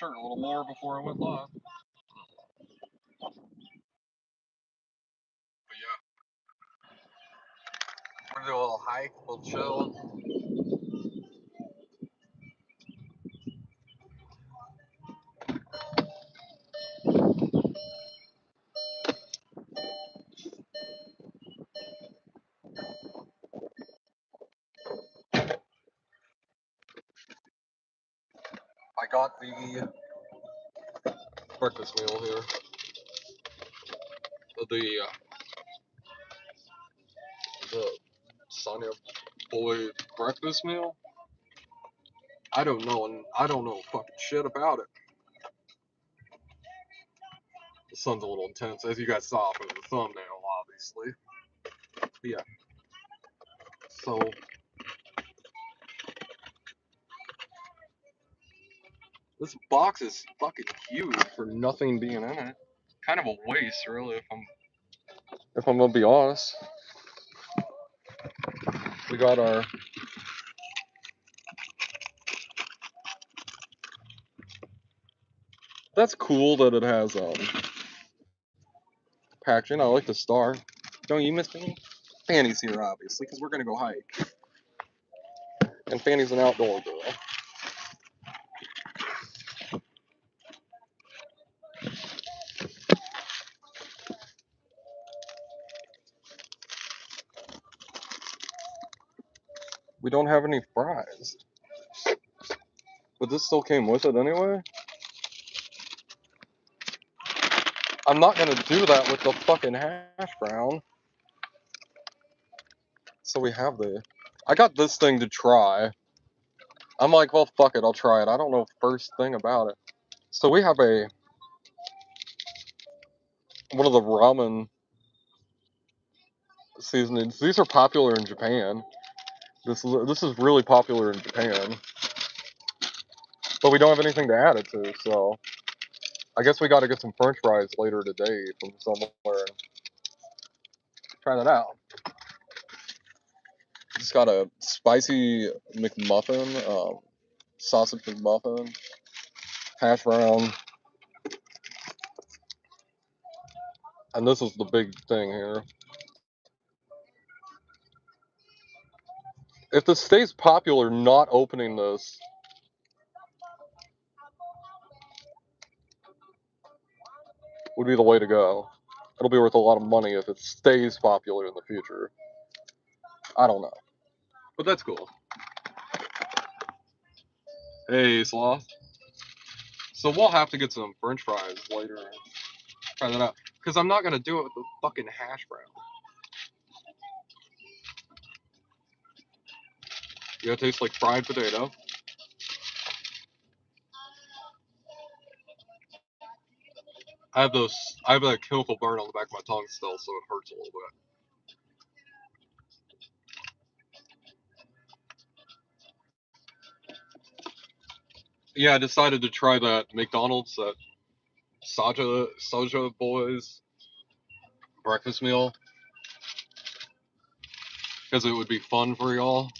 shirt a little more before I went live. But yeah, we're gonna do a little hike, a little chill. I got the breakfast meal here. The Sonya Boy breakfast meal. I don't know fucking shit about it. The sun's a little intense, as you guys saw from the thumbnail, obviously. But yeah. So this box is fucking huge for nothing being in it. Kind of a waste, really, if I'm gonna be honest. We got our That's cool that it has packaging. I like the star. Don't you miss Fanny? Fanny's here, obviously, because we're gonna go hike. And Fanny's an outdoor girl. We don't have any fries. But this still came with it anyway? I'm not gonna do that with the fucking hash brown. So we have I got this thing to try. I'm like, well, fuck it, I'll try it. I don't know first thing about it. So we have one of the ramen seasonings. These are popular in Japan. This is really popular in Japan. But we don't have anything to add it to, so I guess we got to get some French fries later today from somewhere and try that out. Just got a spicy McMuffin, sausage McMuffin, hash brown, and this is the big thing here. If this stays popular, not opening this would be the way to go. It'll be worth a lot of money if it stays popular in the future. I don't know. But that's cool. Hey, Sloth. So we'll have to get some French fries later and try that out. Because I'm not going to do it with the fucking hash brown. Yeah, it tastes like fried potato. I have that chemical burn on the back of my tongue still, so it hurts a little bit. Yeah, I decided to try that McDonald's, that Soja Boys breakfast meal, because it would be fun for y'all.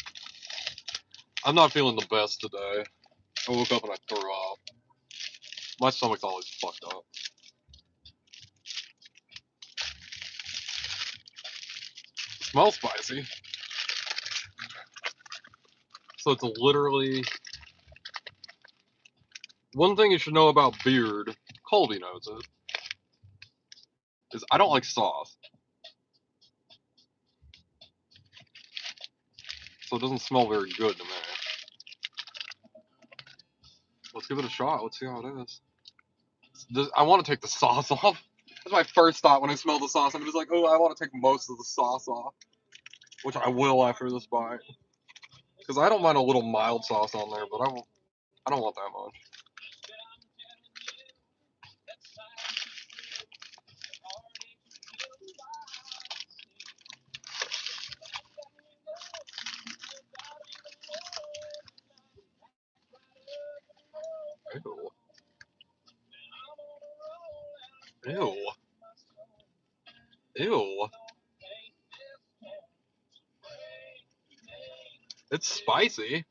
I'm not feeling the best today. I woke up and I threw up. My stomach's always fucked up. It smells spicy. So it's literally... One thing you should know about Beard, Colby knows it, is I don't like sauce. So it doesn't smell very good to me. Let's give it a shot. Let's see how it is. I want to take the sauce off. That's my first thought when I smell the sauce. I'm just like, oh, I want to take most of the sauce off. Which I will after this bite. Because I don't mind a little mild sauce on there, but I don't want that much. Ew. Ew. Ew. It's spicy.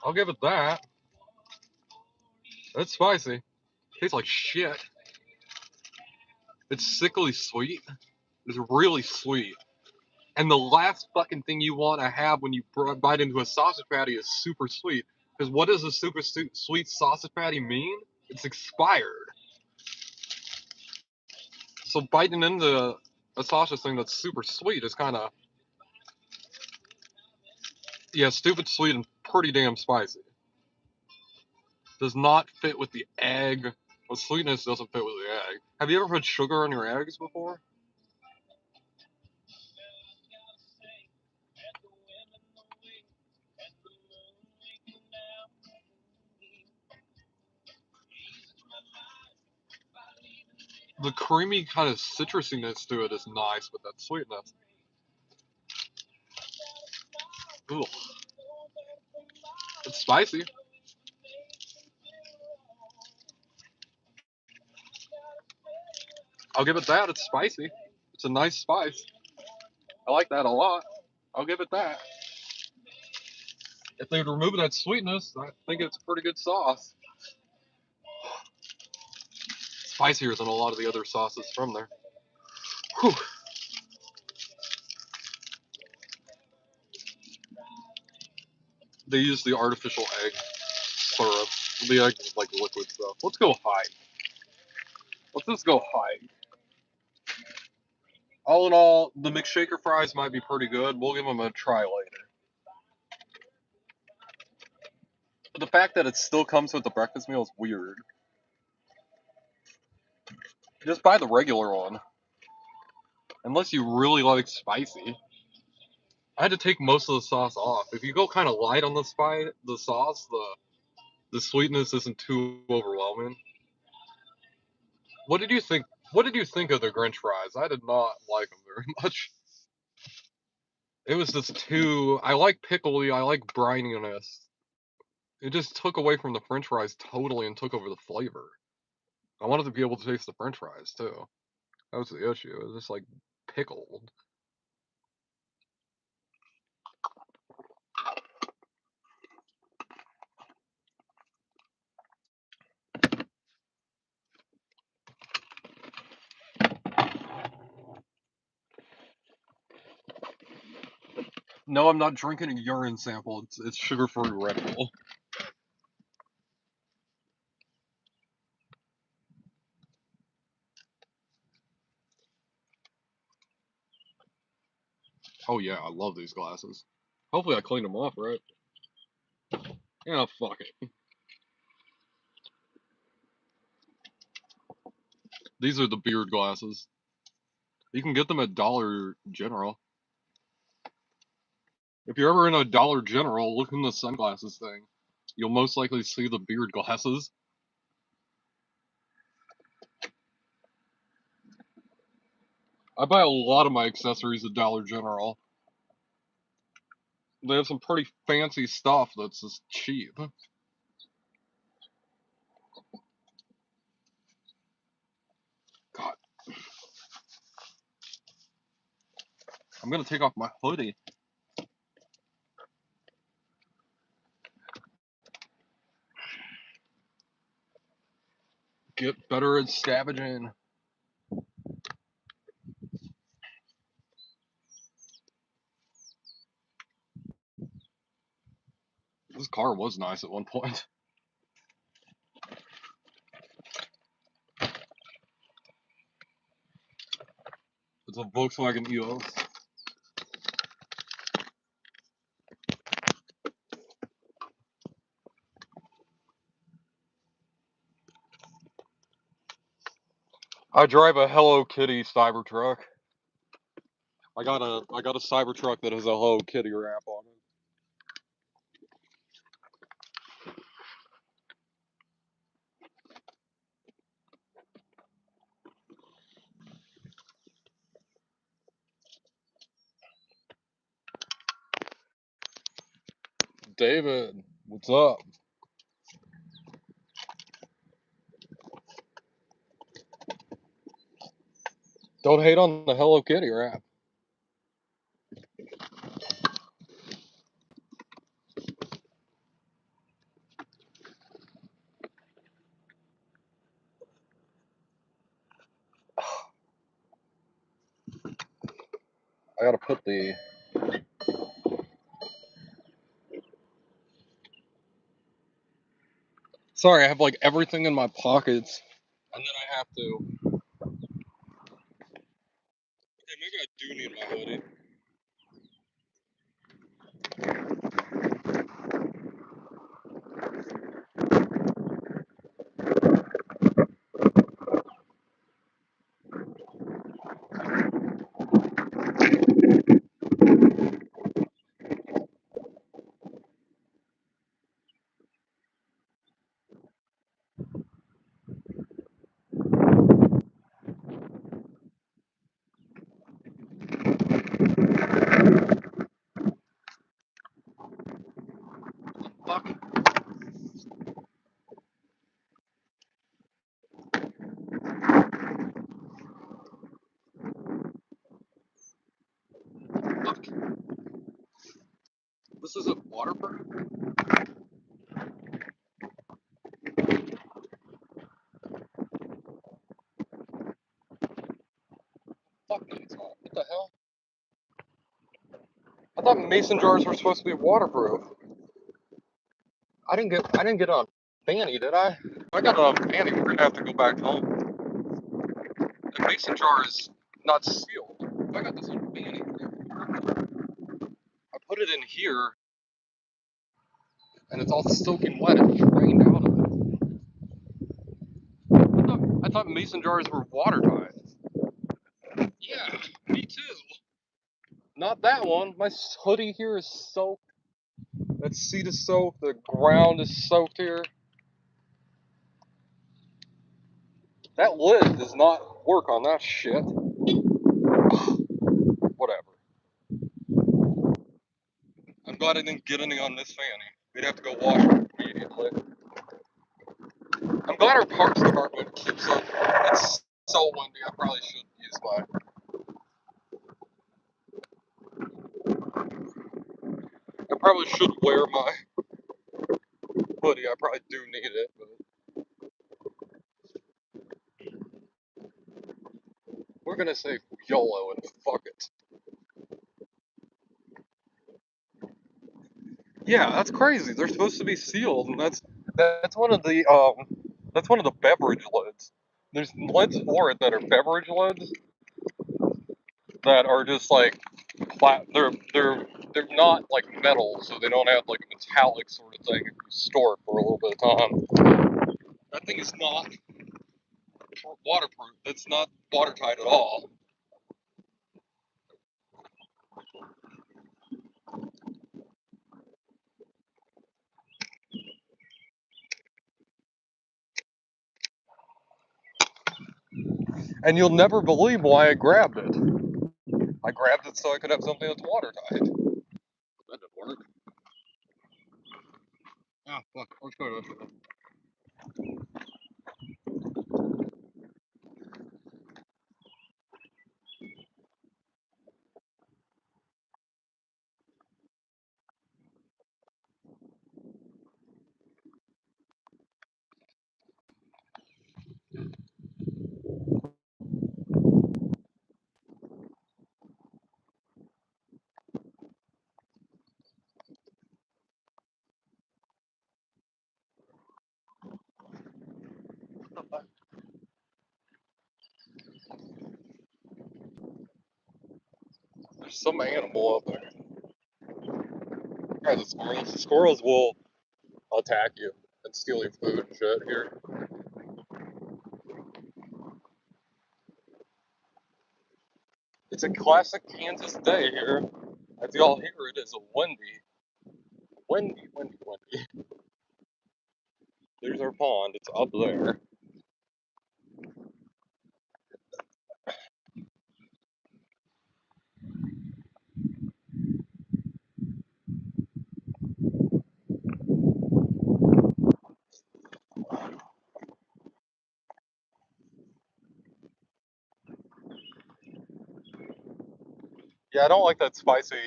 I'll give it that. That's spicy. Tastes like shit. It's sickly sweet. It's really sweet. And the last fucking thing you want to have when you bite into a sausage patty is super sweet. Because what does a super sweet sausage patty mean? It's expired. So biting into a sausage thing that's super sweet is kind of, yeah, stupid sweet and pretty damn spicy. Does not fit with the egg. The sweetness doesn't fit with the egg. Have you ever put sugar on your eggs before? The creamy kind of citrusiness to it is nice with that sweetness. Ooh, it's spicy. I'll give it that. It's spicy. It's a nice spice. I like that a lot. I'll give it that. If they'd remove that sweetness, I think it's a pretty good sauce. Spicier than a lot of the other sauces from there. Whew. They use the artificial egg syrup. The egg is like liquid stuff. Let's go high. Let's just go high. All in all, the McShaker fries might be pretty good. We'll give them a try later. But the fact that it still comes with the breakfast meal is weird. Just buy the regular one. Unless you really like spicy. I had to take most of the sauce off. If you go kind of light on the sauce, the sweetness isn't too overwhelming. What did you think? What did you think of the Grinch fries? I did not like them very much. It was just too. I like pickly. I like brininess. It just took away from the French fries totally and took over the flavor. I wanted to be able to taste the French fries too. That was the issue. It was just like pickled. No, I'm not drinking a urine sample. It's sugar-free Red Bull. Oh yeah, I love these glasses. Hopefully I cleaned them off right. Yeah, fuck it. These are the beard glasses. You can get them at Dollar General. If you're ever in a Dollar General, look in the sunglasses thing. You'll most likely see the beard glasses. I buy a lot of my accessories at Dollar General. They have some pretty fancy stuff that's just cheap. God, I'm gonna take off my hoodie. Get better at scavenging. This car was nice at one point. It's a Volkswagen EOS. I drive a Hello Kitty Cybertruck. I got a Cybertruck that has a Hello Kitty wrap on it. David, what's up? Don't hate on the Hello Kitty wrap. gotta put the... Sorry, I have like everything in my pockets, and then I have to... Okay, maybe I do need my hoodie. Fuck. Fuck. This isn't waterproof? Fuck no, it's not. What the hell? I thought mason jars were supposed to be waterproof. I didn't get on Fanny, did I? If I got it on Fanny, we're gonna have to go back home. The mason jar is not sealed. If I got this on Fanny, I put it in here, and it's all soaking wet. It drained out of it. I thought mason jars were watertight. Yeah, me too. Not that one. My hoodie here is soaked. That seat is soaked. The ground is soaked here. That lid does not work on that shit. Whatever. I'm glad I didn't get any on this Fanny. We'd have to go wash it immediately. I'm glad our parks department keeps up. It's so windy. I probably should use mine. I probably should wear my hoodie. I probably do need it, but we're gonna say YOLO and fuck it. Yeah, that's crazy. They're supposed to be sealed, and that's one of the beverage lids. There's lids for it that are beverage lids that are just like they're not like metal, so they don't have like a metallic sort of thing if you store it for a little bit of time. That thing is not waterproof. It's not watertight at all. And you'll never believe why I grabbed it. I grabbed it so I could have something that's watertight. That didn't work. Oh, fuck. Let's go to this one. There's some animal up there. Yeah, the squirrels. The squirrels will attack you and steal your food and shit here. It's a classic Kansas day here. As y'all hear, it is a windy. Windy, windy, windy. There's our pond. It's up there. Yeah, I don't like that spicy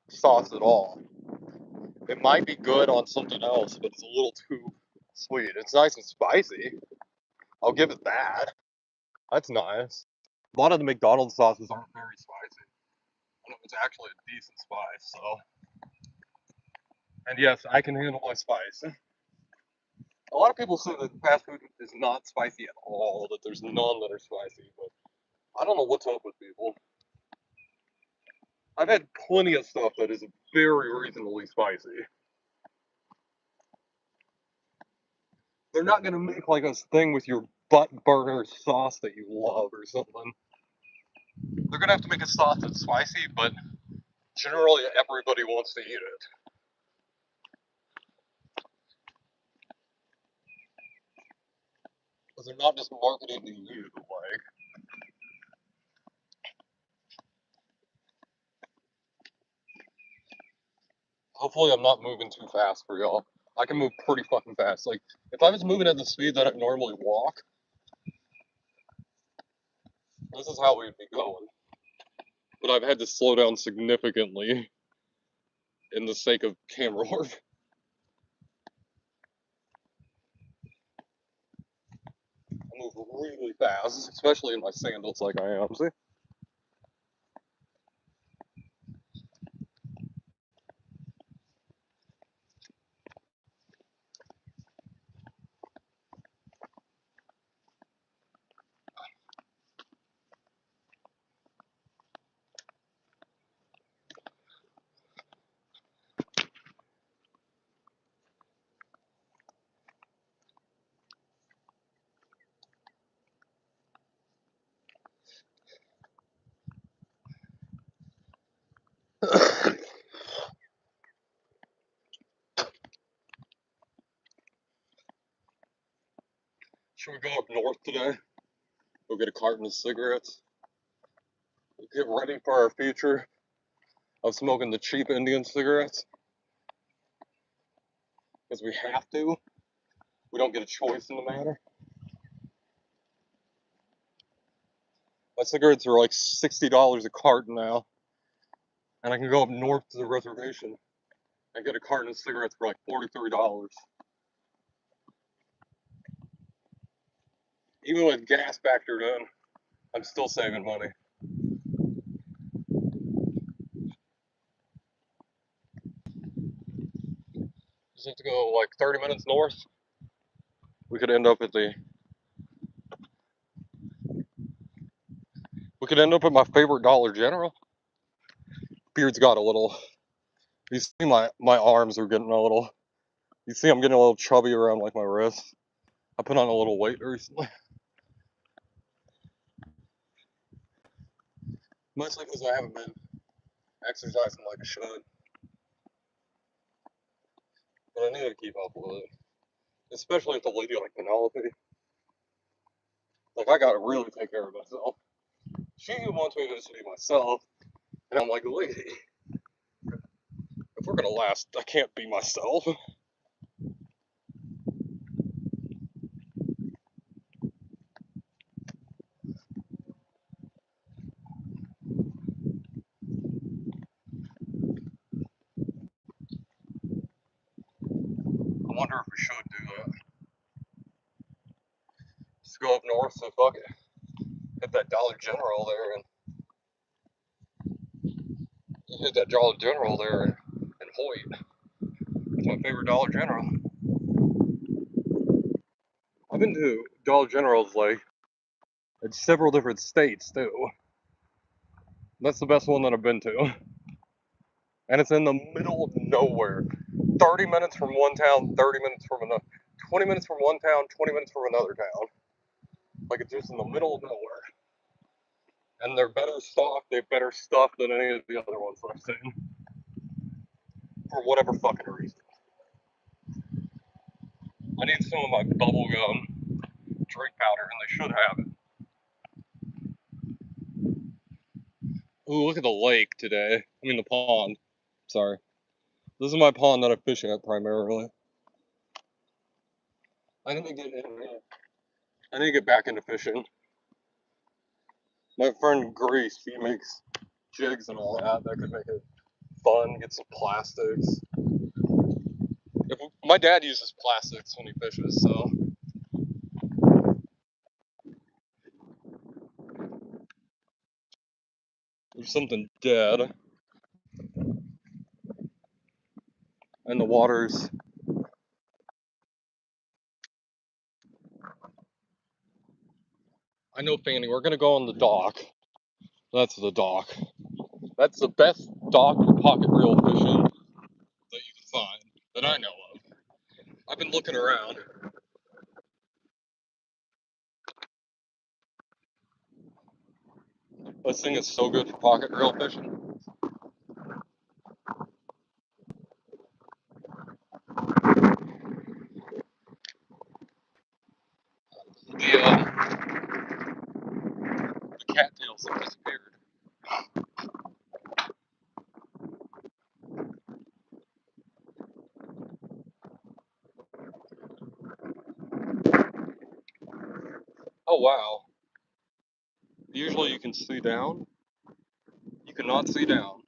sauce at all. It might be good on something else, but it's a little too sweet. It's nice and spicy. I'll give it that. That's nice. A lot of the McDonald's sauces aren't very spicy. And it's actually a decent spice, so. And yes, I can handle my spice. A lot of people say that fast food is not spicy at all, that there's none that are spicy, but I don't know what's up with people. I've had plenty of stuff that is very reasonably spicy. They're not gonna make like a thing with your butt burner sauce that you love or something. They're gonna have to make a sauce that's spicy, but generally everybody wants to eat it. Because they're not just marketing to you, like. Hopefully I'm not moving too fast for y'all. I can move pretty fucking fast. Like, if I was moving at the speed that I normally walk, this is how we'd be going. But I've had to slow down significantly in the sake of camera work. I move really fast, especially in my sandals like I am. See? Should we go up north today? Go get a carton of cigarettes? Get ready for our future of smoking the cheap Indian cigarettes? Because we have to. We don't get a choice in the matter. My cigarettes are like $60 a carton now. And I can go up north to the reservation and get a carton of cigarettes for like $43. Even with gas factored in, I'm still saving money. Just have to go like 30 minutes north. We could end up at the. We could end up at my favorite Dollar General. Beard's got a little. You see my arms are getting a little. You see I'm getting a little chubby around like my wrists. I put on a little weight recently. Mostly because I haven't been exercising like I should. But I need to keep up with it. Especially with a lady like Penelope. Like, I gotta really take care of myself. She wants me to just be myself. And I'm like, lady, if we're gonna last, I can't be myself. I wonder if we should do that. Just go up north, so fuck it. Hit that Dollar General there and hit that Dollar General there in Hoyt. That's my favorite Dollar General. I've been to Dollar Generals like in several different states too. That's the best one that I've been to. And it's in the middle of nowhere. 30 minutes from one town, 30 minutes from another. 20 minutes from one town, 20 minutes from another town. Like, it's just in the middle of nowhere. And they're better stocked, they have better stuff than any of the other ones that I've seen. For whatever fucking reason. I need some of my bubblegum drink powder, and they should have it. Ooh, look at the lake today. I mean, the pond. Sorry. This is my pond that I fish at primarily. I need to get in. I need to get back into fishing. My friend Grace, she makes jigs and all that. That could make it fun. Get some plastics. My dad uses plastics when he fishes, so. There's something dead. And the water's... I know, Fanny, we're gonna go on the dock. That's the dock. That's the best dock for pocket reel fishing that you can find, that I know of. I've been looking around. This thing is so good for pocket reel fishing. The cattails have disappeared. Oh wow. Usually you can see down. You cannot see down.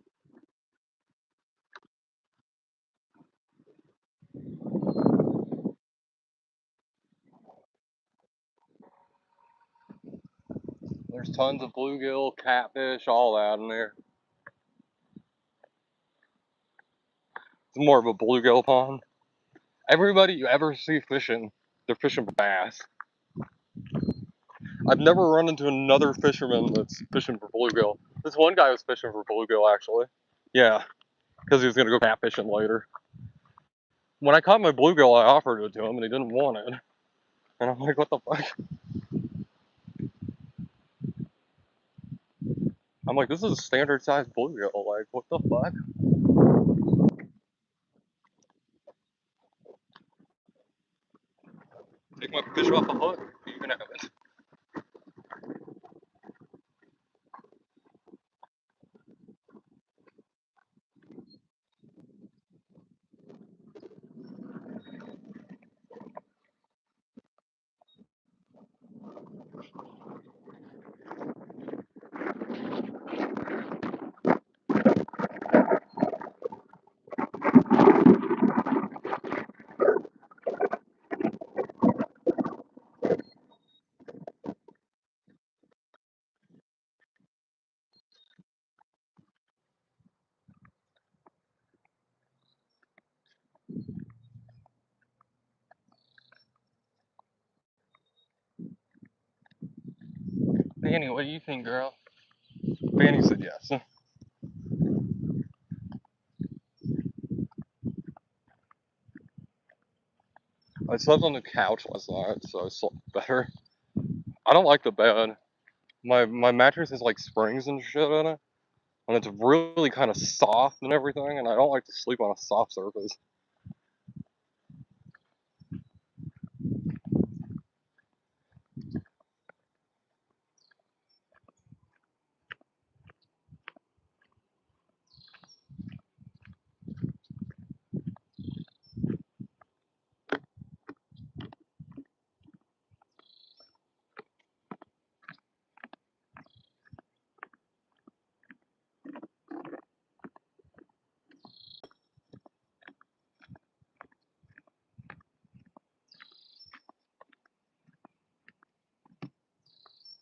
There's tons of bluegill, catfish, all that in there. It's more of a bluegill pond. Everybody you ever see fishing, they're fishing for bass. I've never run into another fisherman that's fishing for bluegill. This one guy was fishing for bluegill, actually. Yeah, because he was going to go catfishing later. When I caught my bluegill, I offered it to him, and he didn't want it. And I'm like, what the fuck? I'm like, this is a standard size bluegill. Like, what the fuck? Take my fish off the hook. You can have it. Fanny, what do you think, girl? Fanny said yes. I slept on the couch last night, so I slept better. I don't like the bed. My mattress has like springs and shit in it, and it's really kind of soft and everything, and I don't like to sleep on a soft surface.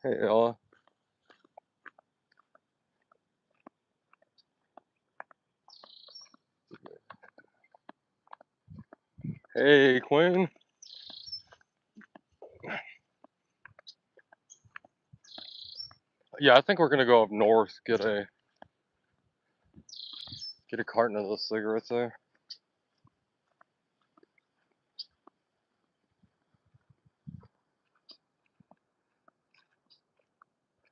Hey, Ella. Hey, Quinn. Yeah, I think we're gonna go up north, get a carton of those cigarettes there.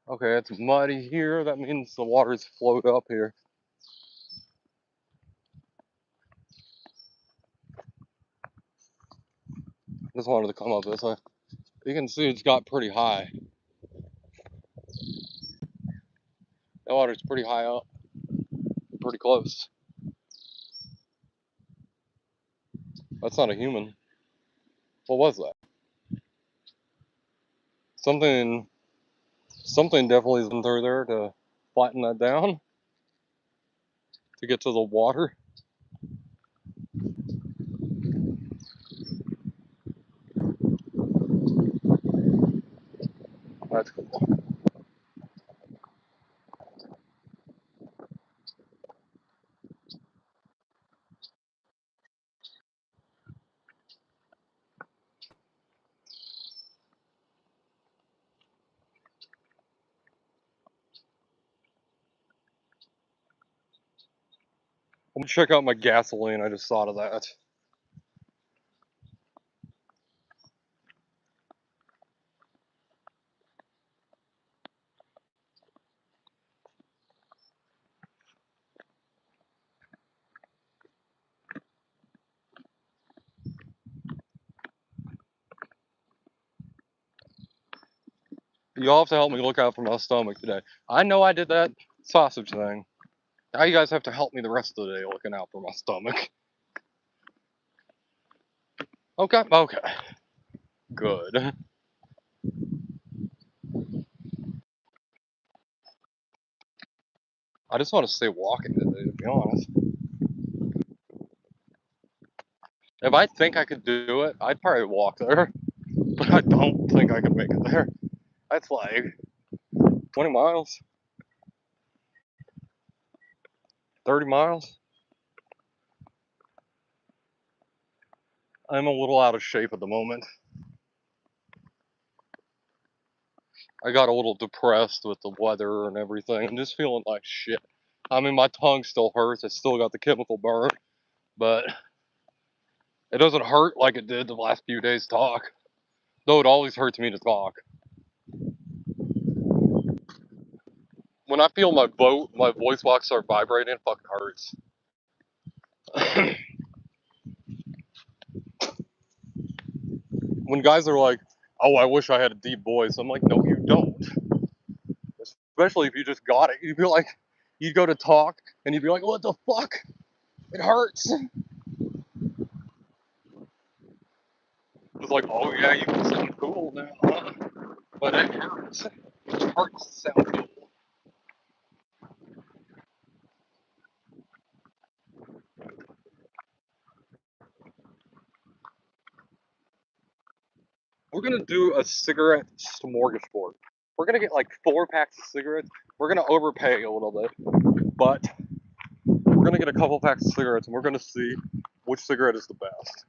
Okay, it's muddy here. That means the water's flowed up here. Just wanted to come up this way. You can see it's got pretty high. That water's pretty high up, pretty close. That's not a human. What was that? Something definitely has been through there to flatten that down to get to the water. That's cool. I'm gonna check out my gasoline. I just thought of that. Y'all have to help me look out for my stomach today. I know I did that sausage thing. Now you guys have to help me the rest of the day looking out for my stomach. Okay, okay. Good. I just want to stay walking today, to be honest. If I think I could do it, I'd probably walk there. But I don't think I could make it there. That's like 20 miles, 30 miles. I'm a little out of shape at the moment. I got a little depressed with the weather and everything. I'm just feeling like shit. I mean, my tongue still hurts. I still got the chemical burn, but it doesn't hurt like it did the last few days talk. Though it always hurts me to talk. When I feel my voice box start vibrating, it fucking hurts. When guys are like, "Oh, I wish I had a deep voice," I'm like, "No, you don't." Especially if you just got it. You'd be like, you'd go to talk, and you'd be like, "What the fuck? It hurts." It's like, "Oh yeah, you can sound cool now, huh?" But it hurts. It hurts to sound cool. We're gonna do a cigarette smorgasbord. We're gonna get like 4 packs of cigarettes. We're gonna overpay a little bit, but we're gonna get a couple packs of cigarettes, and we're gonna see which cigarette is the best.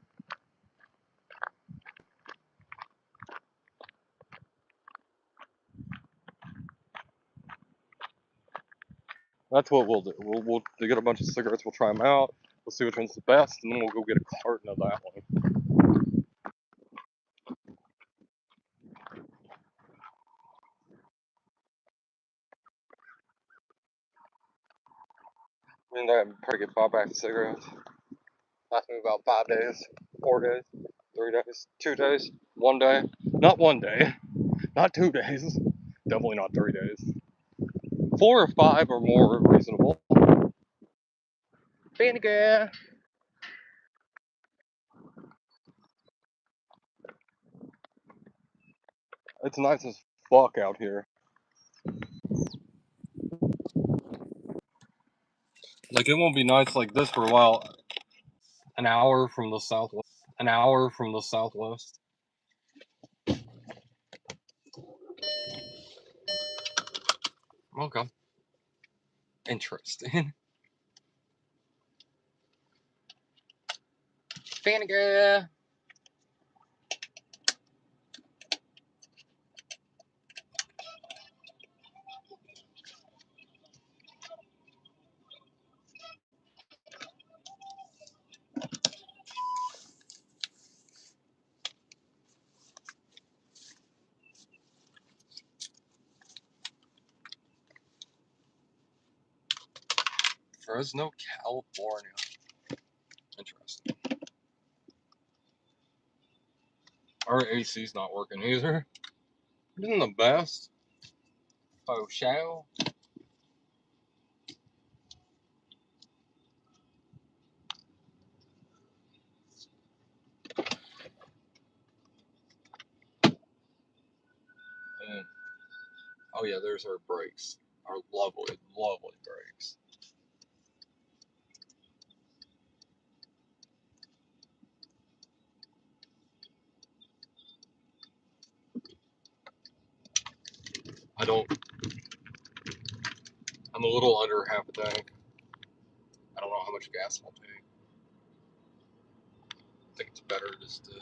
That's what we'll do. We'll get a bunch of cigarettes. We'll try them out. We'll see which one's the best, and then we'll go get a carton of that one. And then probably get 5 packs of cigarettes. Lasts me about 5 days, 4 days, 3 days, 2 days, 1 day. Not 1 day. Not 2 days. Definitely not 3 days. 4 or 5 are more reasonable. Vinegar. It's nice as fuck out here. Like, it won't be nice like this for a while. An hour from the southwest. An hour from the southwest. Okay. Interesting. Vinegar. Fresno, California. Interesting. Our AC's not working either. Isn't the best? Oh, shall? And, oh yeah, there's our brakes. Our lovely, lovely brakes. I don't. I'm a little under half a tank. I don't know how much gas I'll take. I think it's better just to.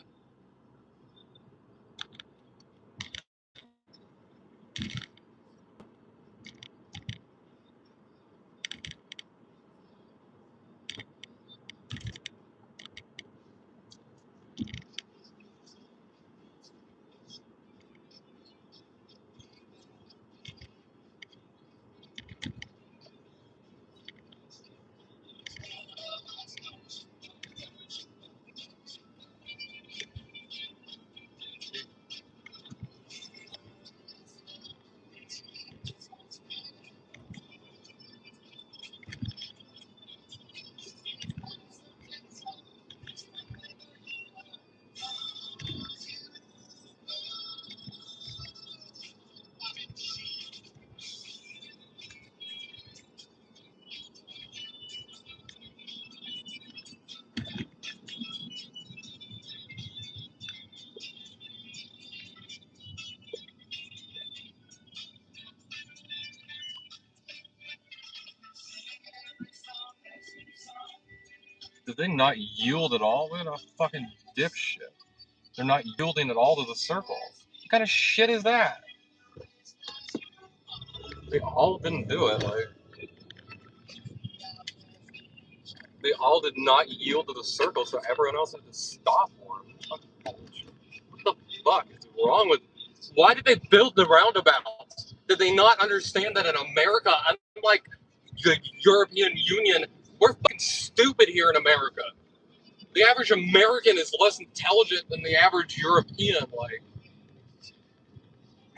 Did they not yield at all? Look at a fucking dipshit. They're not yielding at all to the circle. What kind of shit is that? They all didn't do it. Like, they all did not yield to the circle, so everyone else had to stop for them. What the fuck is wrong with? Why did they build the roundabouts? Did they not understand that in America, unlike the European Union, we're fucking stupid here in America? The average American is less intelligent than the average European, like.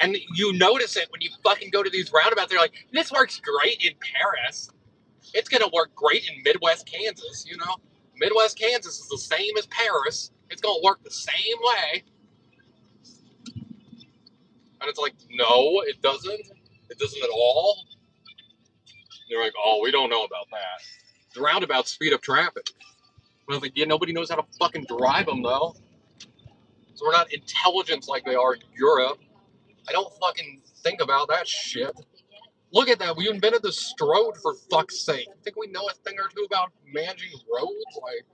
And you notice it when you fucking go to these roundabouts. They're like, this works great in Paris. It's gonna work great in Midwest Kansas, you know? Midwest Kansas is the same as Paris. It's gonna work the same way. And it's like, no, it doesn't. It doesn't at all. They're like, oh, we don't know about that. The roundabouts speed up traffic. I was like, yeah, nobody knows how to fucking drive them, though. So we're not intelligent like they are in Europe. I don't fucking think about that shit. Look at that. We invented the Strode, for fuck's sake. You think we know a thing or two about managing roads? Like,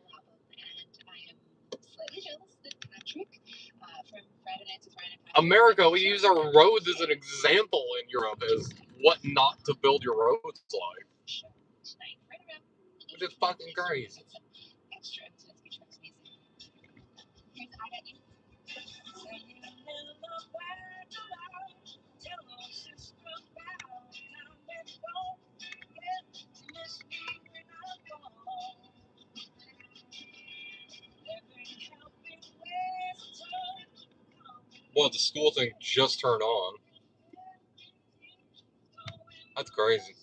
America, we use our roads as an example in Europe as what not to build your roads like. Which is fucking crazy. Well, the school thing just turned on. That's crazy.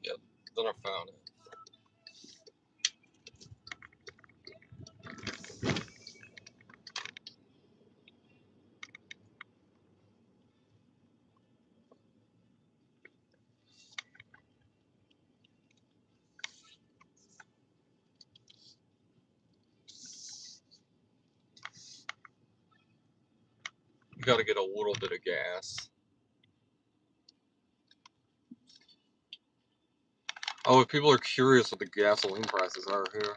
Yep, then I found it. You gotta get a little bit of gas. Oh, if people are curious what the gasoline prices are here.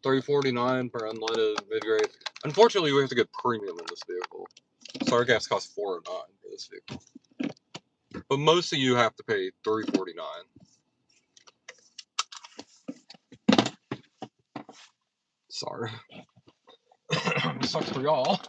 $3.49 per unleaded mid-grade. Unfortunately, we have to get premium in this vehicle. So our gas costs $4.09 for this vehicle. But most of you have to pay $3.49. Sorry. Sucks for y'all.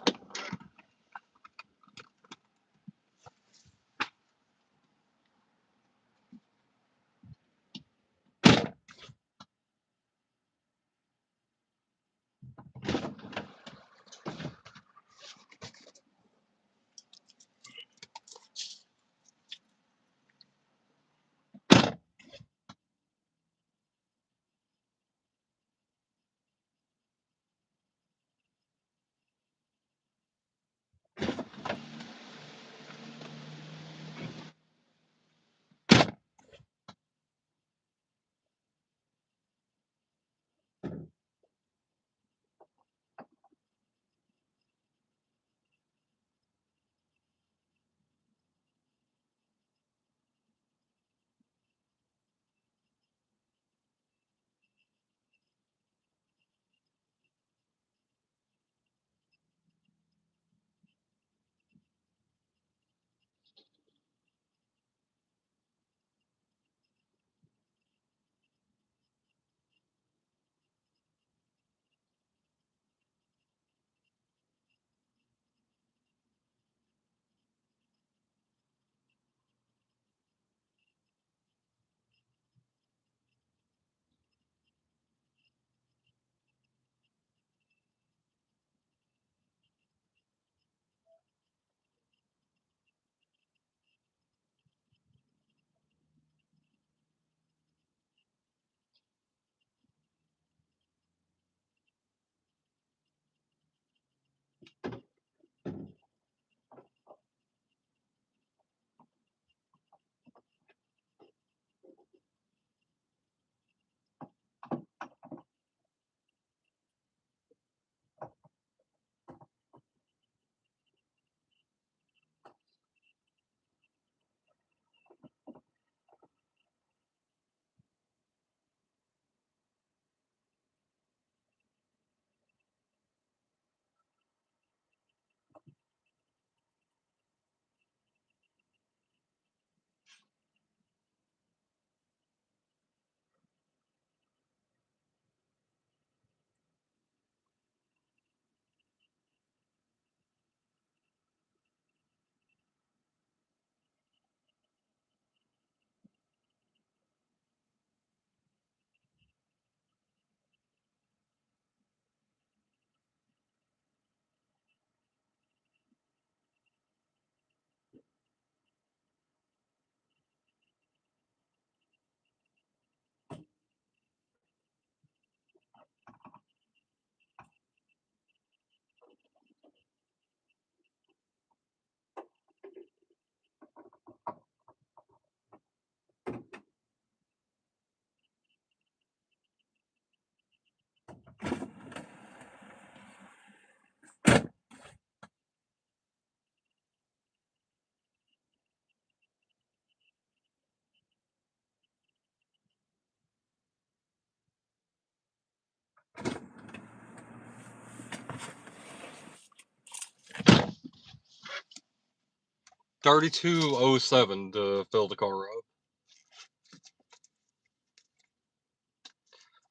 $32.07 to fill the car up.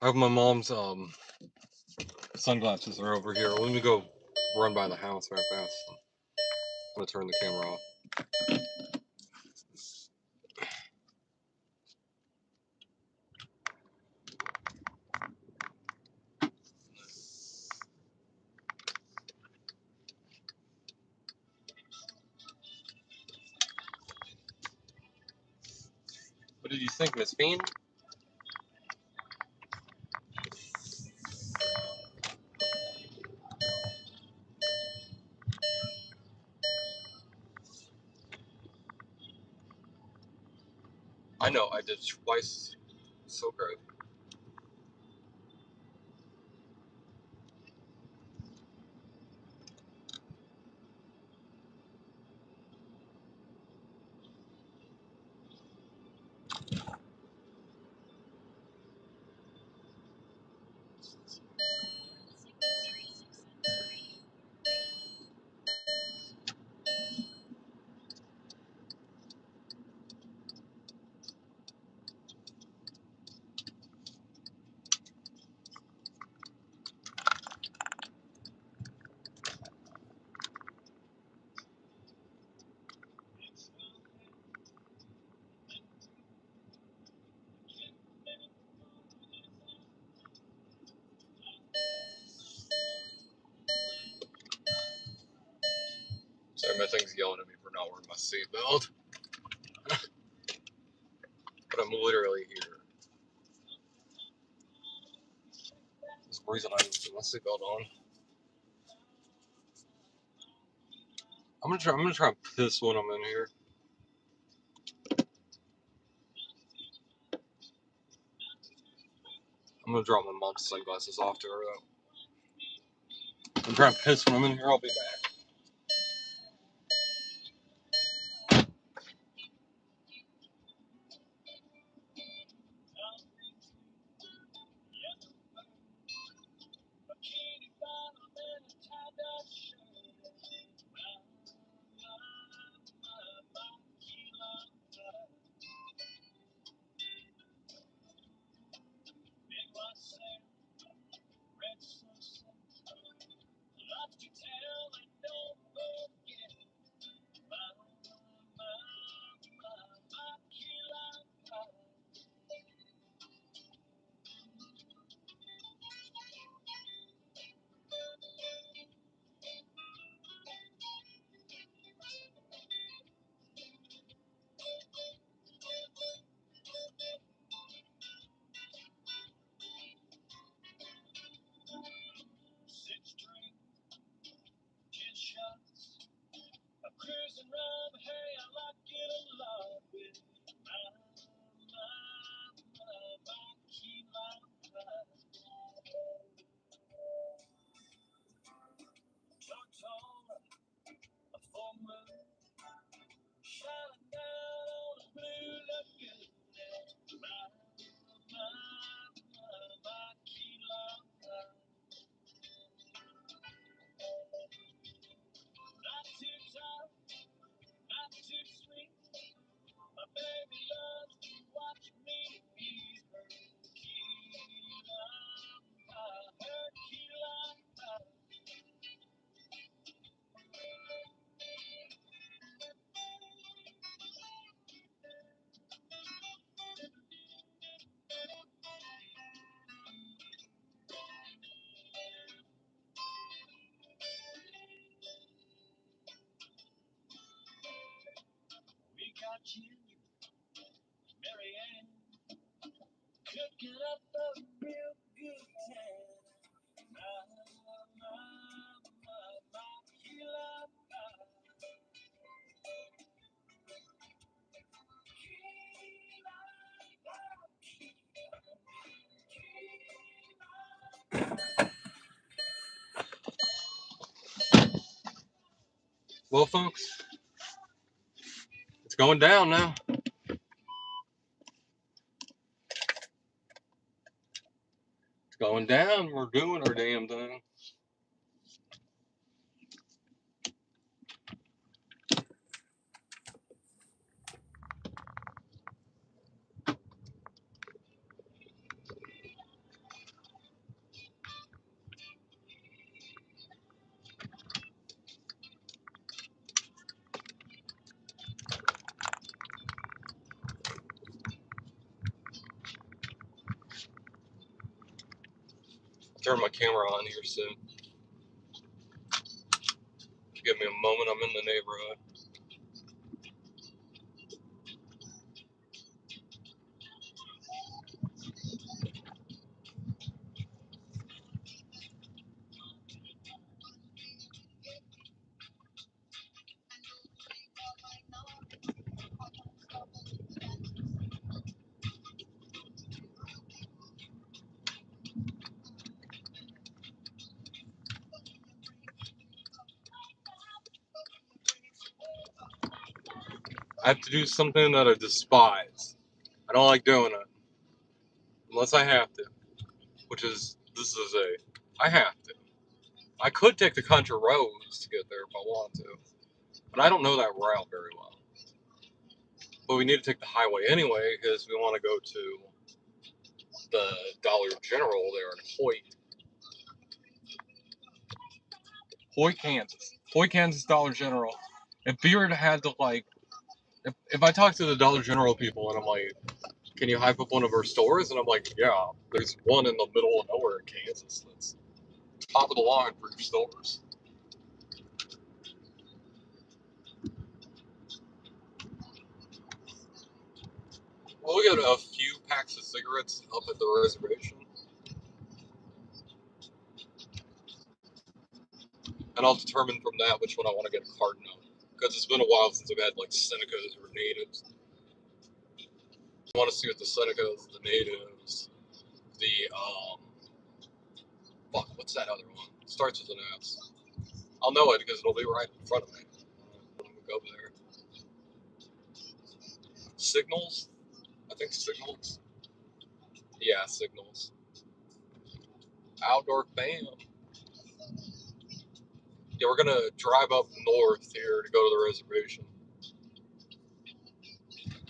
I have my mom's sunglasses are over here. Let me go run by the house right fast. I'm gonna turn the camera off. What did you think, Miss Bean? I know, I did twice. So great. Sorry, my thing's yelling at me for not wearing my seatbelt. But I'm literally here. There's a reason I didn't put my seatbelt on. I'm gonna try and piss when I'm in here. I'm gonna drop my mom's sunglasses off to her though. I'm trying to piss when I'm in here. I'll be back. Well, folks, it's going down now. It's going down. We're doing our damn thing. Turn my camera on here soon. Give me a moment. I'm in the neighborhood. I have to do something that I despise. I don't like doing it unless I have to, which is I have to. I could take the country roads to get there if I want to, but I don't know that route very well. But we need to take the highway anyway because we want to go to the Dollar General there in Hoyt, Kansas. Hoyt, Kansas Dollar General. If Beard had to if I talk to the Dollar General people and I'm like, can you hype up one of our stores? And I'm like, yeah, there's one in the middle of nowhere in Kansas that's top of the line for your stores. We'll get a few packs of cigarettes up at the reservation. And I'll determine from that which one I want to get a carton of. Because it's been a while since I've had like Senecas or natives. I want to see what the Senecas, the natives, the what's that other one? It starts with an S. I'll know it because it'll be right in front of me when we go there. Signals? I think Signals. Yeah, Signals. Outdoor fam. Yeah, we're gonna drive up north here to go to the reservation.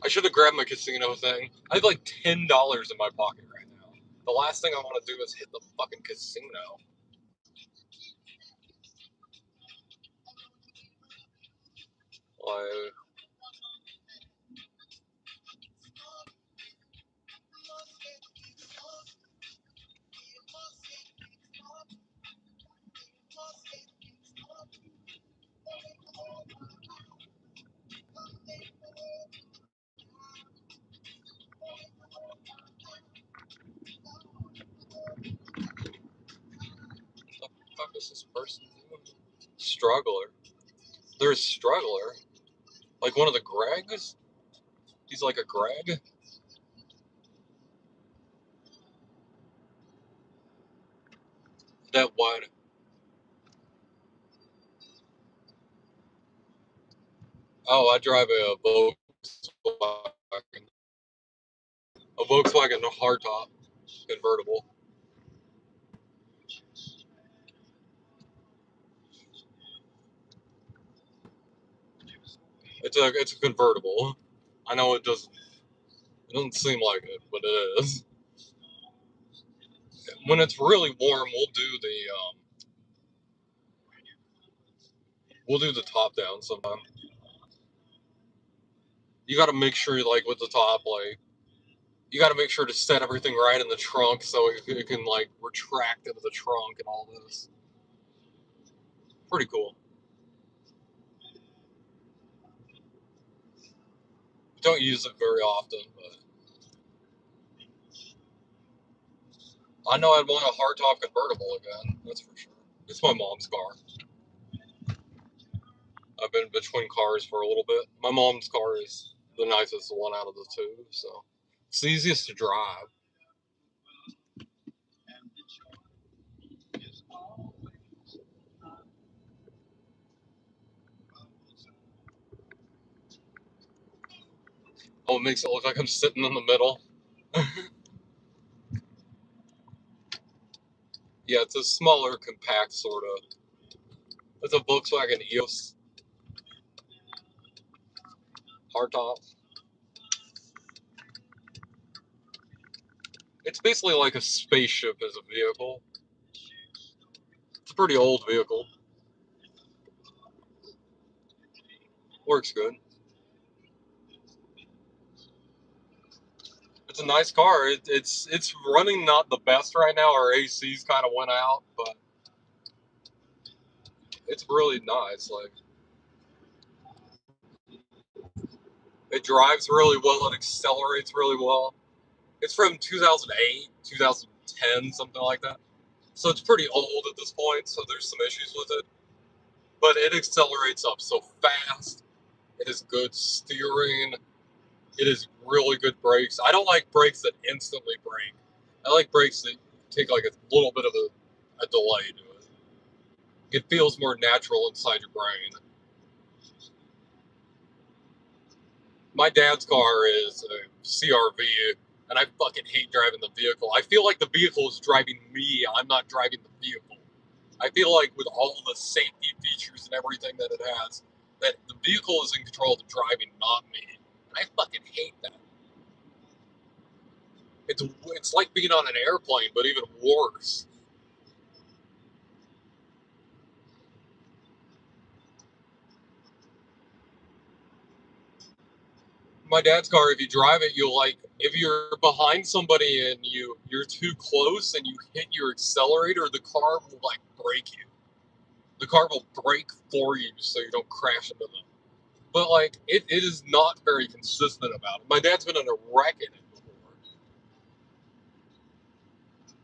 I should have grabbed my casino thing. I have like $10 in my pocket right now. The last thing I want to do is hit the fucking casino. Like, what the fuck is this person doing? Struggler. There's Struggler. Like one of the Gregs? He's like a Greg? That one. Oh, I drive a Volkswagen. A Volkswagen hardtop convertible. It's a convertible. I know it doesn't seem like it, but it is. When it's really warm, we'll do the top down sometime. You got to make sure, like with the top, like you got to make sure to set everything right in the trunk so it can like retract into the trunk and all this. Pretty cool. Don't use it very often, but I know I'd want a hardtop convertible again. That's for sure. It's my mom's car. I've been between cars for a little bit. My mom's car is the nicest one out of the two, so it's the easiest to drive. Oh, it makes it look like I'm sitting in the middle. Yeah, it's a smaller, compact sort of. It's a Volkswagen EOS hardtop. It's basically like a spaceship as a vehicle. It's a pretty old vehicle. Works good. It's a nice car. It's running not the best right now. Our AC's kind of went out, but it's really nice. Like, it drives really well. It accelerates really well. It's from 2008, 2010, something like that. So it's pretty old at this point. So there's some issues with it, but it accelerates up so fast. It has good steering. It is really good brakes. I don't like brakes that instantly brake. I like brakes that take like a little bit of a delay to it. It feels more natural inside your brain. My dad's car is a CRV, and I fucking hate driving the vehicle. I feel like the vehicle is driving me. I'm not driving the vehicle. I feel like with all the safety features and everything that it has, that the vehicle is in control of the driving, not me. And I fucking hate that. It's like being on an airplane, but even worse. My dad's car, if you drive it, you'll like, if you're behind somebody and you're too close and you hit your accelerator, the car will like break you. The car will brake for you so you don't crash into them. But like, it is not very consistent about it. My dad's been in a wreck in it before.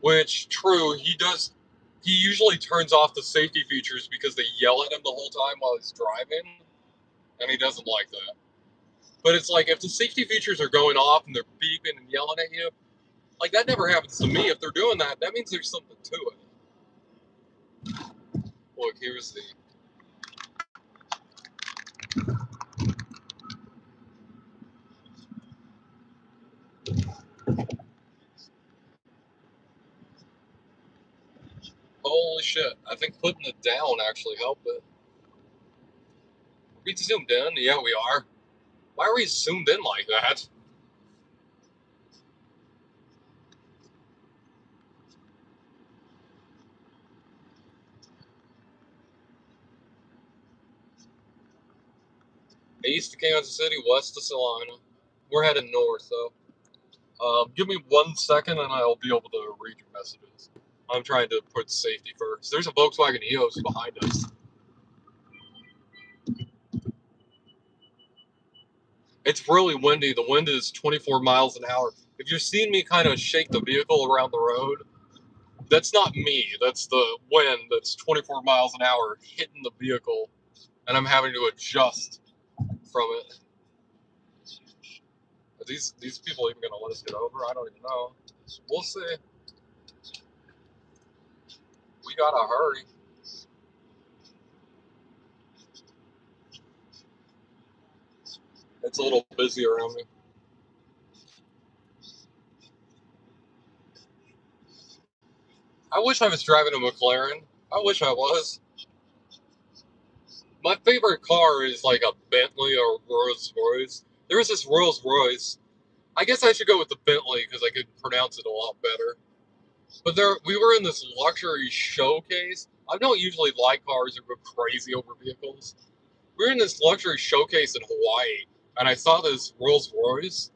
Which, true, he does. He usually turns off the safety features because they yell at him the whole time while he's driving, and he doesn't like that. But it's like, if the safety features are going off and they're beeping and yelling at you, like, that never happens to me. If they're doing that, that means there's something to it. Look, here's the... Holy shit. I think putting it down actually helped it. Are we zoomed in? Yeah, we are. Why are we zoomed in like that? East of Kansas City, west of Salina. We're heading north, though. Give me 1 second and I'll be able to read your messages. I'm trying to put safety first. There's a Volkswagen EOS behind us. It's really windy. The wind is 24 miles an hour. If you're seeing me kind of shake the vehicle around the road, that's not me. That's the wind that's 24 miles an hour hitting the vehicle, and I'm having to adjust from it. Are these people even going to let us get over? I don't even know. We'll see. We gotta hurry. It's a little busy around me. I wish I was driving a McLaren. I wish I was. My favorite car is like a Bentley or Rolls Royce. There was this Rolls Royce. I guess I should go with the Bentley because I could pronounce it a lot better. But we were in this luxury showcase. I don't usually like cars or go crazy over vehicles. We were in this luxury showcase in Hawaii, and I saw this Rolls Royce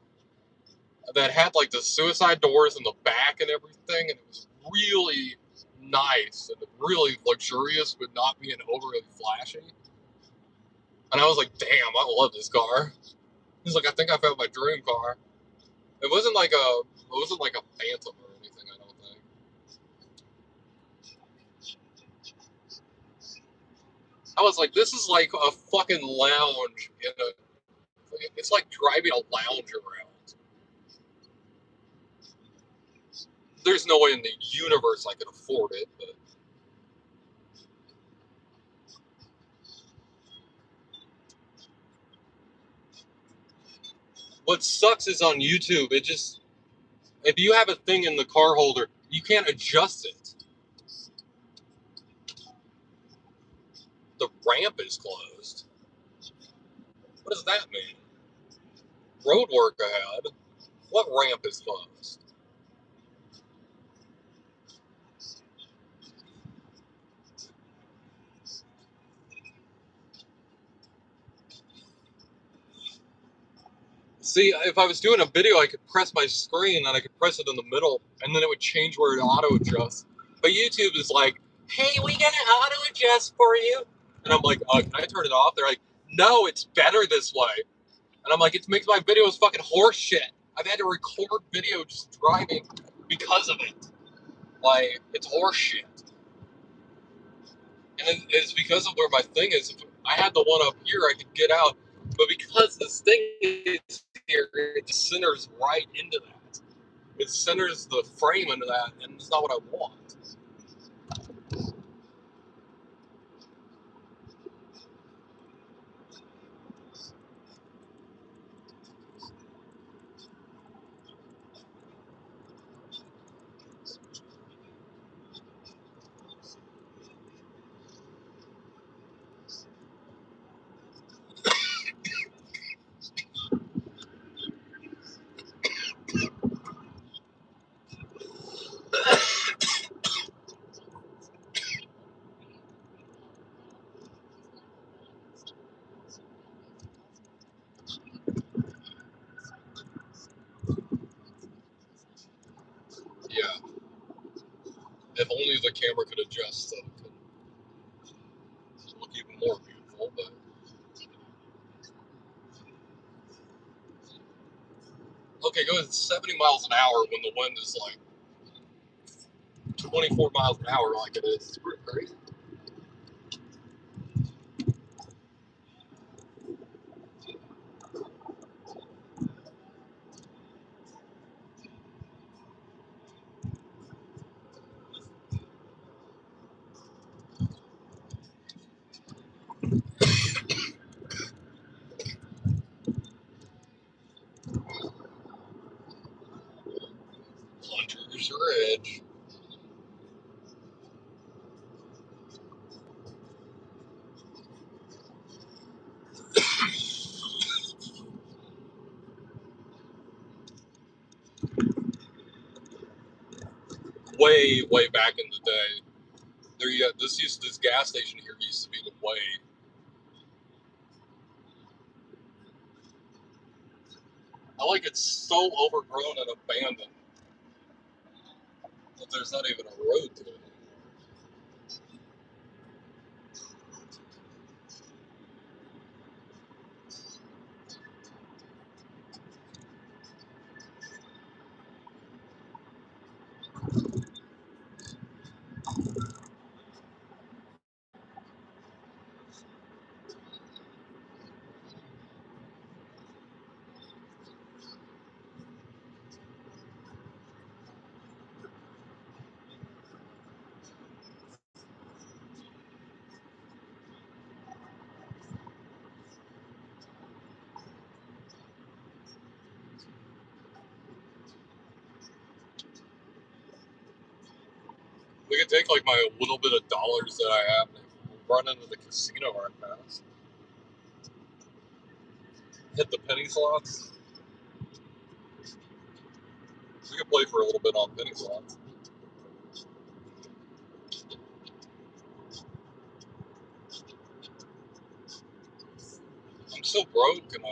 that had like the suicide doors in the back and everything, and it was really nice and really luxurious, but not being overly flashy. And I was like, damn, I love this car. He's like, I think I found my dream car. It wasn't like a Phantom or anything, I don't think. I was like, this is like a fucking lounge it's like driving a lounge around. There's no way in the universe I could afford it, but what sucks is on YouTube, if you have a thing in the car holder, you can't adjust it. The ramp is closed. What does that mean? Road work ahead. What ramp is closed? See, if I was doing a video, I could press my screen and I could press it in the middle, and then it would change where it auto adjusts. But YouTube is like, "Hey, we gotta auto adjust for you," and I'm like, "Can I turn it off?" They're like, "No, it's better this way," and I'm like, "It makes my videos fucking horse shit. I've had to record video just driving because of it. Like, it's horse shit." And it's because of where my thing is. If I had the one up here, I could get out. But because this thing is here, it centers right into that. It centers the frame into that, and it's not what I want. Yeah. If only the camera could adjust so it could look even more beautiful. But okay, going 70 miles an hour when the wind is like 24 miles an hour, like it is. It's pretty crazy. Plungers your edge. Way back in the day. This gas station here used to be the way. I like it's so overgrown and abandoned that there's not even a road to it. We could take like my little bit of dollars that I have and run into the casino right fast. Hit the penny slots. We could play for a little bit on penny slots. I'm so broke and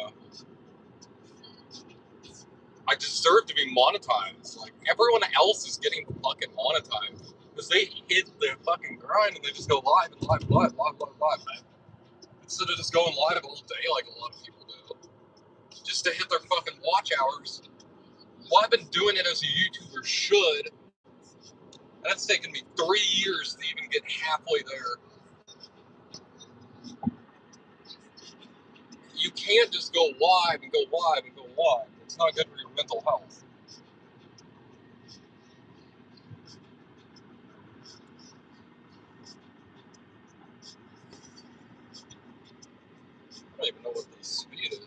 I deserve to be monetized. Like everyone else is getting fucking monetized because they hit their fucking grind and they just go live and live, live, live, live, live. Instead of just going live all day like a lot of people do, just to hit their fucking watch hours. Well, I've been doing it as a YouTuber should, and it's taken me 3 years to even get halfway there. You can't just go live and go live and go live. It's not good for your mental health. I don't even know what the speed is.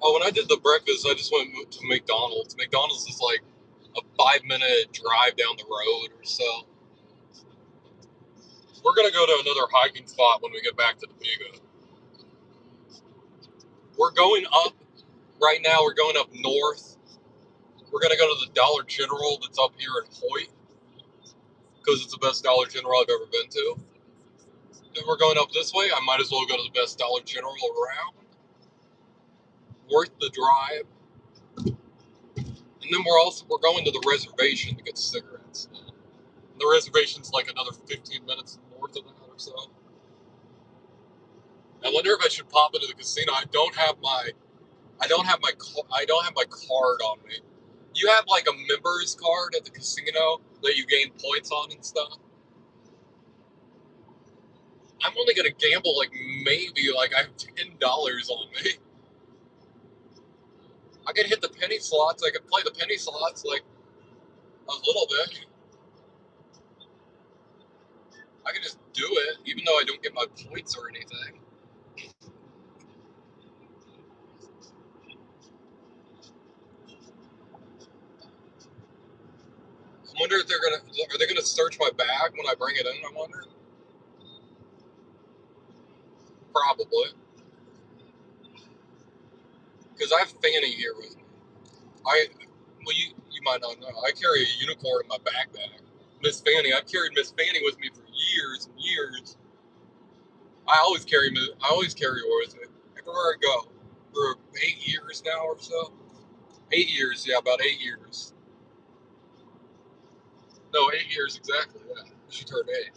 Oh, when I did the breakfast, I just went to McDonald's. McDonald's is like a 5-minute drive down the road or so. We're gonna go to another hiking spot when we get back to Topeka. We're going up right now. We're going up north. We're gonna go to the Dollar General that's up here in Hoyt because it's the best Dollar General I've ever been to. If we're going up this way, I might as well go to the best Dollar General around. Worth the drive. And then we're going to the reservation to get cigarettes. The reservation's like another 15 minutes north of that or so. I wonder if I should pop into the casino. I don't have my card on me. You have like a member's card at the casino that you gain points on and stuff. I'm only gonna gamble like maybe like I have $10 on me. I could hit the penny slots. I could play the penny slots like a little bit. I could just do it, even though I don't get my points or anything. I wonder if are they gonna search my bag when I bring it in? I wonder. Probably, because I have Fanny here with me. You might not know. I carry a unicorn in my backpack. Miss Fanny. I've carried Miss Fanny with me for years and years. I always carry her with me everywhere I go. For 8 years now or so. 8 years, yeah, about 8 years. No, 8 years exactly. Yeah, she turned 8.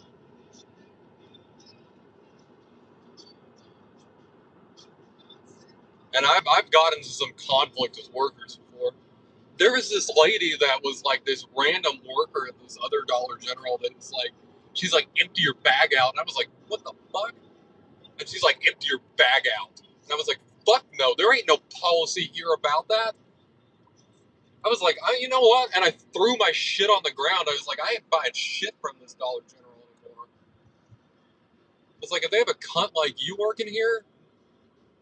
And I've gotten into some conflict with workers before. There was this lady that was like this random worker at this other Dollar General that was like, she's like, empty your bag out. And I was like, what the fuck? And she's like, empty your bag out. And I was like, fuck no, there ain't no policy here about that. I was like, you know what? And I threw my shit on the ground. I was like, I ain't buying shit from this Dollar General anymore. I was like, if they have a cunt like you working here,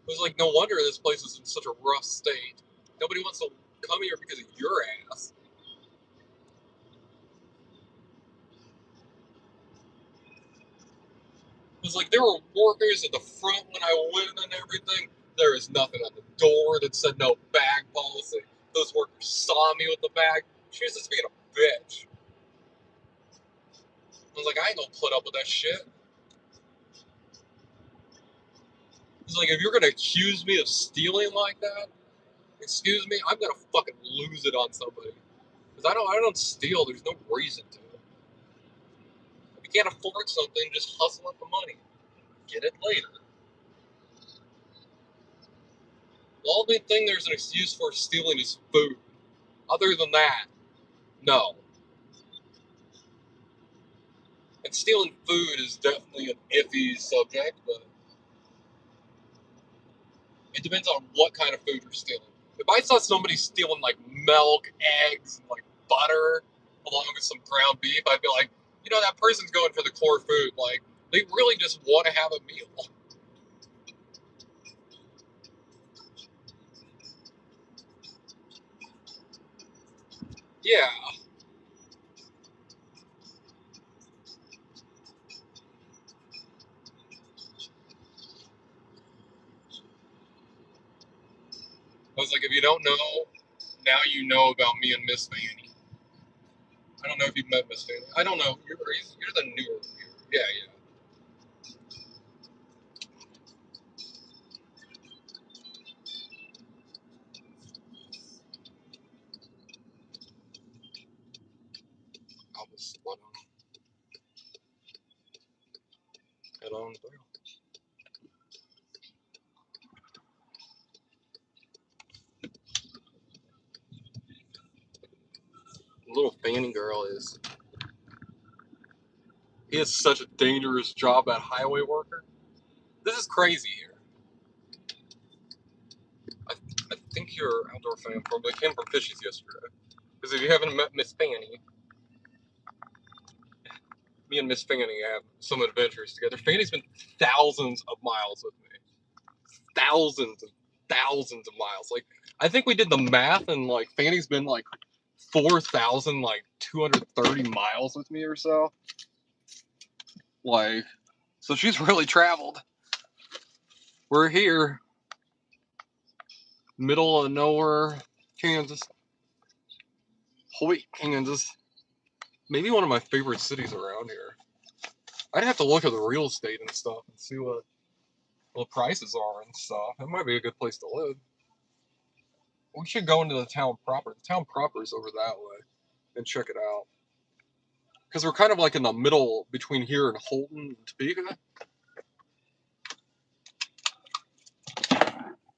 it was like, no wonder this place is in such a rough state. Nobody wants to come here because of your ass. It was like, there were workers at the front when I went and everything. There is nothing on the door that said no bag policy. Those workers saw me with the bag. She was just being a bitch. I was like, I ain't gonna put up with that shit. It's like, if you're gonna accuse me of stealing like that, excuse me, I'm gonna fucking lose it on somebody. Because I don't steal. There's no reason to. If you can't afford something, just hustle up the money. Get it later. The only thing there's an excuse for stealing is food. Other than that, no. And stealing food is definitely an iffy subject, but it depends on what kind of food you're stealing. If I saw somebody stealing like milk, eggs, and like butter, along with some ground beef, I'd be like, you know, that person's going for the core food. Like, they really just want to have a meal. Yeah. I was like, if you don't know, now you know about me and Miss Fanny. I don't know if you've met Miss Fanny. I don't know. You're the newer viewer. Yeah, yeah. I'll just head on through. Little Fanny girl he has such a dangerous job at highway worker. This is crazy here. I think you're an outdoor fan from, but I came from Fishies yesterday. Because if you haven't met Miss Fanny, me and Miss Fanny have some adventures together. Fanny's been thousands of miles with me. Thousands. thousands of miles. Like, I think we did the math, and like Fanny's been like 4,000 like 230 miles with me or so. Like, so she's really traveled. We're here, middle of nowhere, Kansas. Hoyt, Kansas. Maybe one of my favorite cities around here. I'd have to look at the real estate and stuff and see what prices are and stuff. It might be a good place to live. We should go into the town proper. The town proper is over that way and check it out. Because we're kind of like in the middle between here and Holton and Topeka.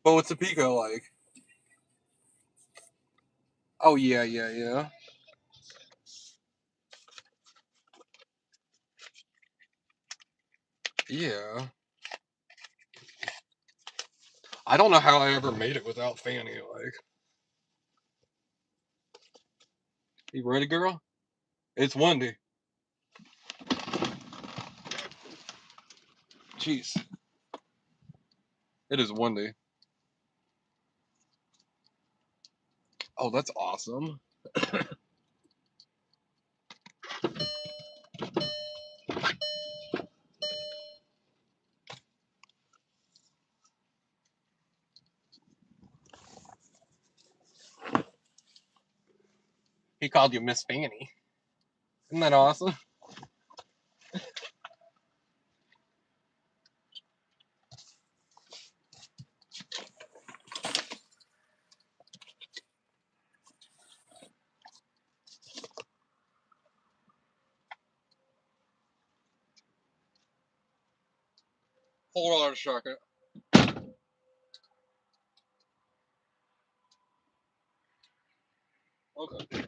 But with Topeka, like... Oh, yeah. Yeah. I don't know how I ever made it without Fanny, like... You ready, girl? It's windy. Jeez. It is windy. Oh, that's awesome. He called you Miss Fanny. Isn't that awesome? Hold on a second. Okay.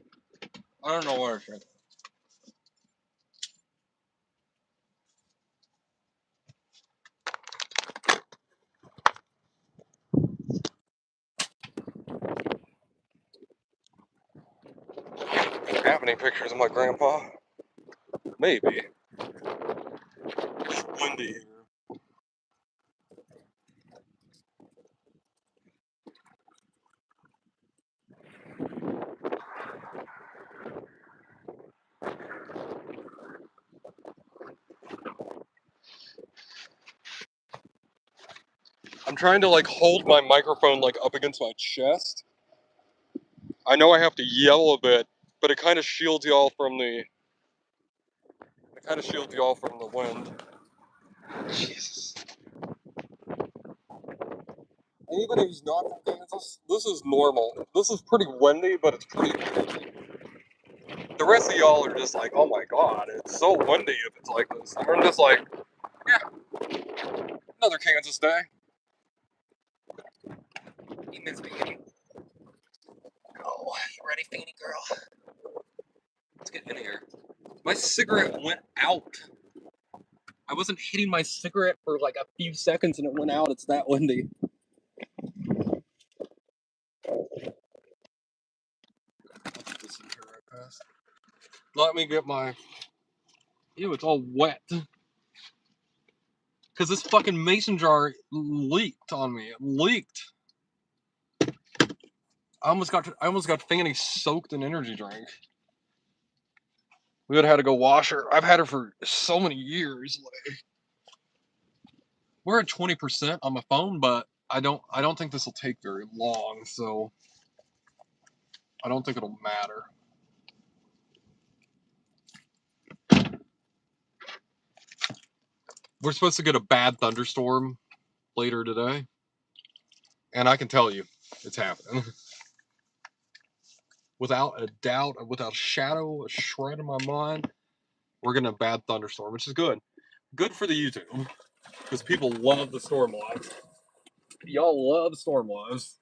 I don't know what I said. Do I have any pictures of my grandpa? Maybe. It's windy here. I'm trying to like hold my microphone like up against my chest. I know I have to yell a bit, but it kind of shields y'all from the wind. Jesus. Anybody who's not from Kansas, this is normal. This is pretty windy, but it's pretty windy. The rest of y'all are just like, oh my god, it's so windy if it's like this. And I'm just like, yeah, another Kansas day. You miss Fanny. Oh, you ready, Fanny girl? Let's get in here. My cigarette went out. I wasn't hitting my cigarette for like a few seconds and it went out. It's that windy. Let me get my... Ew, it's all wet. Because this fucking mason jar leaked on me. It leaked. I almost got Fanny soaked in energy drink. We would have had to go wash her. I've had her for so many years. Like, we're at 20% on my phone, but I don't think this will take very long, so I don't think it'll matter. We're supposed to get a bad thunderstorm later today, and I can tell you, it's happening. Without a doubt, without a shadow, a shred in my mind, we're getting a bad thunderstorm, which is good. Good for the YouTube, because people love the storm lives. Y'all love storm lives.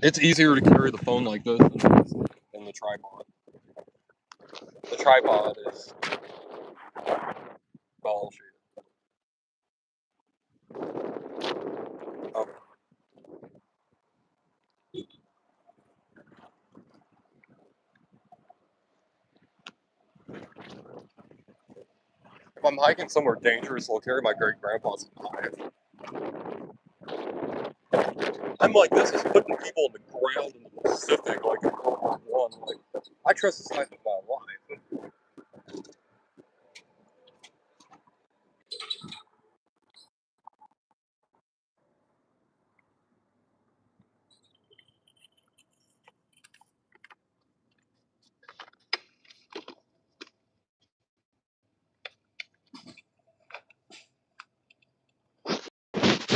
It's easier to carry the phone like this than the tripod. The tripod is bullshit. Oh. If I'm hiking somewhere dangerous, I'll carry my great grandpa's knife. I'm like, this is putting people on the ground in the Pacific, like in World War One. Like, I trust this life with my life.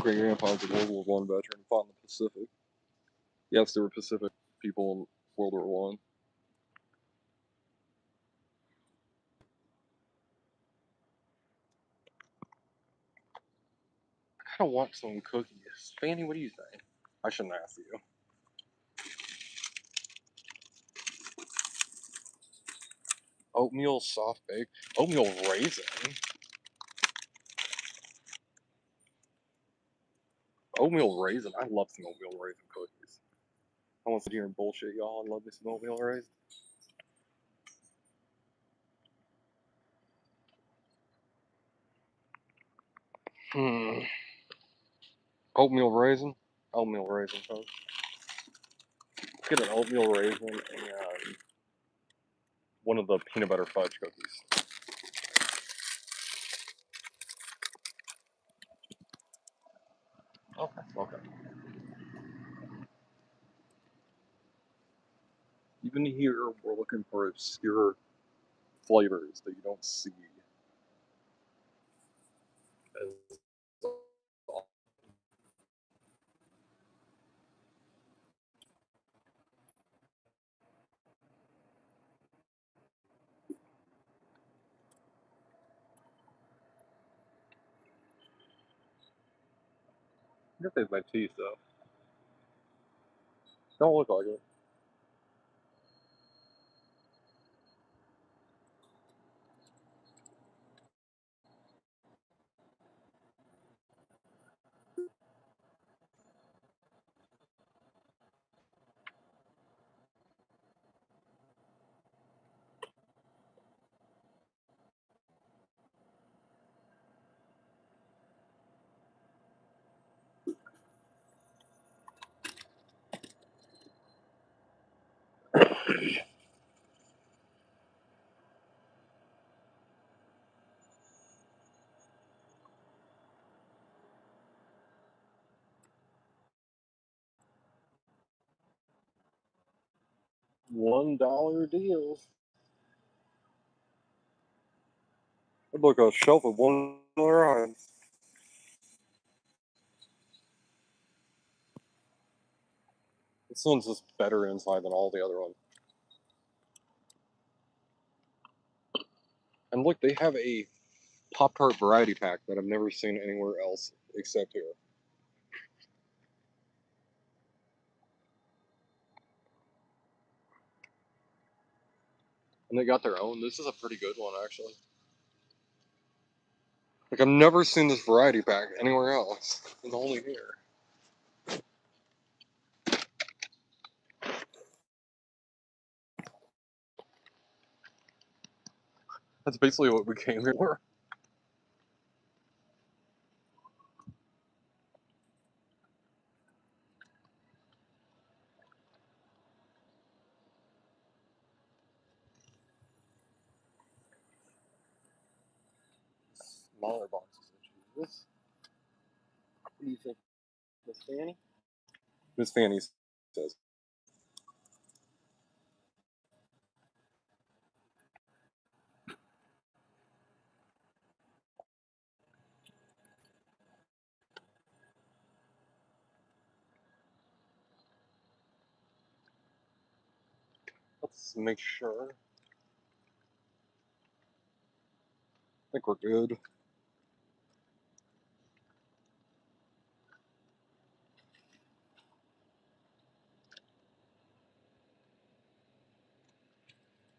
Great grandpa's a World War One veteran fought in the Pacific. Yes, there were Pacific people in World War One. I kind of want some cookies. Fanny, what do you think? I shouldn't ask you. Oatmeal soft bake. Oatmeal raisin. Oatmeal raisin. I love some oatmeal raisin cookies. I want to sit here and bullshit y'all. I love me some oatmeal raisin. Oatmeal raisin. Oatmeal raisin, folks. Get an oatmeal raisin and one of the peanut butter fudge cookies. Okay. Okay. Even here, we're looking for obscure flavors that you don't see as often. I guess they have my teeth though. Don't look like it. $1 deals. I'd look at a shelf of $1 items. This one's just better inside than all the other ones. And look, they have a Pop Tart variety pack that I've never seen anywhere else except here. And they got their own. This is a pretty good one, actually. Like, I've never seen this variety pack anywhere else. It's only here. That's basically what we came here for. Smaller boxes of Jesus. What do you think, Miss Fanny? Miss Fanny says, let's make sure. I think we're good.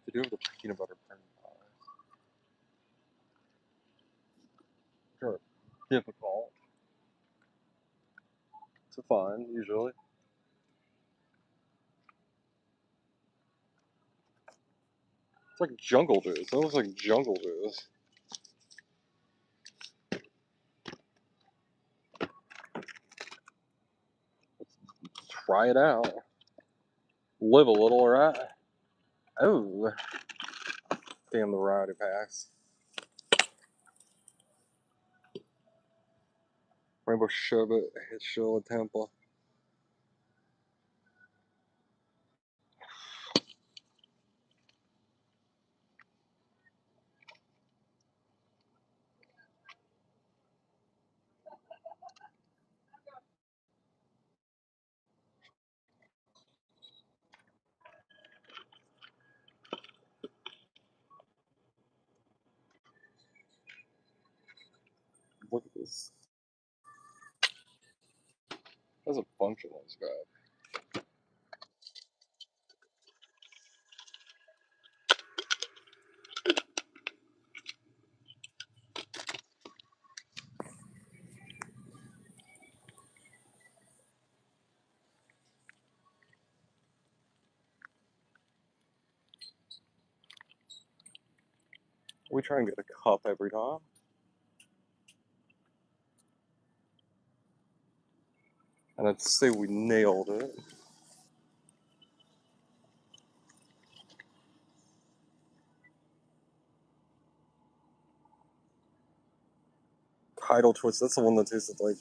To do with the peanut butter cream pies. Sure. Difficult to find, usually. It's like jungle juice. That looks like jungle juice. try it out. Live a little, right? Oh. Damn, the variety packs. Rainbow Sherbet, Hitchell, Tampa. Look at this. There's a bunch of those guys. We try and get a cup every time. And I'd say we nailed it. Tidal Twist, that's the one that tasted like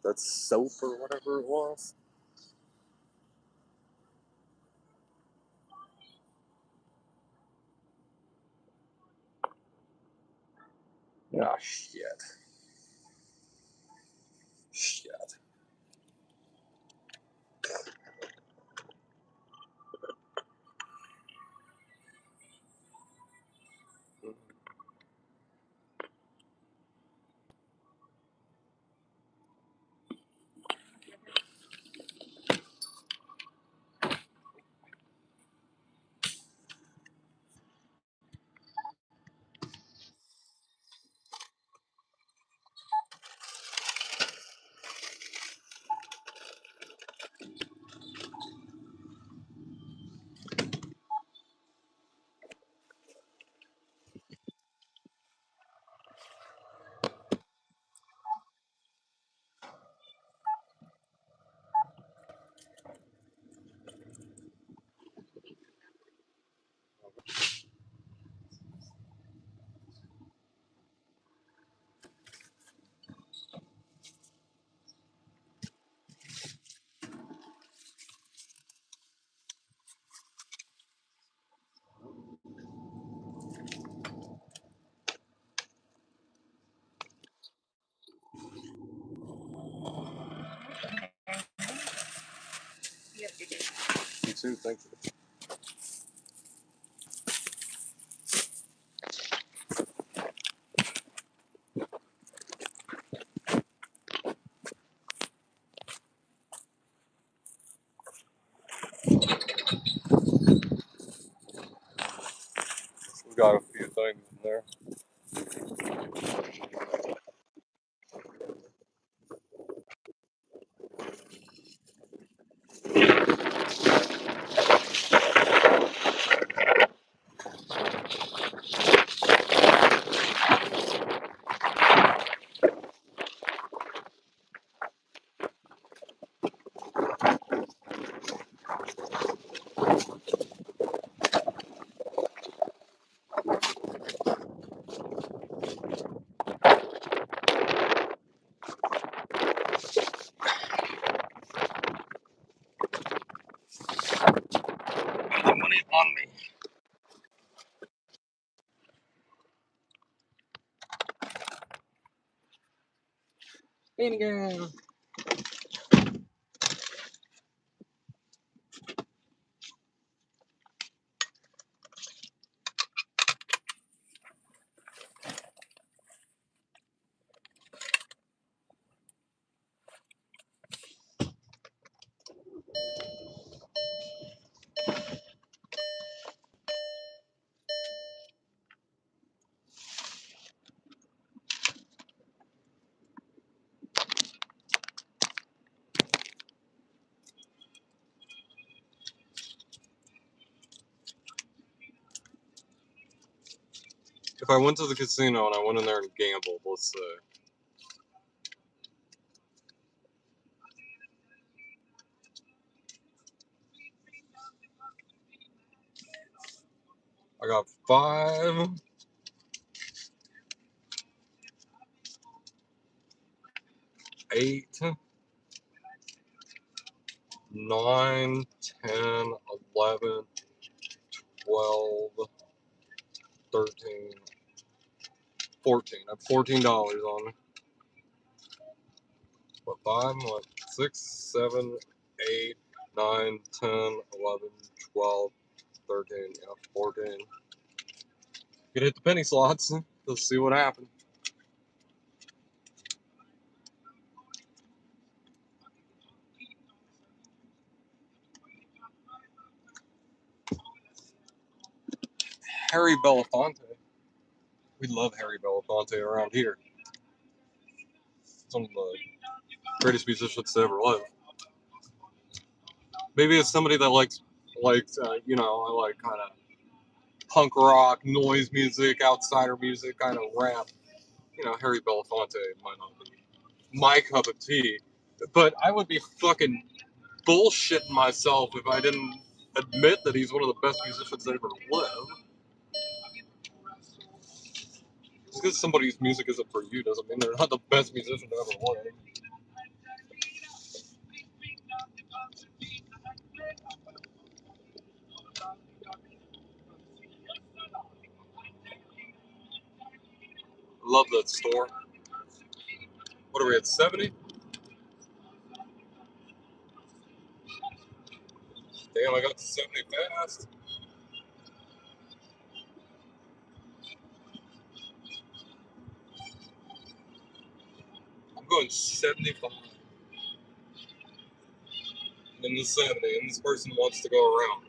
that soap or whatever it was. Ah, shit. Shit. You too, thank you. We got a few things in there. The money on me. In again. If I went to the casino and I went in there and gambled, let's say, I got 5, 8, 9, 10, 11, 12, 13, 14. I have $14 on me. What, 5, what, 6, 7, 8, 9, 10, 11, 12, 13, yeah, 14. Could hit the penny slots. Let's see what happens. Harry Belafonte. We love Harry Belafonte around here. Some of the greatest musicians to ever live. Maybe it's somebody that likes you know, I like kind of punk rock, noise music, outsider music, kind of rap. You know, Harry Belafonte might not be my cup of tea, but I would be fucking bullshitting myself if I didn't admit that he's one of the best musicians that ever lived. Just because somebody's music isn't for you doesn't mean they're not the best musician to ever live. Love that store. What are we at, 70? Damn, I got to 70 fast. I'm going 75. And then the 70, and this person wants to go around.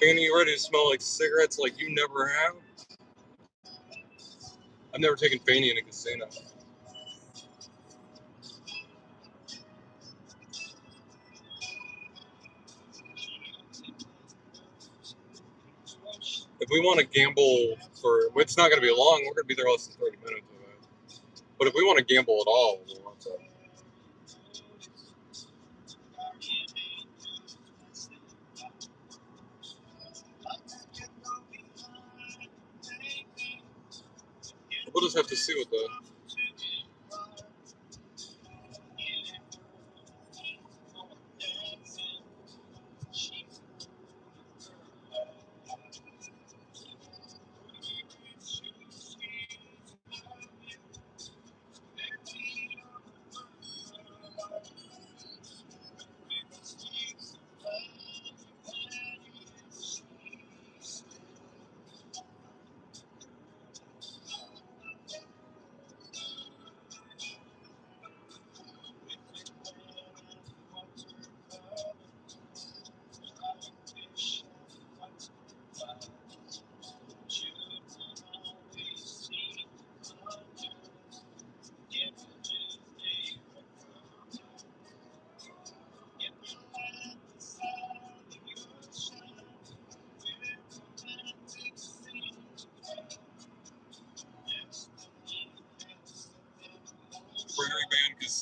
Fanny, you ready to smell like cigarettes like you never have? I've never taken Fanny in a casino. If we want to gamble for, it's not going to be long. We're going to be there less than 30 minutes. But if we want to gamble at all, we'll want to. We'll just have to see what the.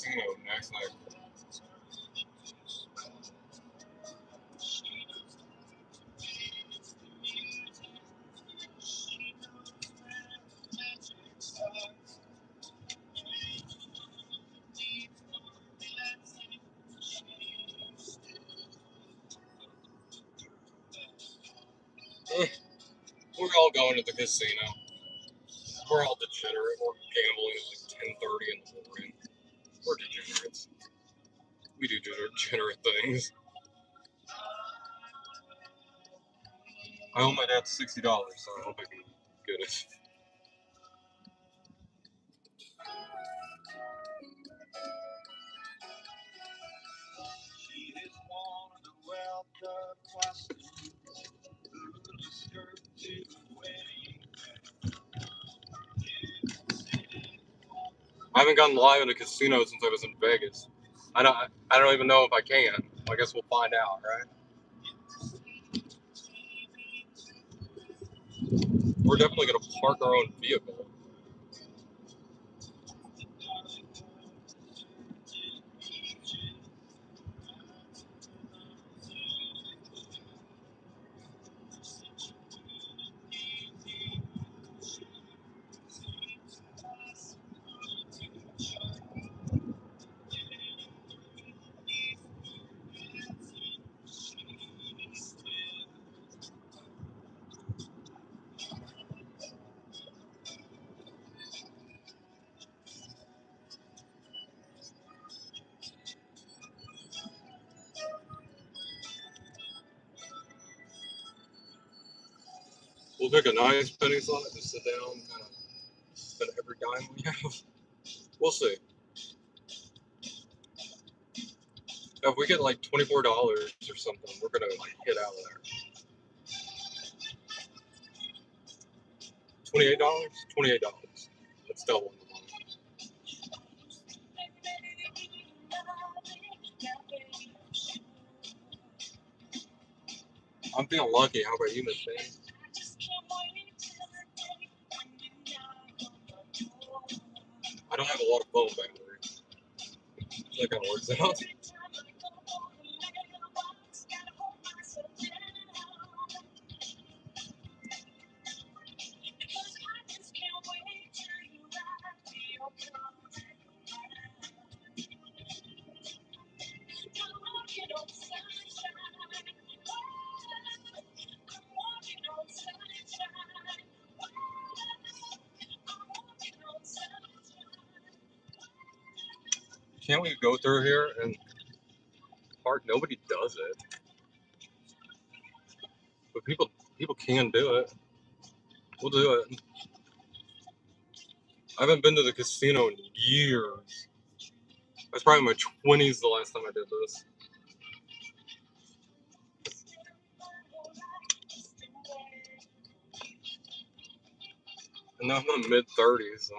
casino next night. We're all going to the casino. We're all degenerate. We're gambling at like 10:30 in the morning. We're degenerates. We do degenerate things. I owe my dad $60, so I hope I can get it. I haven't gone live in a casino since I was in Vegas. I don't even know if I can. I guess we'll find out, right? We're definitely gonna park our own vehicle. We'll pick a nice penny slot, just sit down, kind of spend every dime we have. We'll see. If we get like $24 or something, we're gonna like hit out of there. $28? $28. That's double the money. I'm feeling lucky. How about you, Miss Fanny? I don't have a lot of phone battery. That kind of works out. Can't we go through here and park? Nobody does it, but people can do it. We'll do it. I haven't been to the casino in years. That's probably my 20s the last time I did this. And now I'm in the mid-30s, so.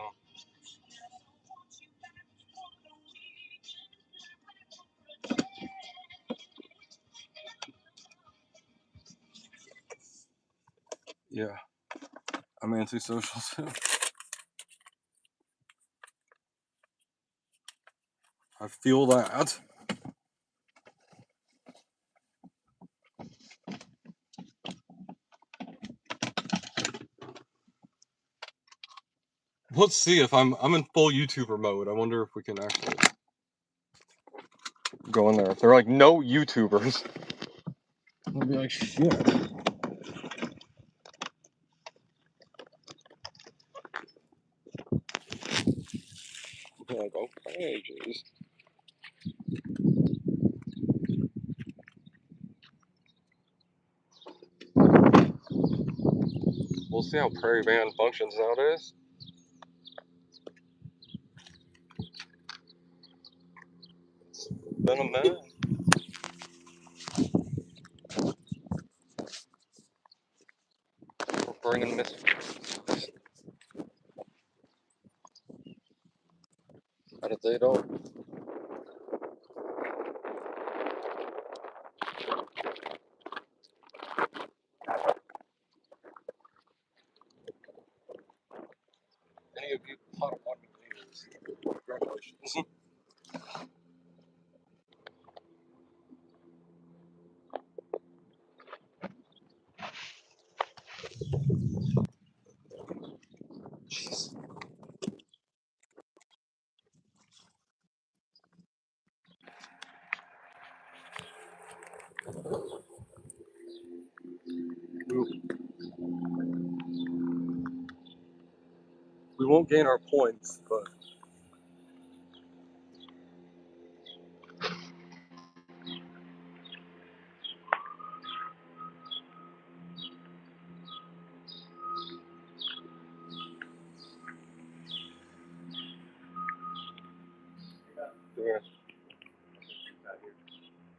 Yeah, I'm antisocial too. I feel that. Let's see if I'm in full YouTuber mode. I wonder if we can actually go in there. If there are like no YouTubers, I'll be like, shit. I'm like, okay, jeez. We'll see how Prairie Band functions nowadays. It's been a minute. We're bringing Miss. How did they don't? Any of you pot of 1 million, congratulations. We won't gain our points, but yeah.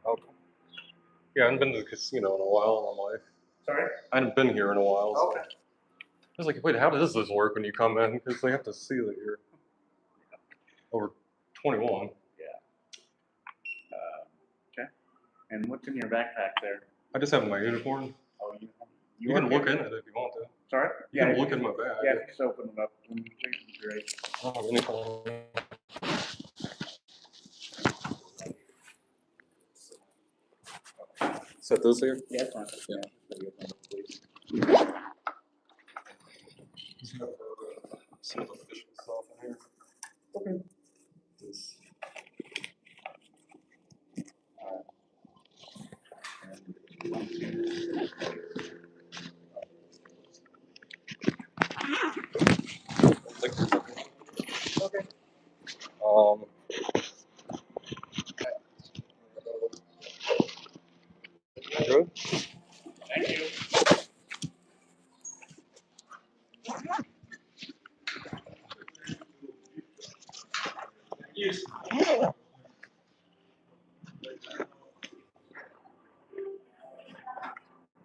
Okay. Yeah, I haven't been to the casino in a while in my life. Sorry? I haven't been here in a while. So. Okay. I was like, wait, how does this work when you come in? Because they have to see that you're over 21. Yeah. Okay. And what's in your backpack there? I just have my uniform. Oh, You can look in it if you want to. Sorry? You can look in my bag. Yeah, just open it up. Great. I don't have anything. Set those here? Yeah, that's fine. Yeah. Please. Some of the official stuff in here. Okay. This. Okay. Good? Thank you. Yes.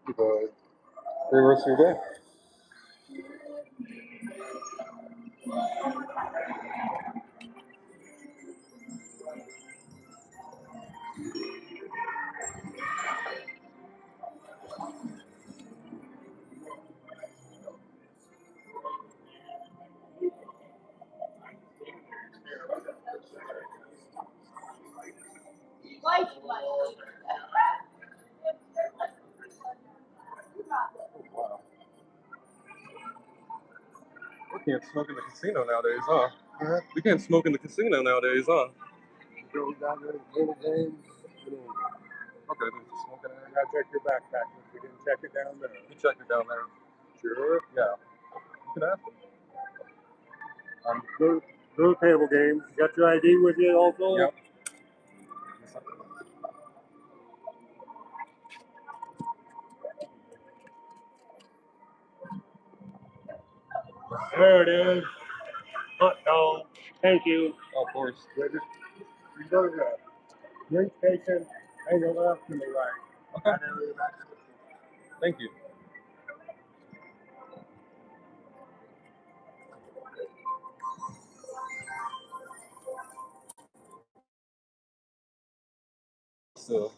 Good. Great rest of your day. Wow. We can't smoke in the casino nowadays, huh? We can't smoke in the casino nowadays, huh? Go down there, little games. Okay, there's a smoking area. Now check your backpack. We didn't check it down there. You check it down there. Sure. Yeah. You can ask them. Little table games. You got your ID with you also? Yep. There it is. Hot dog. Thank you. Oh, of course. You go to the drink station, hang a left and the right. Okay. Thank you. So,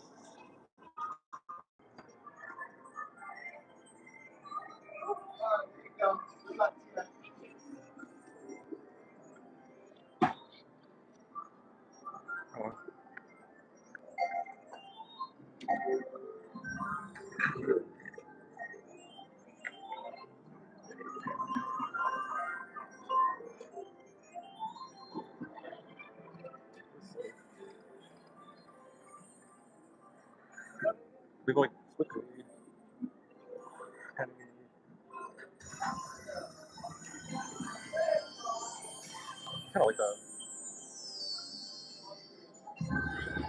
we're going quickly. Kind of like that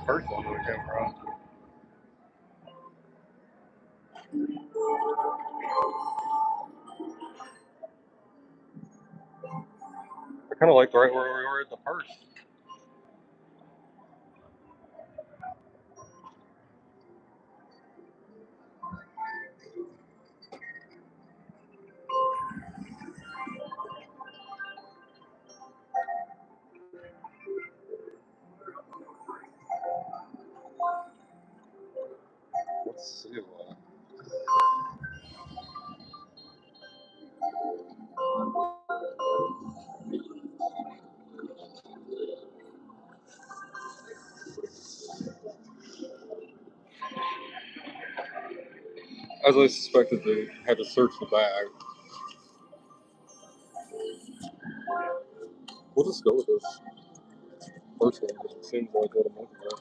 first one that we came from. I kind of like right where we were at the first. Let's see what. As I suspected, they had to search the bag. We'll just go with this first one because it seems like what I'm looking at.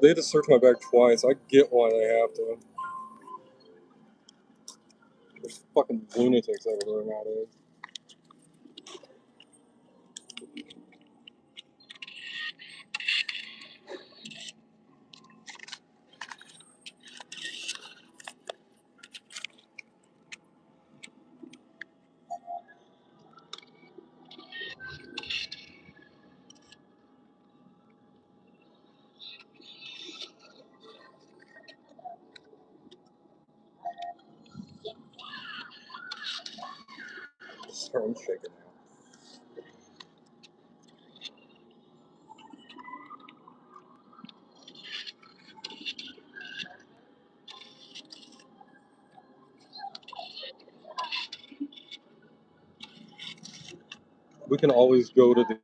They had to search my bag twice. I get why they have to. There's fucking lunatics over there nowadays. Sorry, I'm shaking now. We can always go to the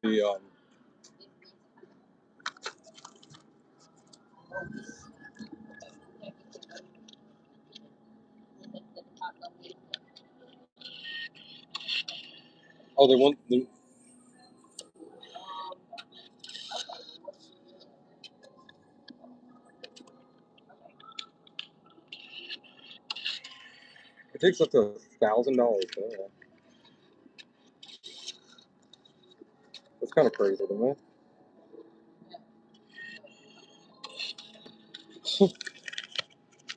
oh, they want the. It takes up to $1,000. That's kind of crazy, isn't it?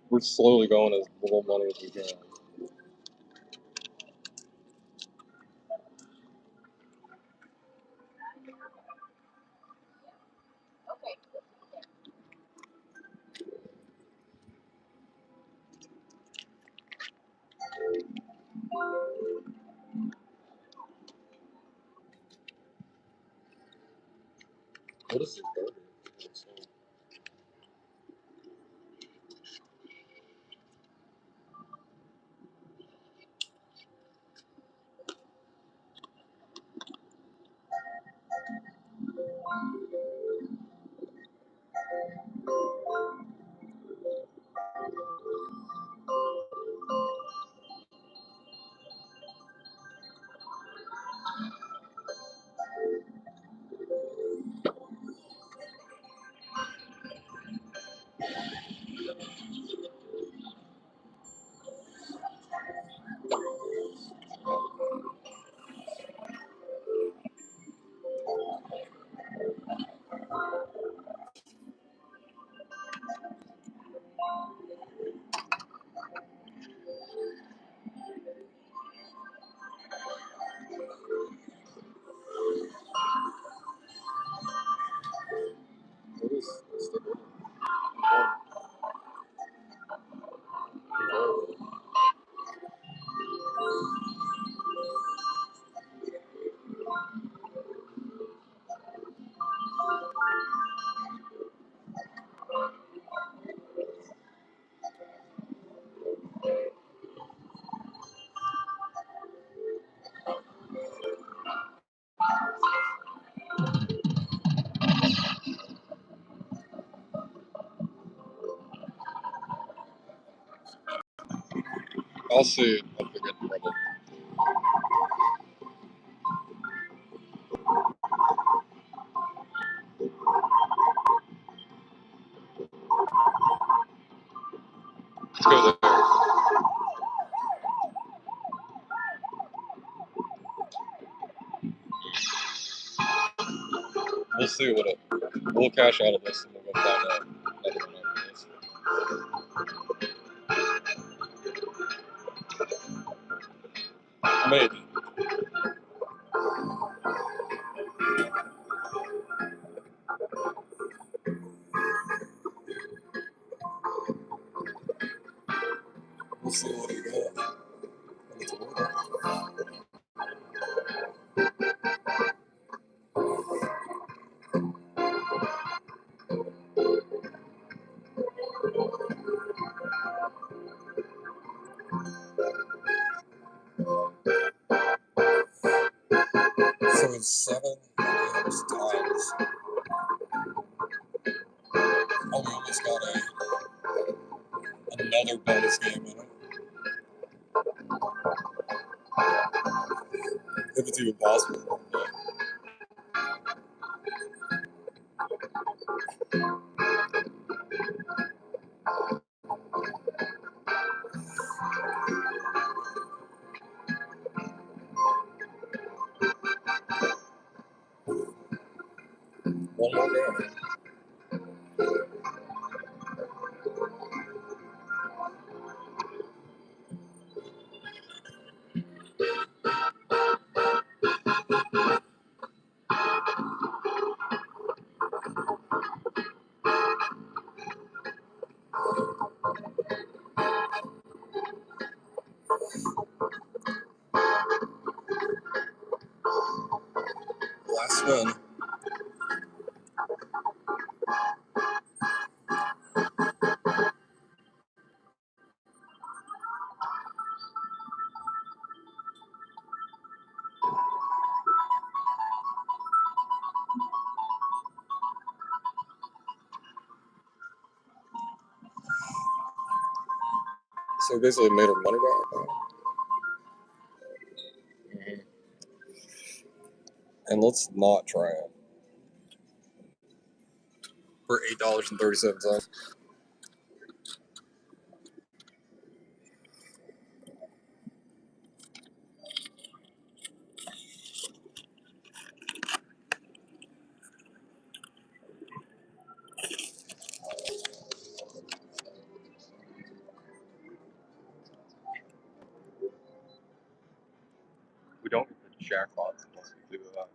We're slowly going as little money as we can. What is this burger? What is this? I'll see. I'll forget the trouble. Let's go there. We'll see what it. We'll cash out of this and we'll go find out another one after this. Maybe. We'll see what we got. So it's 7 times. Oh, we almost got another bonus game in it. If it's even possible. One more down. Last spin. So basically made our money back. Mm-hmm. And let's not try it. For $8.37. We don't get the jackpots unless we do that.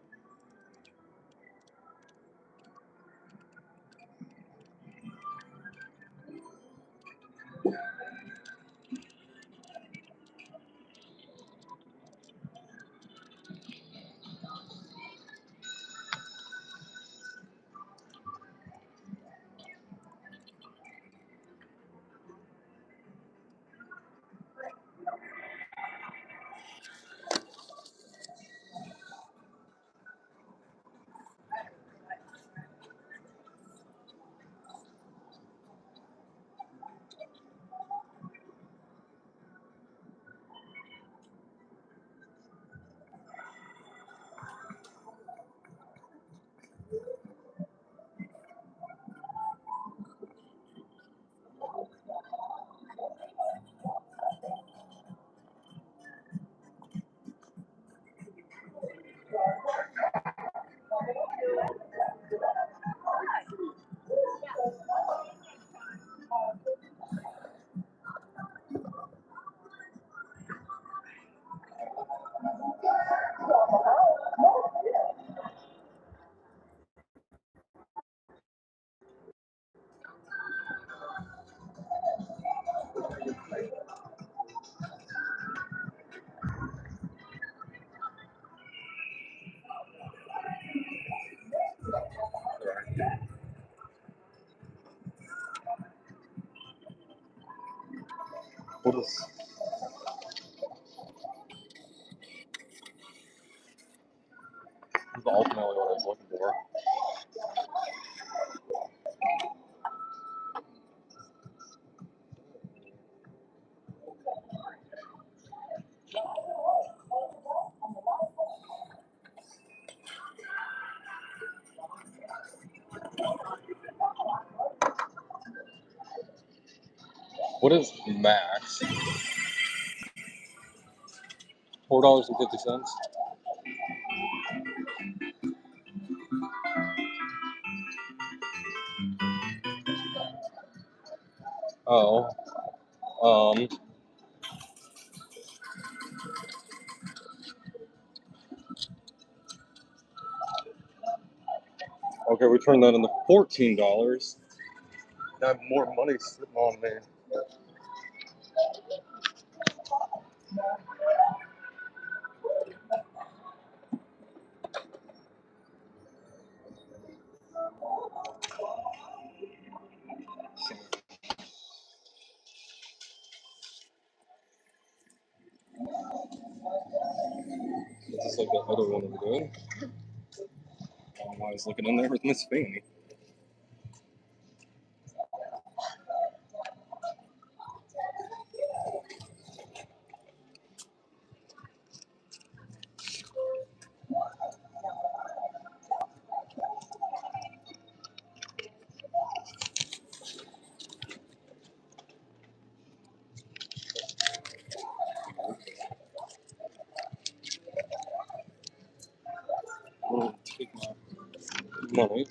What is? This is ultimately what I was looking for. What is max? $4.50. Oh. Okay, we turned that into $14. I have more money sitting on me. Just like the other one we did. I don't know why I was looking in there with Miss Fanny. I'm gonna take my money.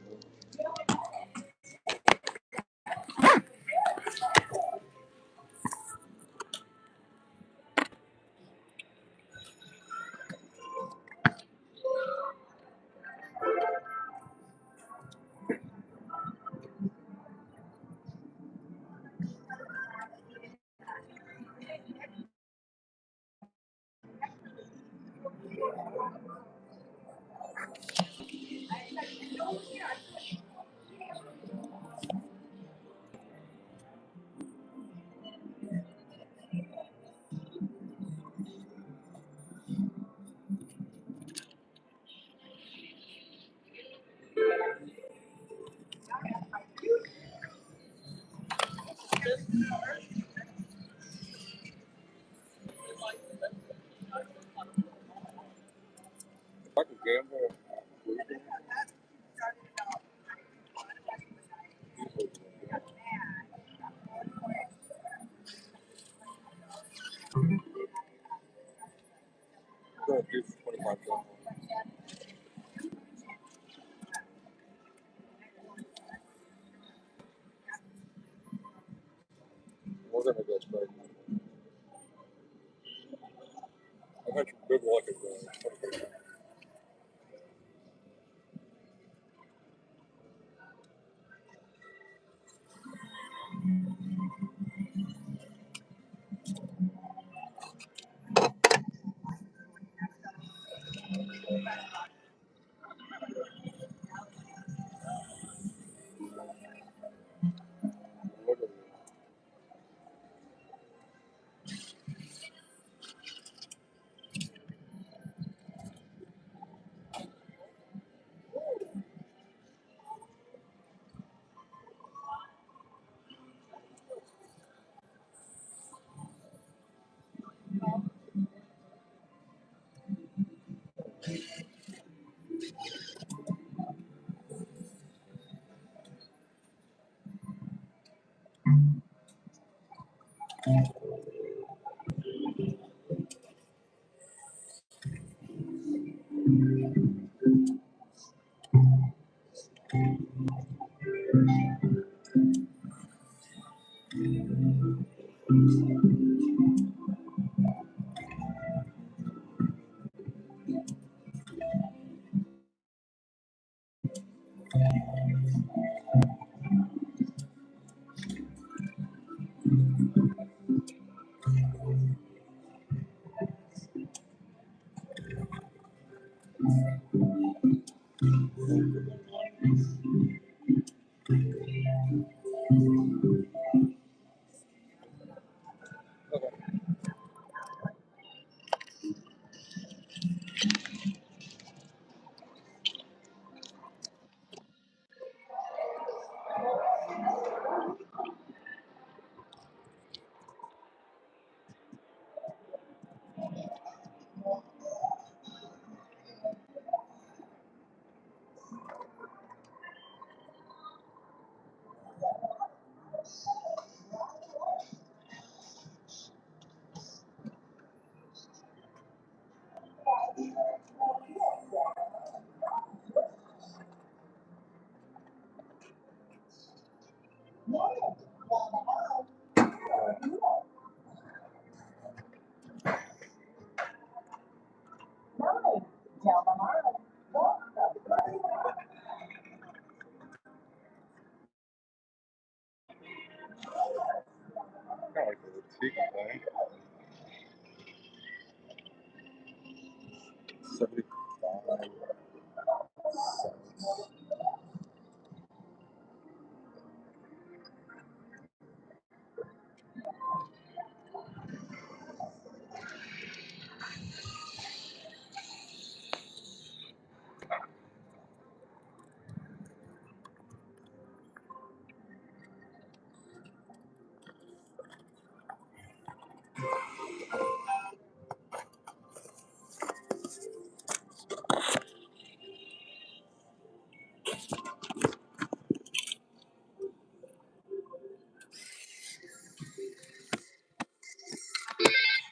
my phone. We're gonna get straight. I've had some good luck at that. Look at this. Kind of like the tiki thing. 75 cents.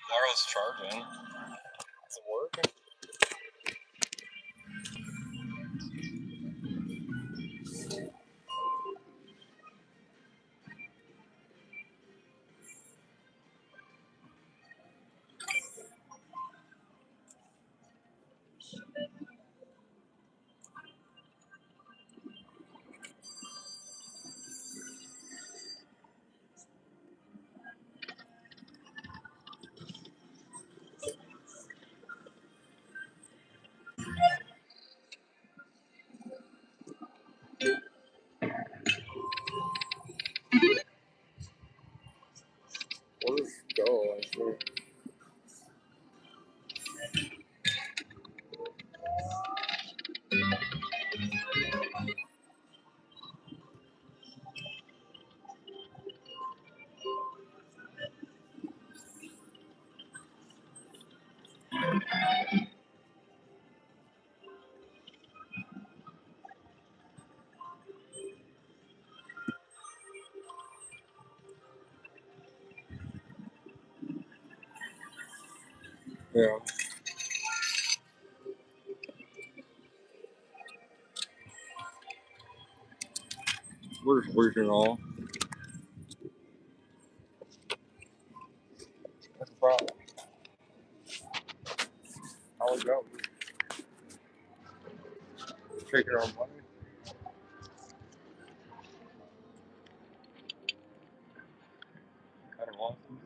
Laura's charging. Is it working? We'll just go, I swear. Yeah. Where's your all? That's the problem. How it go? Take your own money. Kind of awesome.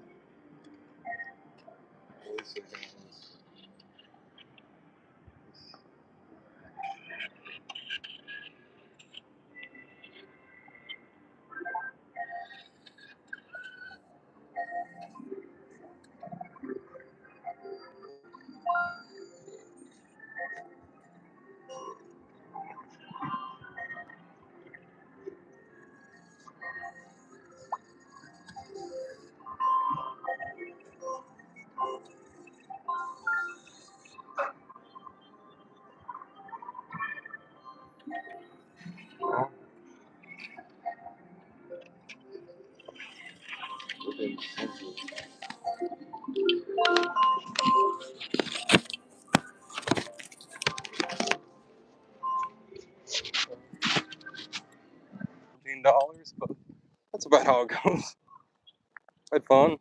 $14, but that's about how it goes. I had fun. It'd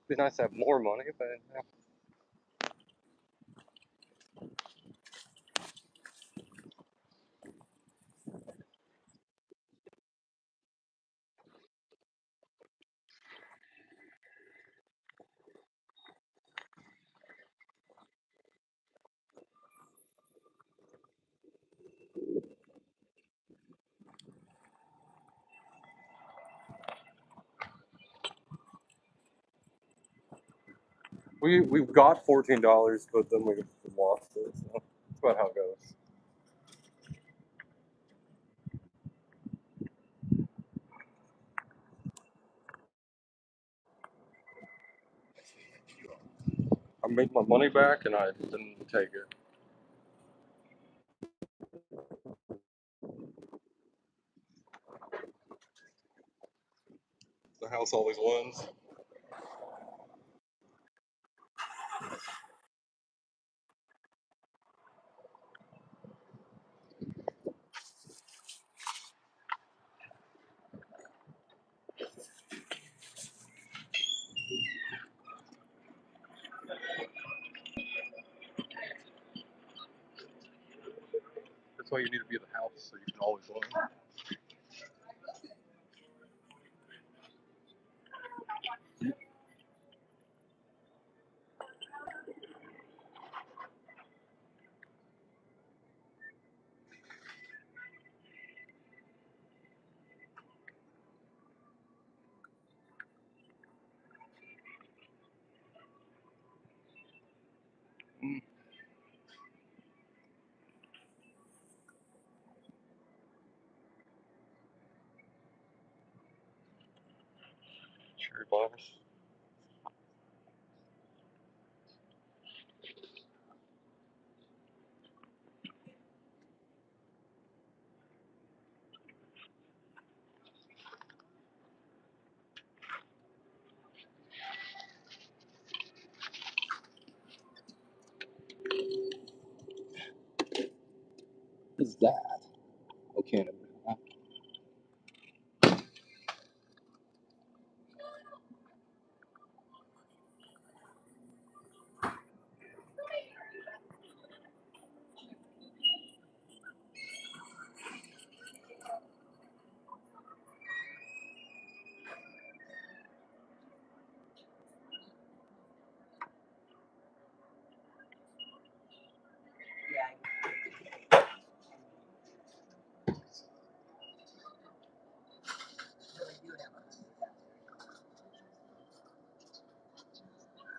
be nice to have more money, but yeah. We've got $14, but then we lost it. So that's about how it goes. I made my money back, and I didn't take it. The house always wins. That's why you need to be at the house, so you can always win. Cherry bombs. What is that? Okay.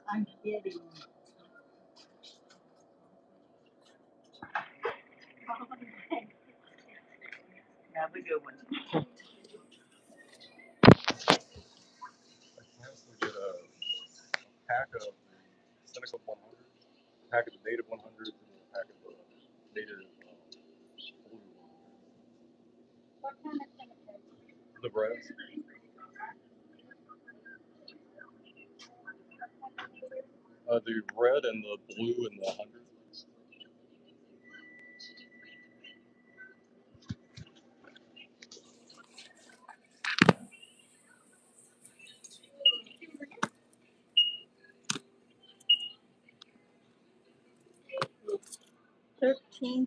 I'm kidding. Have a good one. We did a pack of the Cynical 100, a pack of the Native 100, and a pack of the Native Blue 100. What kind of cemetery? The breads. The red and the blue and the 100. $13.63.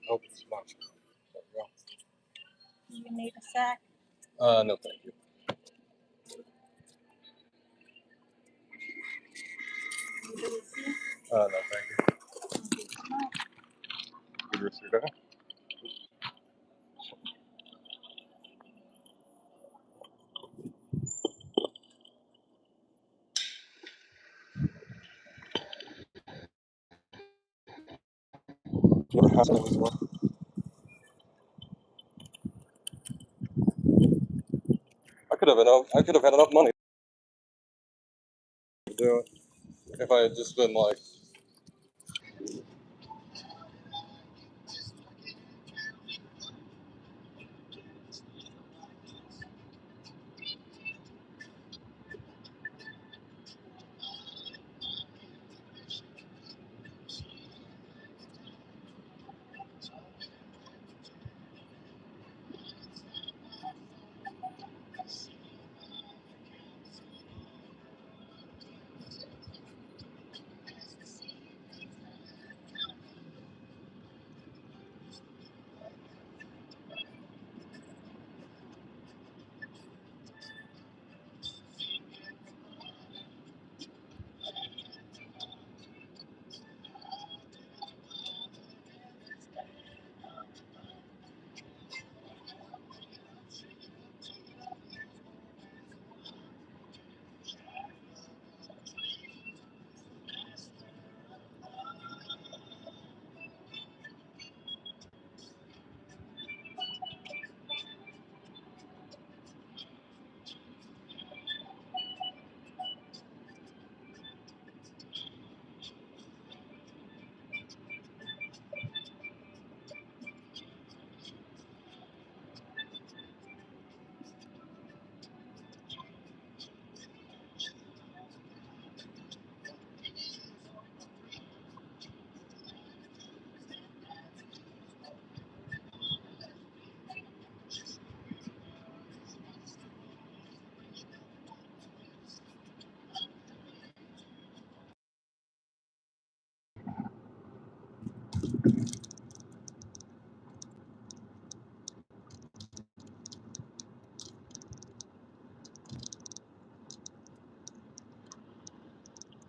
Nope, it's not. There Do you need a sack? we go. No, thank you. No, thank you. Good rest of your day. What happened as well? I could have had enough money to do it if I had just been like.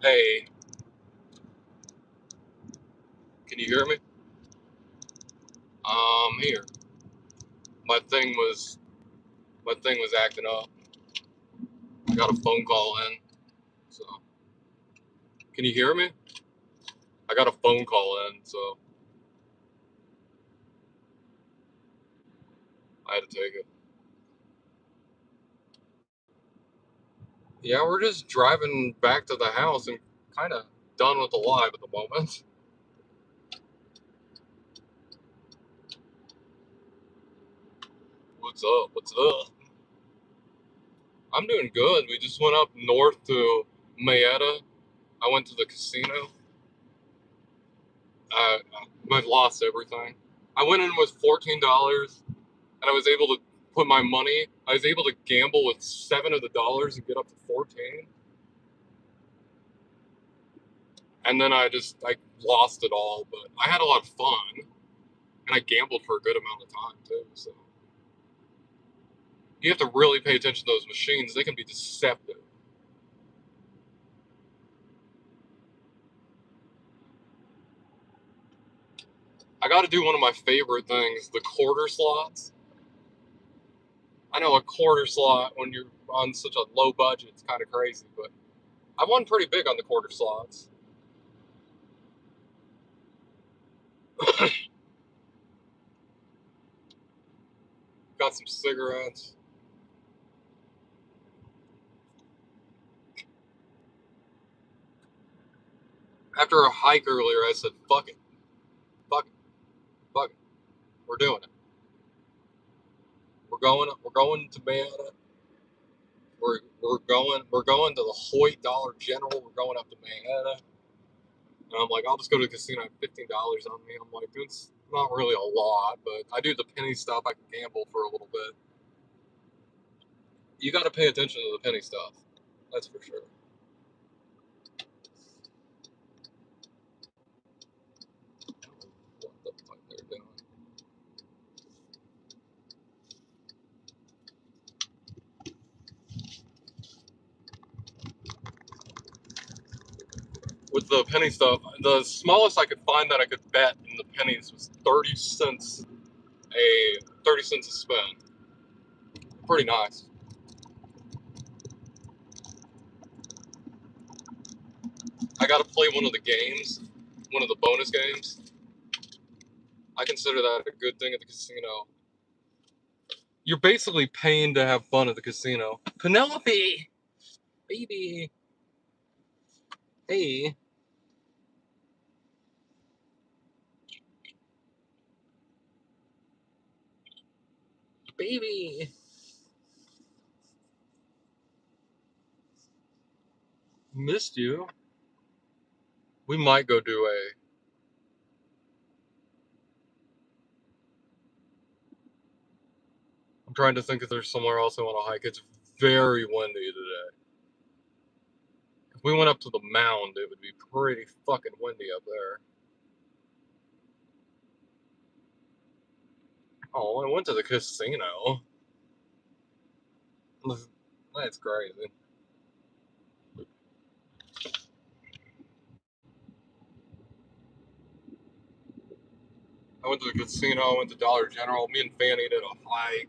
Hey, can you hear me? Here. My thing was acting up. I got a phone call in. So, can you hear me? I got a phone call in, so I had to take it. Yeah, we're just driving back to the house and kind of done with the live at the moment. What's up? What's up? I'm doing good. We just went up north to Mayetta. I went to the casino. I've lost everything. I went in with $14, and I was able to put my money. I was able to gamble with 7 of the dollars and get up to 14. And then I lost it all. But I had a lot of fun, and I gambled for a good amount of time too. So you have to really pay attention to those machines. They can be deceptive. I got to do one of my favorite things, the quarter slots. I know a quarter slot when you're on such a low budget, it's kind of crazy, but I won pretty big on the quarter slots. Got some cigarettes. After a hike earlier, I said, fuck it, fuck it, fuck it. We're doing it. We're going to Mayetta. We're going to the Hoyt Dollar General. We're going up to Mayetta. And I'm like, I'll just go to the casino. I have $15 on me. I'm like, it's not really a lot, but I do the penny stuff. I can gamble for a little bit. You got to pay attention to the penny stuff. That's for sure. What the fuck they're doing? With the penny stuff, the smallest I could find that I could bet in the pennies was 30 cents a spin. Pretty nice. I got to play one of the games, one of the bonus games. I consider that a good thing at the casino. You're basically paying to have fun at the casino. Penelope, baby, hey, baby, missed you. We might go do a. I'm trying to think if there's somewhere else I want to hike. It's very windy today. If we went up to the mound, it would be pretty fucking windy up there. Oh, I went to the casino. That's crazy. I went to the casino, I went to Dollar General. Me and Fanny did a hike.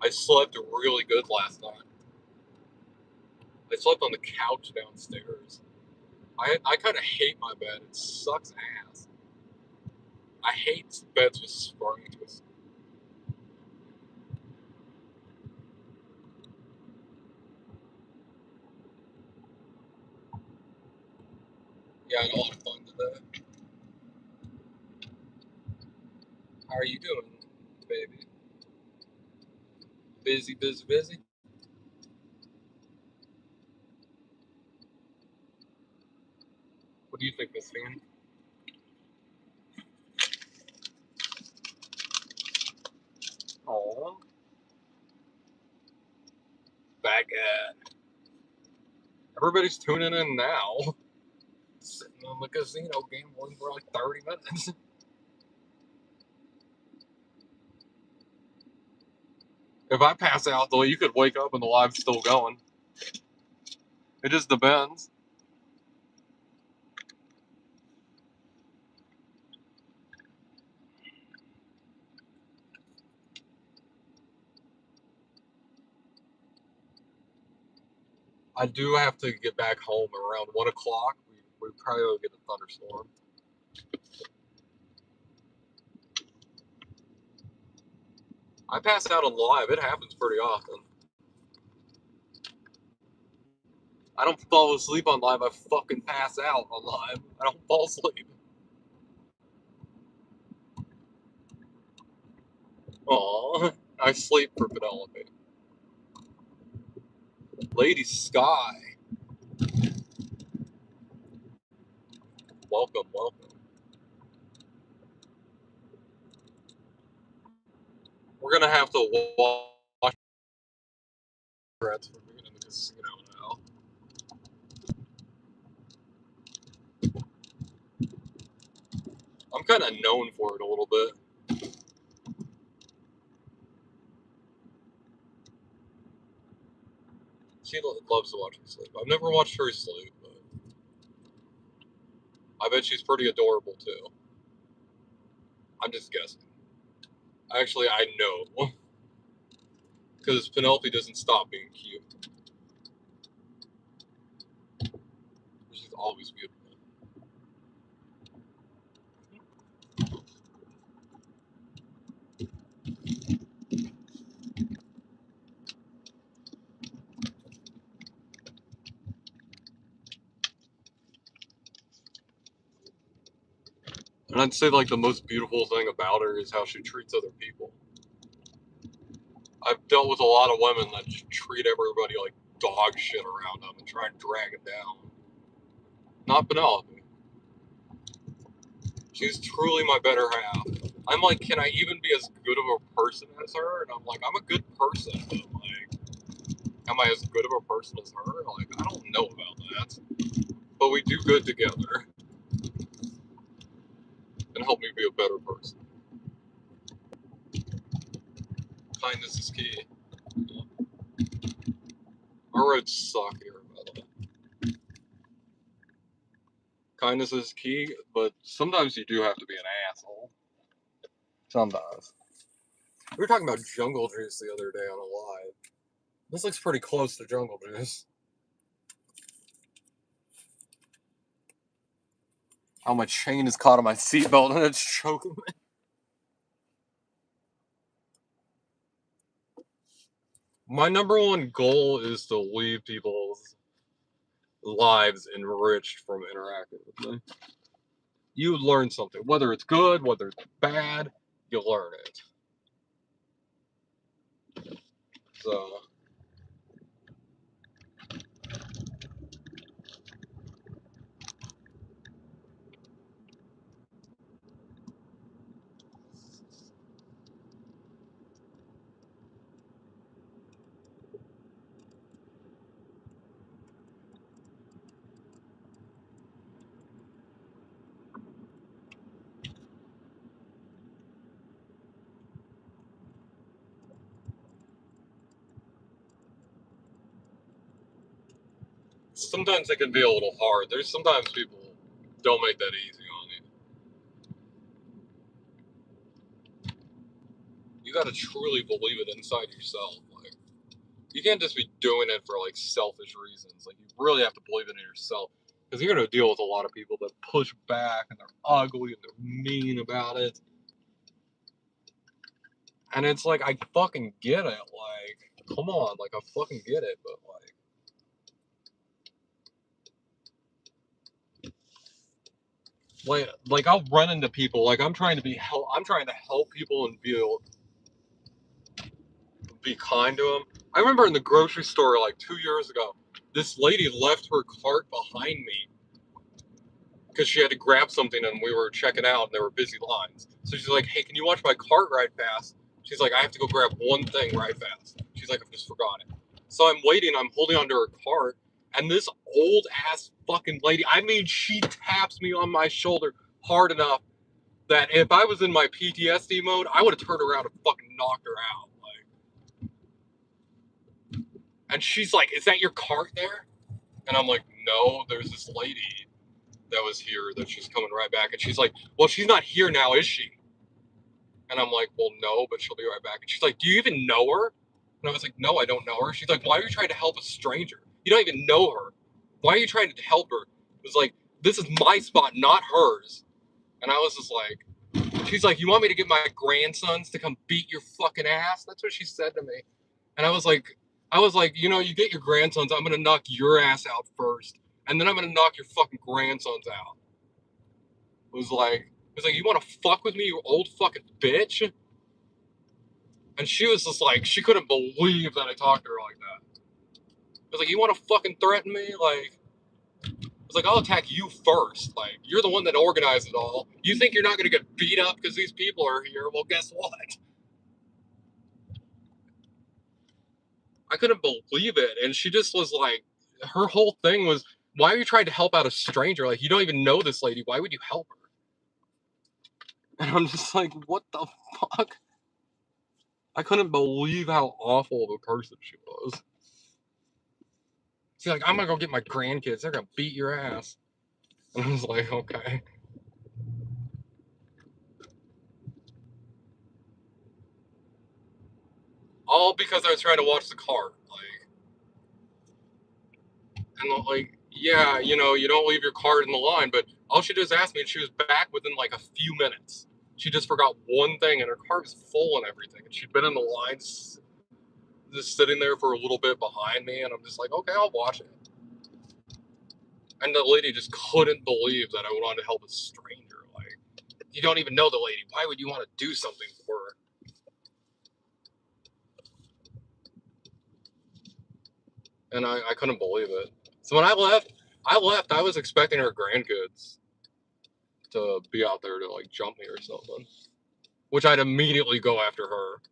I slept really good last night. I slept on the couch downstairs. I kind of hate my bed. It sucks ass. I hate beds with springs. Yeah, I had a lot of fun today. How are you doing, baby? Busy, busy, busy? What do you think, Miss Fan? Aw. Back at. Everybody's tuning in now. Sitting on the casino gambling for like 30 minutes. If I pass out, though, you could wake up and the live's still going. It just depends. I do have to get back home around 1 o'clock. We probably will get a thunderstorm. I pass out on live. It happens pretty often. I don't fall asleep on live. I fucking pass out on live. I don't fall asleep. Aw, I sleep for Penelope. Lady Sky, welcome, welcome. We're gonna have to watch threats for being in the casino now. I'm kind of known for it a little bit. She loves to watch me sleep. I've never watched her sleep, but I bet she's pretty adorable too. I'm just guessing. Actually, I know. Because Penelope doesn't stop being cute. She's always beautiful. And I'd say like the most beautiful thing about her is how she treats other people. I've dealt with a lot of women that just treat everybody like dog shit around them and try and drag it down. Not Penelope. She's truly my better half. I'm like, can I even be as good of a person as her? And I'm like, I'm a good person, but like, am I as good of a person as her? Like, I don't know about that. But we do good together. And help me be a better person. Kindness is key. Our roads suck here, by the way. Kindness is key, but sometimes you do have to be an asshole. Sometimes. We were talking about jungle juice the other day on a live. This looks pretty close to jungle juice. How my chain is caught on my seatbelt and it's choking me. My number one goal is to leave people's lives enriched from interacting with me. You learn something. Whether it's good, whether it's bad, you learn it. So... sometimes it can be a little hard. There's sometimes people don't make that easy on you. You gotta truly believe it inside yourself. Like, you can't just be doing it for like selfish reasons. Like, you really have to believe it in yourself. Because you're gonna deal with a lot of people that push back and they're ugly and they're mean about it. And it's like, I fucking get it. Like, come on, like, I fucking get it, but like I'll run into people, like, I'm trying to help people and be kind to them. I remember in the grocery store like 2 years ago, this lady left her cart behind me because she had to grab something and we were checking out and there were busy lines. So she's like, hey, can you watch my cart right fast? She's like, I have to go grab one thing right fast. She's like, I've just forgot it. So I'm waiting, I'm holding onto her cart, and this old ass fucking lady, I mean, she taps me on my shoulder hard enough that if I was in my PTSD mode, I would have turned around and fucking knocked her out. And she's like, is that your cart there? And I'm like, no, there's this lady that was here that she's coming right back. And she's like, well, she's not here now, is she? And I'm like, well, no, but she'll be right back. And she's like, do you even know her? And I was like, no, I don't know her. She's like, why are you trying to help a stranger? You don't even know her. Why are you trying to help her? It was like, this is my spot, not hers. And I was just like, she's like, you want me to get my grandsons to come beat your fucking ass? That's what she said to me. And I was like, you know, you get your grandsons, I'm gonna knock your ass out first, and then I'm gonna knock your fucking grandsons out. It was like, you wanna fuck with me, you old fucking bitch? And she was just like, she couldn't believe that I talked to her like that. I was like, you wanna fucking threaten me? Like, I was like, I'll attack you first. Like, you're the one that organized it all. You think you're not gonna get beat up because these people are here? Well, guess what? I couldn't believe it. And she just was like, her whole thing was, why are you trying to help out a stranger? Like, you don't even know this lady. Why would you help her? And I'm just like, what the fuck? I couldn't believe how awful of a person she was. She's like, I'm gonna go get my grandkids. They're gonna beat your ass. And I was like, okay. All because I was trying to watch the cart. And like, yeah, you know, you don't leave your card in the line, but all she just asked me, and she was back within like a few minutes. She just forgot one thing, and her cart was full and everything. And she'd been in the lines, just sitting there for a little bit behind me, and I'm just like, okay, I'll watch it. And the lady just couldn't believe that I wanted to help a stranger. Like, You don't even know the lady. Why would you want to do something for her? And I couldn't believe it. So when I left, I was expecting her grandkids to be out there to like jump me or something. Which I'd immediately go after her.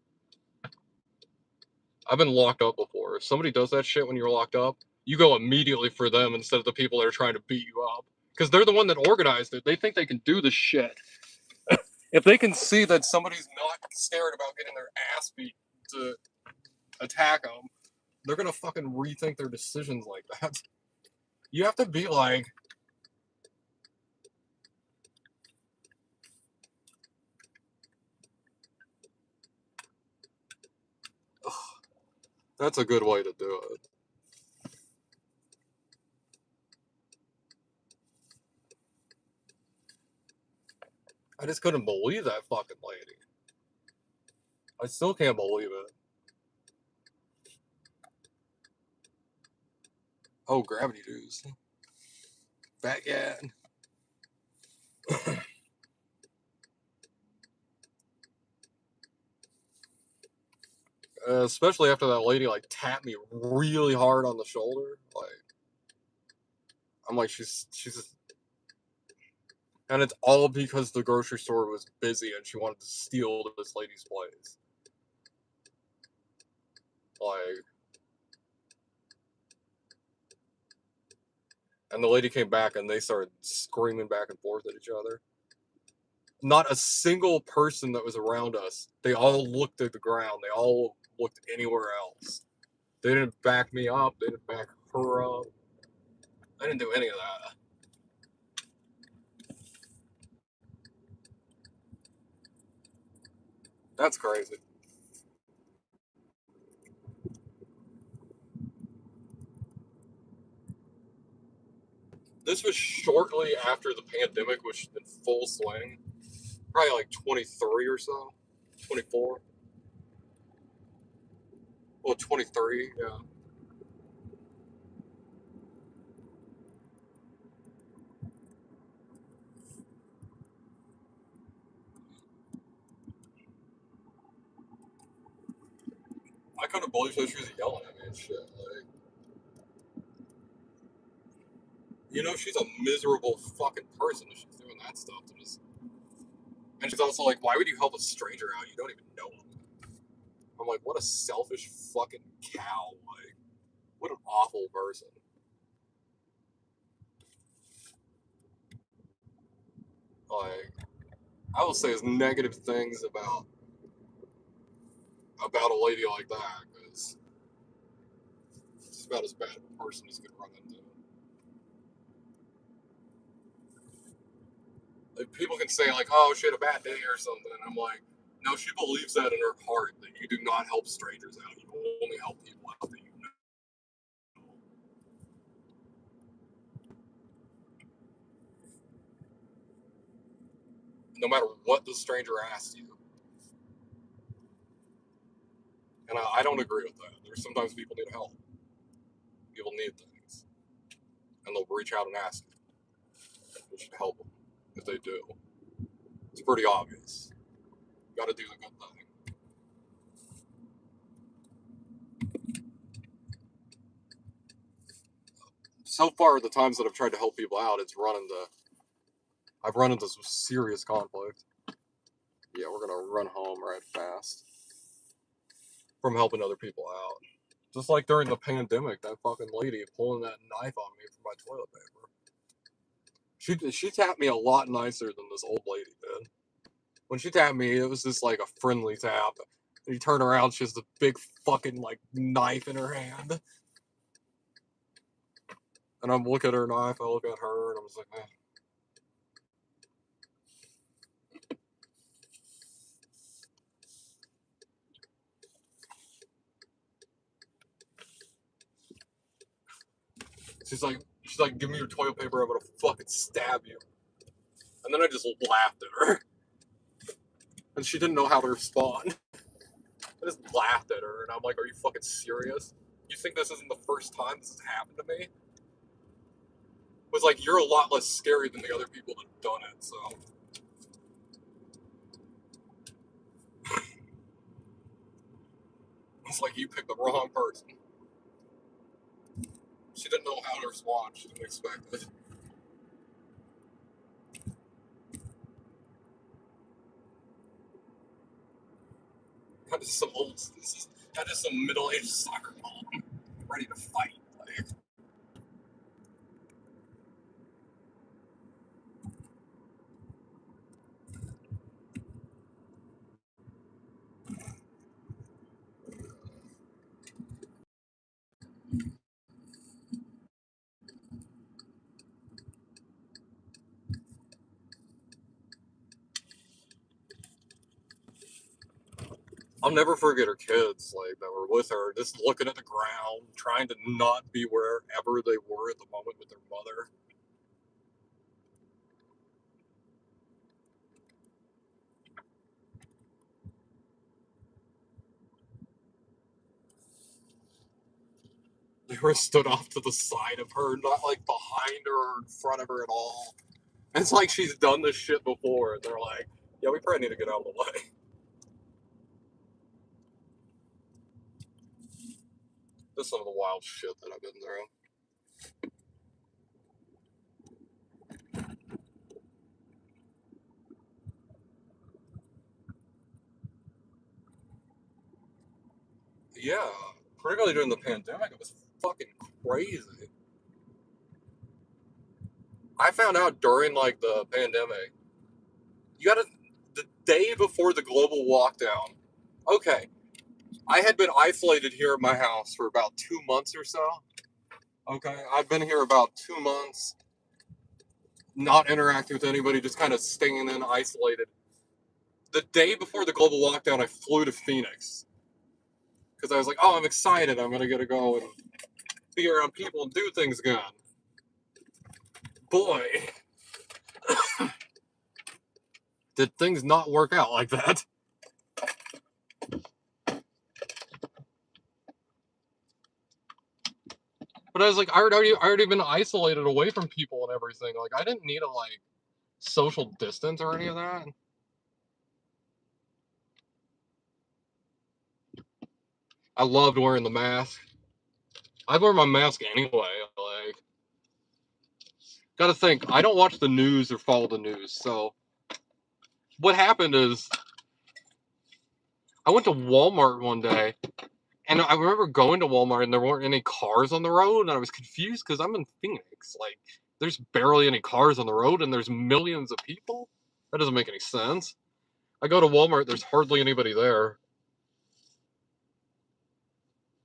I've been locked up before. If somebody does that shit when you're locked up, you go immediately for them instead of the people that are trying to beat you up. Because they're the one that organized it. They think they can do this shit. If they can see that somebody's not scared about getting their ass beat to attack them, they're gonna fucking rethink their decisions like that. You have to be like, ugh, that's a good way to do it. I just couldn't believe that fucking lady. I still can't believe it. Oh, gravity dues. Back at. Especially after that lady like tapped me really hard on the shoulder. Like, I'm like, she's, and it's all because the grocery store was busy and she wanted to steal this lady's place. Like, and the lady came back and they started screaming back and forth at each other. Not a single person that was around us. They all looked at the ground. They all looked anywhere else. They didn't back me up. They didn't back her up. I didn't do any of that. That's crazy. This was shortly after the pandemic was in full swing. Probably like 23 or so. 24. Well, 23, yeah. I couldn't believe that she was yelling at me and shit. Like, you know, she's a miserable fucking person if she's doing that stuff to just. And she's also like, why would you help a stranger out? You don't even know him. I'm like, what a selfish fucking cow. Like, what an awful person. Like, I will say as negative things about a lady like that, because it's about as bad a person as you could run into. Like, people can say like, oh, she had a bad day or something. And I'm like, no, she believes that in her heart that you do not help strangers out. You only help people out that you know. No matter what the stranger asks you. And I don't agree with that. There's sometimes people need help. People need things. And they'll reach out and ask you. You should help them if they do. It's pretty obvious. You gotta do the good thing. So far, the times that I've tried to help people out, I've run into some serious conflict. Yeah, we're gonna run home right fast from helping other people out. Just like during the pandemic, that fucking lady pulling that knife on me for my toilet paper. She tapped me a lot nicer than this old lady did. When she tapped me, it was just like a friendly tap. And you turn around, she has the big fucking like knife in her hand. And I'm looking at her knife, I look at her, and I'm just like, eh. She's like, give me your toilet paper, I'm gonna fucking stab you. And then I just laughed at her. And she didn't know how to respond. I just laughed at her, and I'm like, are you fucking serious? You think this isn't the first time this has happened to me? It was like, you're a lot less scary than the other people that have done it, so. It's like you picked the wrong person. She didn't know how to respond. She didn't expect it. That is some old. That is some middle-aged soccer mom ready to fight. Like, I'll never forget her kids, like, that were with her, just looking at the ground, trying to not be wherever they were at the moment with their mother. They were stood off to the side of her, not like behind her or in front of her at all. It's like she's done this shit before, and they're like, yeah, we probably need to get out of the way. That's some of the wild shit that I've been through. Yeah, particularly during the pandemic, it was fucking crazy. I found out during, like, the pandemic, the day before the global lockdown, okay, I had been isolated here at my house for about 2 months or so. Okay, I've been here about 2 months, not interacting with anybody, just kind of staying in isolated. The day before the global lockdown, I flew to Phoenix because I was like, oh, I'm excited. I'm going to get to go and be around people and do things again. Boy, did things not work out like that. But I was like, I already been isolated away from people and everything. Like, I didn't need to, like, social distance or any of that. I loved wearing the mask. I'd wear my mask anyway. Like, gotta think, I don't watch the news or follow the news. So, what happened is, I went to Walmart one day, and I remember going to Walmart, and there weren't any cars on the road, and I was confused because I'm in Phoenix. Like, there's barely any cars on the road, and there's millions of people. That doesn't make any sense. I go to Walmart, there's hardly anybody there.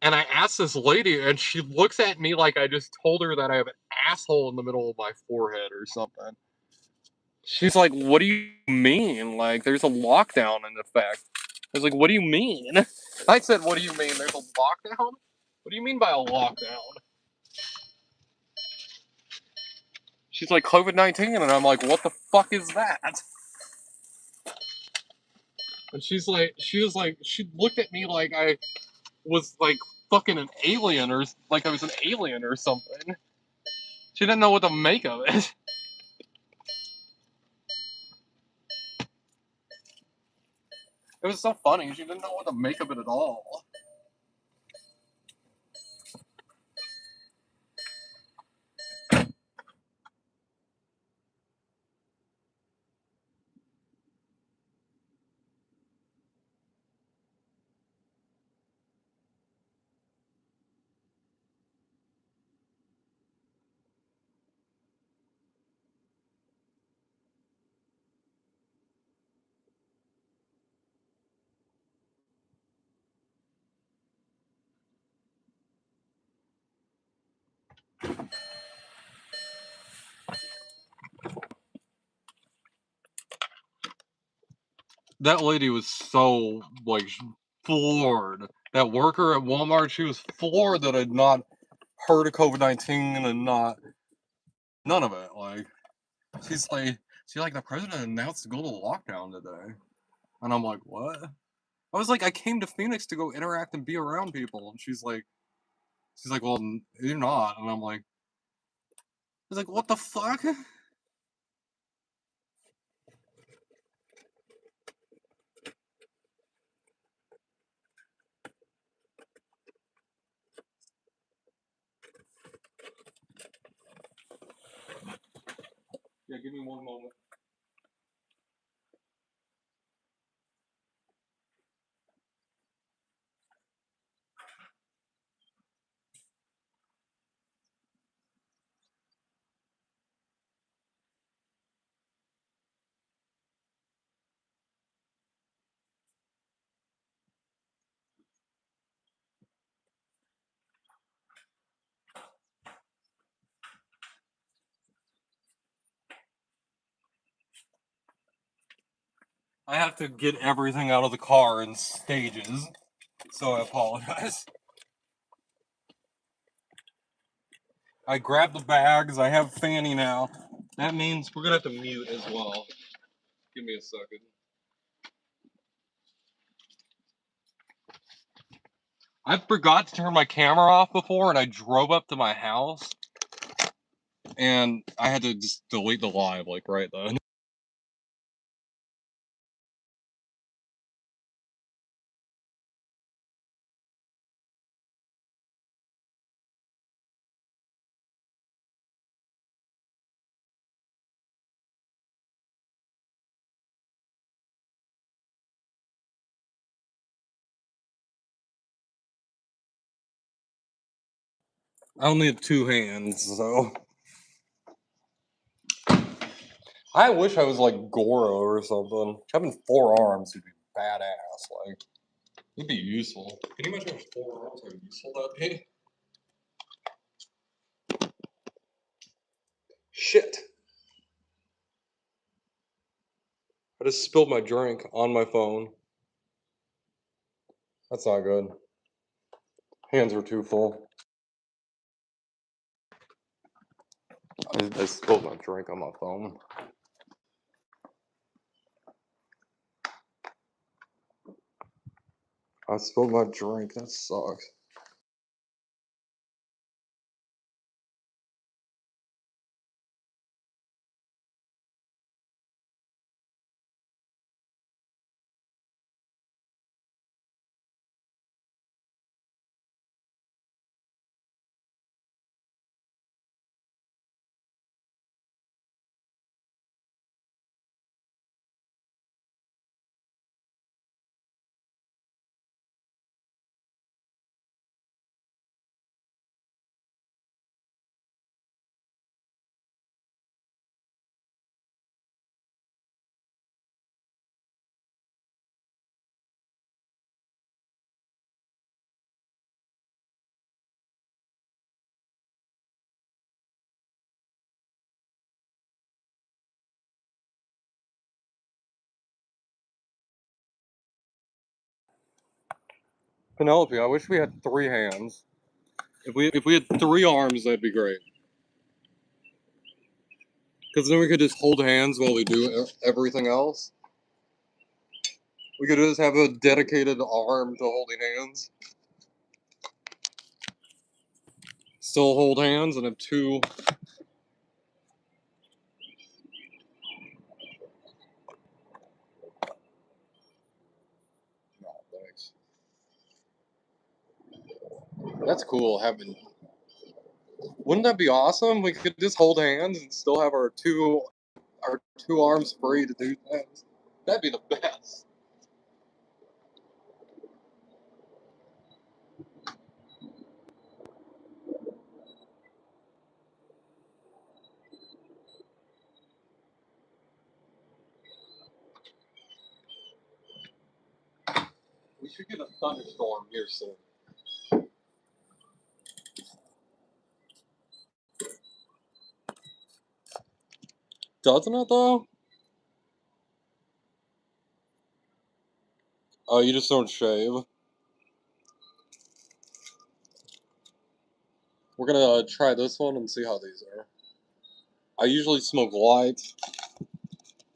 And I asked this lady, and she looks at me like I just told her that I have an asshole in the middle of my forehead or something. She's like, what do you mean? Like, there's a lockdown in effect. I was like, what do you mean? I said, what do you mean? There's a lockdown? What do you mean by a lockdown? She's like, COVID-19, and I'm like, what the fuck is that? And she looked at me like I was like fucking an alien, or like I was an alien or something. She didn't know what to make of it. It was so funny. She didn't know what to make of it at all. That lady was so, like, floored. That worker at Walmart, she was floored that I'd not heard of COVID-19 and none of it. Like, she's like, the president announced a global lockdown today. And I'm like, what? I was like, I came to Phoenix to go interact and be around people. And she's like, well, you're not. And I'm like, what the fuck? give me one moment. I have to get everything out of the car in stages, so I apologize. I grabbed the bags, I have Fanny now. That means we're gonna have to mute as well. Give me a second. I forgot to turn my camera off before, and I drove up to my house, and I had to just delete the live, like, right then. I only have 2 hands, so... I wish I was like Goro or something. Having 4 arms would be badass, like... It'd be useful. Can you imagine how 4 arms, how useful that'd be? Shit! I just spilled my drink on my phone. That's not good. Hands were too full. I spilled my drink on my phone. I spilled my drink. That sucks. Penelope, I wish we had 3 hands. If we had 3 arms, that'd be great. Because then we could just hold hands while we do everything else. We could just have a dedicated arm to holding hands. Still hold hands and have 2. No, thanks. That's cool having. Wouldn't that be awesome? We could just hold hands and still have our two arms free to do things. That'd be the best. We should get a thunderstorm here soon. Doesn't it though? Oh, you just don't shave. We're gonna try this one and see how these are. I usually smoke lights,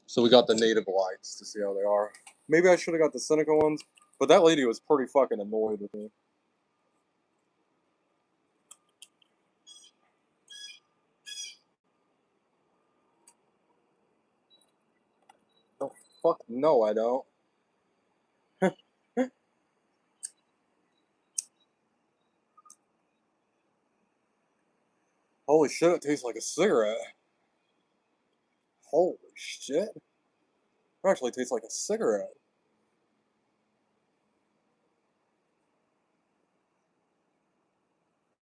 so we got the native lights to see how they are. Maybe I should have got the Seneca ones, but that lady was pretty fucking annoyed with me. Oh, fuck no, I don't. Holy shit, it tastes like a cigarette. Holy shit. It actually tastes like a cigarette.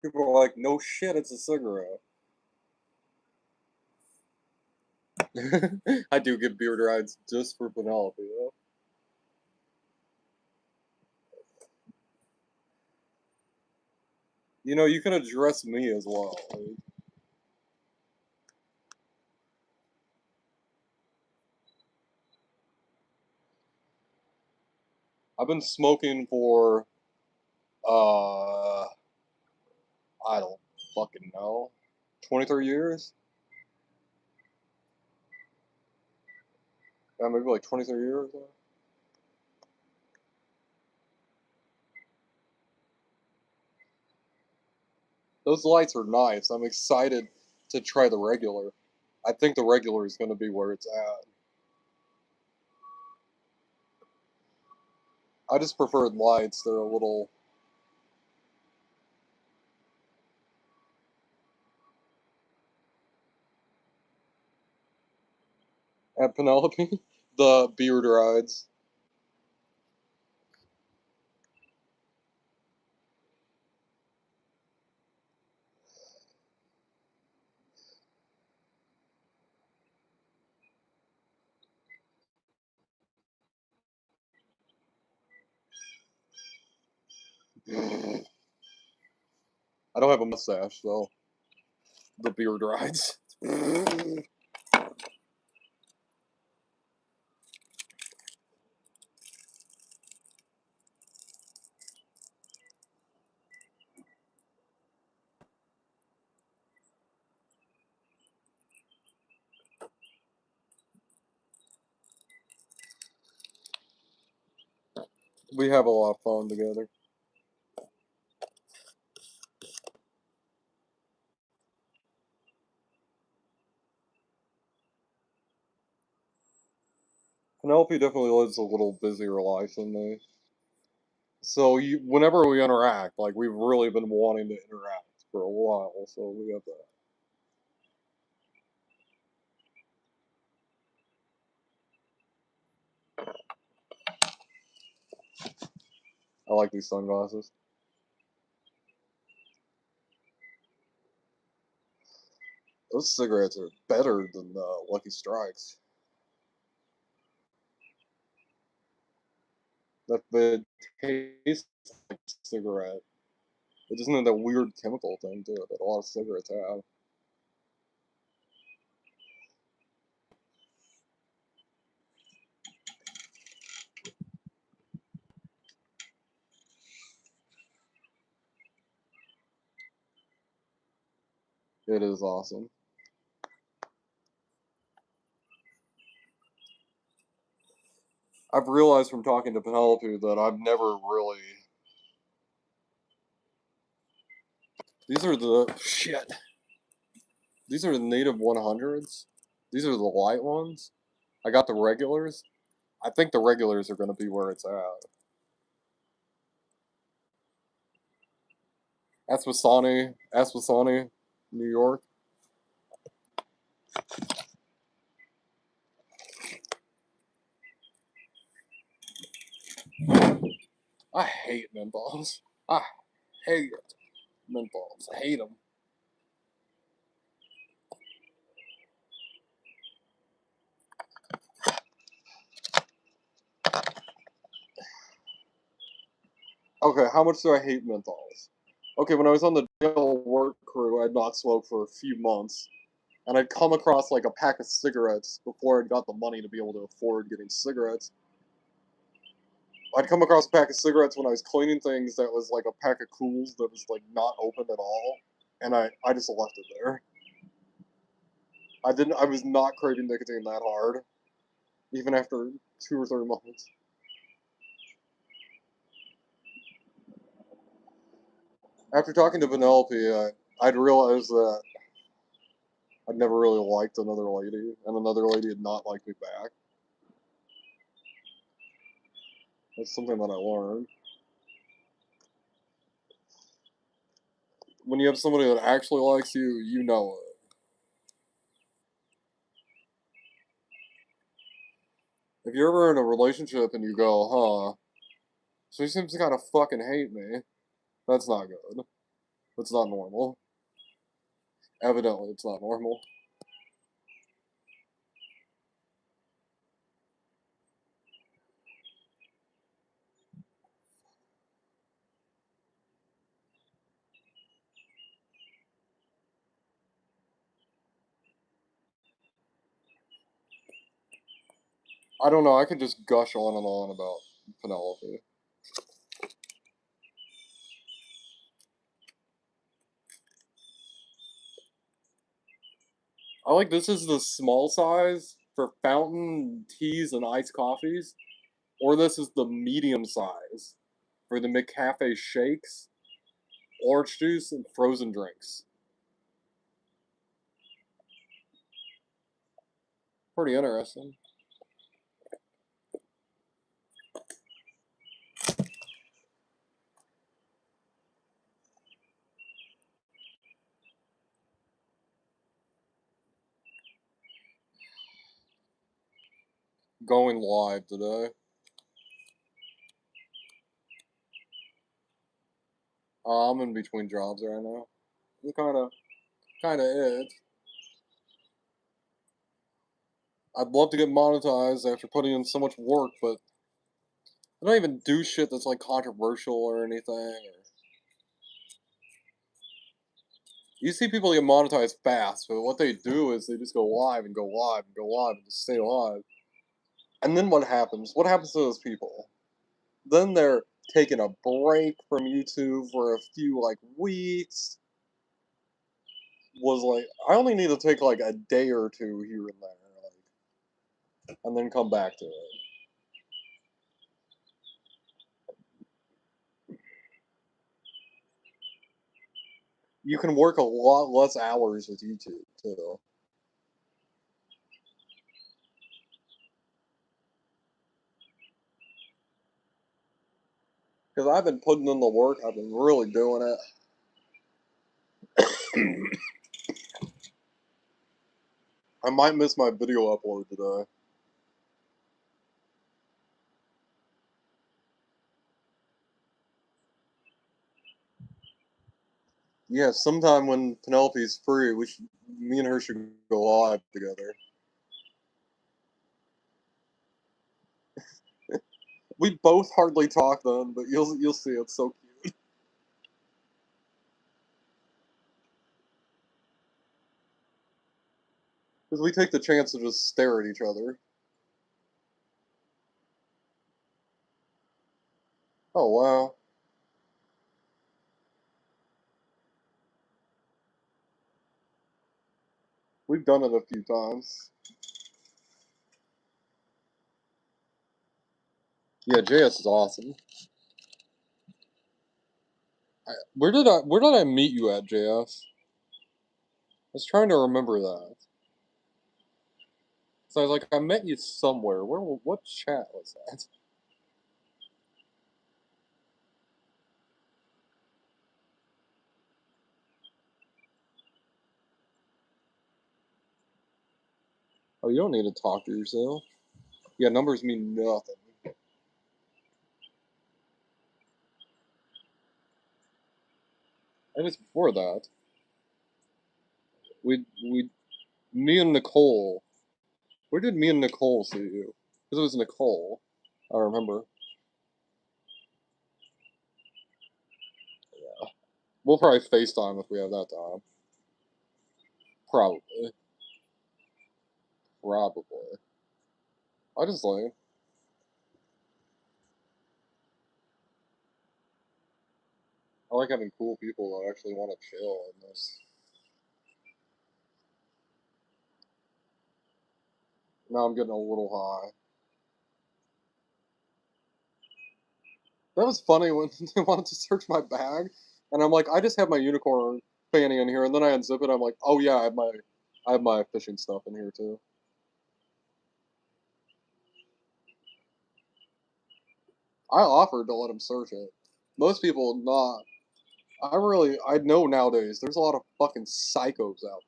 People are like, no shit, it's a cigarette. I do give beard rides just for Penelope, though. You know, you can address me as well. Like, I've been smoking for, I don't fucking know, 23 years? Yeah, maybe like 23 years. Those lights are nice. I'm excited to try the regular. I think the regular is going to be where it's at. I just prefer lights. They're a little. At Penelope, the beard rides. I don't have a mustache, so the beard rides. We have a lot of fun together. Penelope definitely lives a little busier life than me. So whenever we interact, like we've really been wanting to interact for a while, so we have that. I like these sunglasses. Those cigarettes are better than Lucky Strikes. That the taste like a cigarette. It doesn't have that weird chemical thing to it that a lot of cigarettes have. It is awesome. I've realized from talking to Penelope that I've never really. These are the shit. These are the native 100s. These are the light ones. I got the regulars. I think the regulars are going to be where it's at. Aswasani, New York. I hate menthols. I hate menthols. I hate them. Okay, how much do I hate menthols? Okay, when I was on the jail work crew, I'd not smoked for a few months, and I'd come across like a pack of cigarettes before I'd got the money to be able to afford getting cigarettes. I'd come across a pack of cigarettes when I was cleaning things that was like a pack of Cools that was like not open at all, and I just left it there. I was not craving nicotine that hard, even after 2 or 3 months. After talking to Penelope, I'd realized that I'd never really liked another lady, and another lady had not liked me back. That's something that I learned. When you have somebody that actually likes you, you know it. you're ever in a relationship and you go, huh, she seems to kind of fucking hate me, that's not good. It's not normal. Evidently, it's not normal. I don't know, I could just gush on and on about Penelope. I like this is the small size for fountain teas and iced coffees, or this is the medium size for the McCafe shakes, orange juice, and frozen drinks. Pretty interesting. Going live today. I'm in between jobs right now. It kind of is. I'd love to get monetized after putting in so much work, but I don't even do shit that's like controversial or anything. You see people get monetized fast, but what they do is they just go live and go live and go live and just stay live. And then what happens? What happens to those people? Then they're taking a break from YouTube for a few like weeks. Was like, I only need to take like a day or two here and there, like, and then come back to it. You can work a lot less hours with YouTube too. Because I've been putting in the work, I've been really doing it. I might miss my video upload today. Yeah, sometime when Penelope's free, me and her should go live together. We both hardly talk then, but you'll see, it's so cute. Because we take the chance to just stare at each other. Oh wow. We've done it a few times. Yeah, JS is awesome. Where did I meet you at, JS? I was trying to remember that. So I was like, I met you somewhere. What chat was that? Oh, you don't need to talk to yourself. Yeah, numbers mean nothing. And it's before that. We me and Nicole. Where did me and Nicole see you? Because it was Nicole. I remember. We'll probably FaceTime if we have that time. Probably. Probably. I just like. I like having cool people that actually want to chill in this. Now I'm getting a little high. That was funny when they wanted to search my bag, and I'm like, I just have my unicorn fanny in here, and then I unzip it. I'm like, oh yeah, I have my fishing stuff in here too. I offered to let him search it. Most people not. I know nowadays there's a lot of fucking psychos out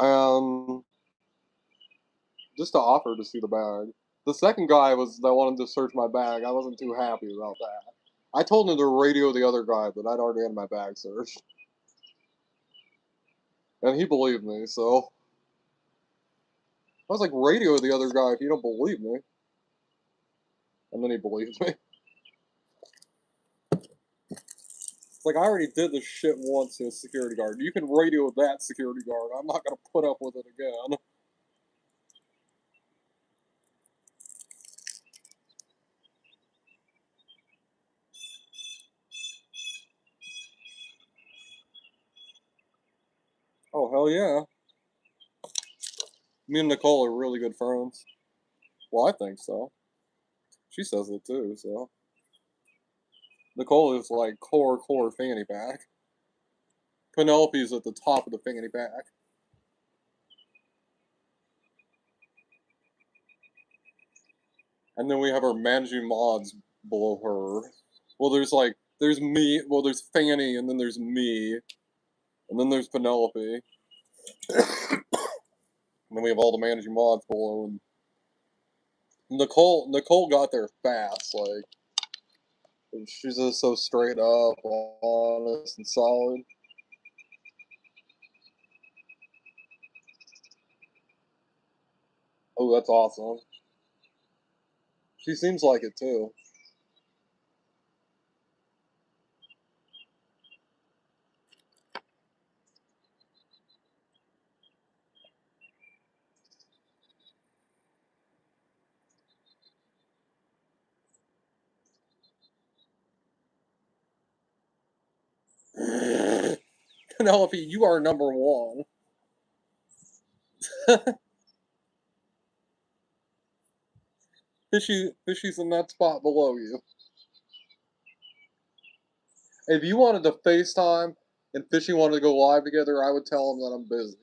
there. just to offer to see the bag. The second guy that wanted to search my bag. I wasn't too happy about that. I told him to radio the other guy, but I'd already had my bag searched. And he believed me, so I was like, radio the other guy if you don't believe me. And then he believed me. Like, I already did this shit once to a security guard. You can radio that security guard. I'm not gonna put up with it again. Oh, hell yeah. Me and Nicole are really good friends. Well, I think so. She says it too, so. Nicole is like core fanny pack. Penelope's at the top of the fanny pack. And then we have our managing mods below her. Well, there's me, well, there's Fanny, and then there's me, and then there's Penelope. And then we have all the managing mods below, and Nicole got there fast, like, she's just so straight up, honest, and solid. Oh, that's awesome. She seems like it, too. Penelope, you are number one. Fishy's in that spot below you. If you wanted to FaceTime and Fishy wanted to go live together, I would tell him that I'm busy.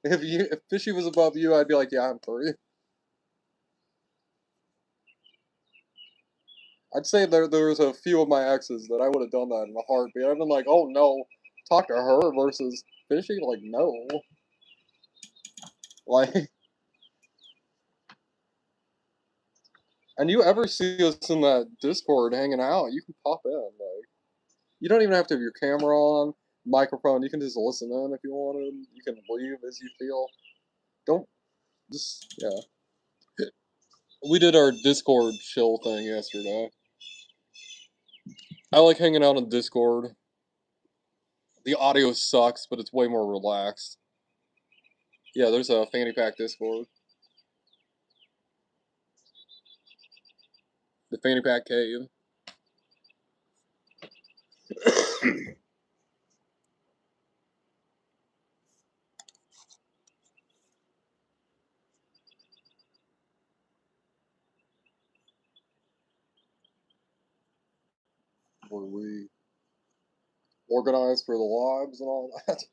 If Fishy was above you, I'd be like, yeah, I'm free. I'd say there's a few of my exes that I would have done that in a heartbeat. I've been like, oh no, talk to her versus Fishy? Like, no. Like, and you ever see us in that Discord hanging out, you can pop in. Like, you don't even have to have your camera on, microphone. You can just listen in if you wanted. You can leave as you feel. Don't just yeah. We did our Discord chill thing yesterday. I like hanging out on Discord. The audio sucks, but it's way more relaxed. Yeah, there's a fanny pack Discord. The fanny pack cave. Where we organize for the lives and all that.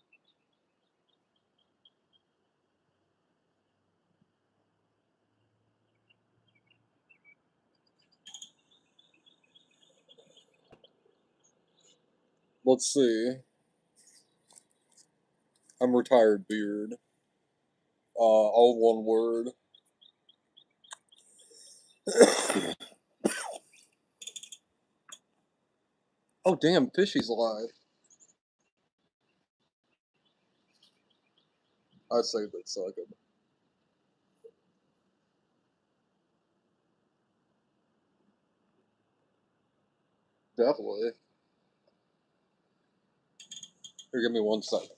Let's see. I'm retired beard. All one word. Oh damn, Fishy's alive. I saved it so I could. Definitely. Here, give me 1 second.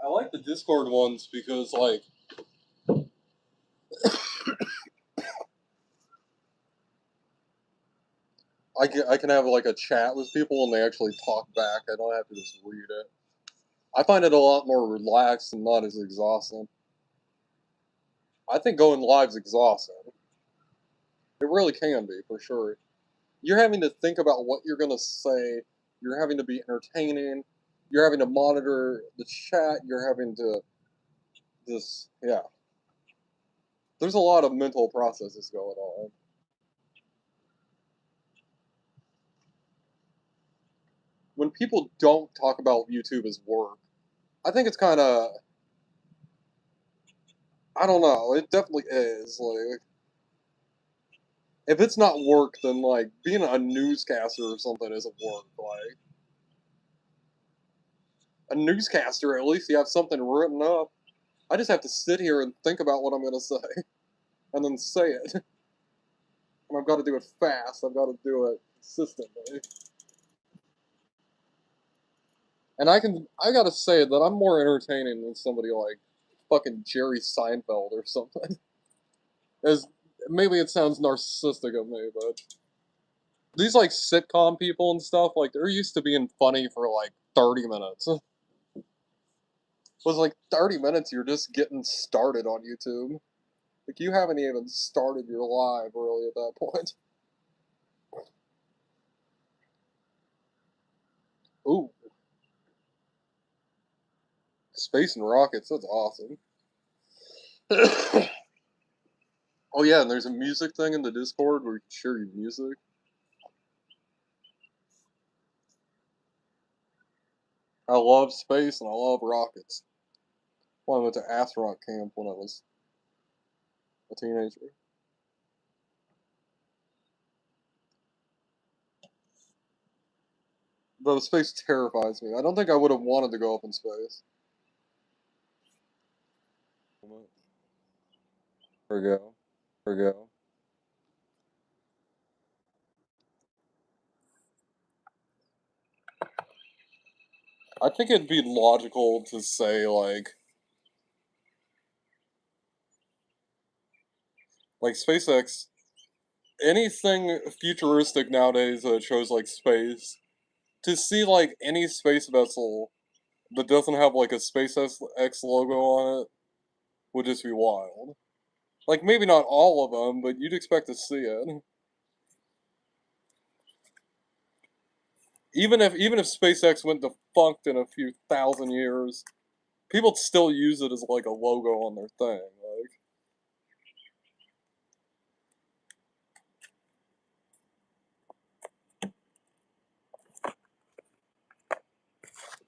I like the Discord ones because, like, I can have like a chat with people and they actually talk back. I don't have to just read it. I find it a lot more relaxed and not as exhausting. I think going live's exhausting. It really can be, for sure. You're having to think about what you're gonna say You're having to be entertaining. You're having to monitor the chat. You're having to just, yeah. There's a lot of mental processes going on. When people don't talk about YouTube as work, I think it's kind of, I don't know, it definitely is. Like, if it's not work, then like being a newscaster or something isn't work. Like, a newscaster, at least you have something written up. I just have to sit here and think about what I'm gonna say, and then say it. And I've got to do it fast. I've got to do it consistently. And I gotta say that I'm more entertaining than somebody like fucking Jerry Seinfeld or something. As maybe it sounds narcissistic of me, but these like sitcom people and stuff, like they're used to being funny for like 30 minutes. It was like 30 minutes you're just getting started on YouTube. Like you haven't even started your live really at that point. Ooh. Space and rockets, that's awesome. Oh yeah, and there's a music thing in the Discord where you can share your music. I love space and I love rockets. Well, I went to astronaut camp when I was a teenager. But space terrifies me. I don't think I would have wanted to go up in space. There we go. There we go. I think it'd be logical to say like SpaceX, anything futuristic nowadays that shows like space, to see like any space vessel that doesn't have like a SpaceX logo on it would just be wild. Like maybe not all of them, but you'd expect to see it. Even if SpaceX went defunct in a few thousand years, people still use it as like a logo on their thing. Like,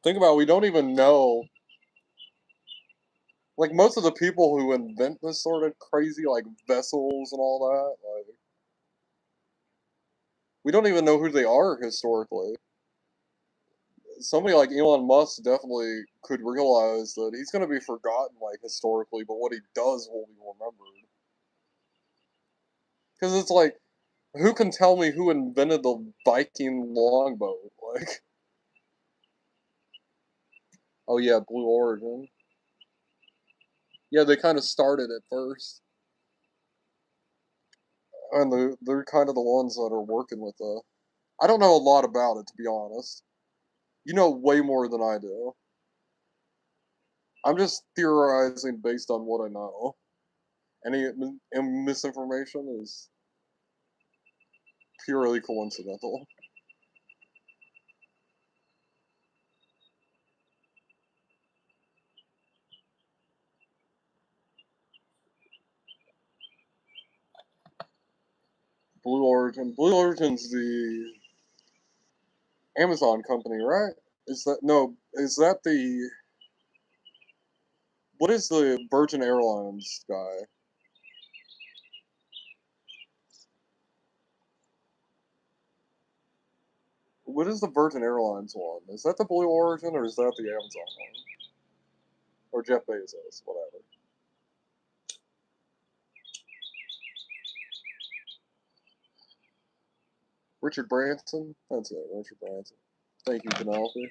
think about it, we don't even know. Like most of the people who invent this sort of crazy like vessels and all that, like we don't even know who they are historically. Somebody like Elon Musk definitely could realize that he's going to be forgotten like historically, but what he does will be remembered. Because it's like, who can tell me who invented the Viking longboat? Like, oh yeah, Blue Origin. Yeah, they kind of started it first, and they're kind of the ones that are working with the. I don't know a lot about it, to be honest. You know way more than I do. I'm just theorizing based on what I know. Any misinformation is purely coincidental. Blue Origin. Blue Origin's the Amazon company, right? Is that no? Is that the what is the Virgin Airlines guy? What is the Virgin Airlines one? Is that the Blue Origin or is that the Amazon one? Or Jeff Bezos, whatever. Richard Branson? That's it, Richard Branson. Thank you, Penelope.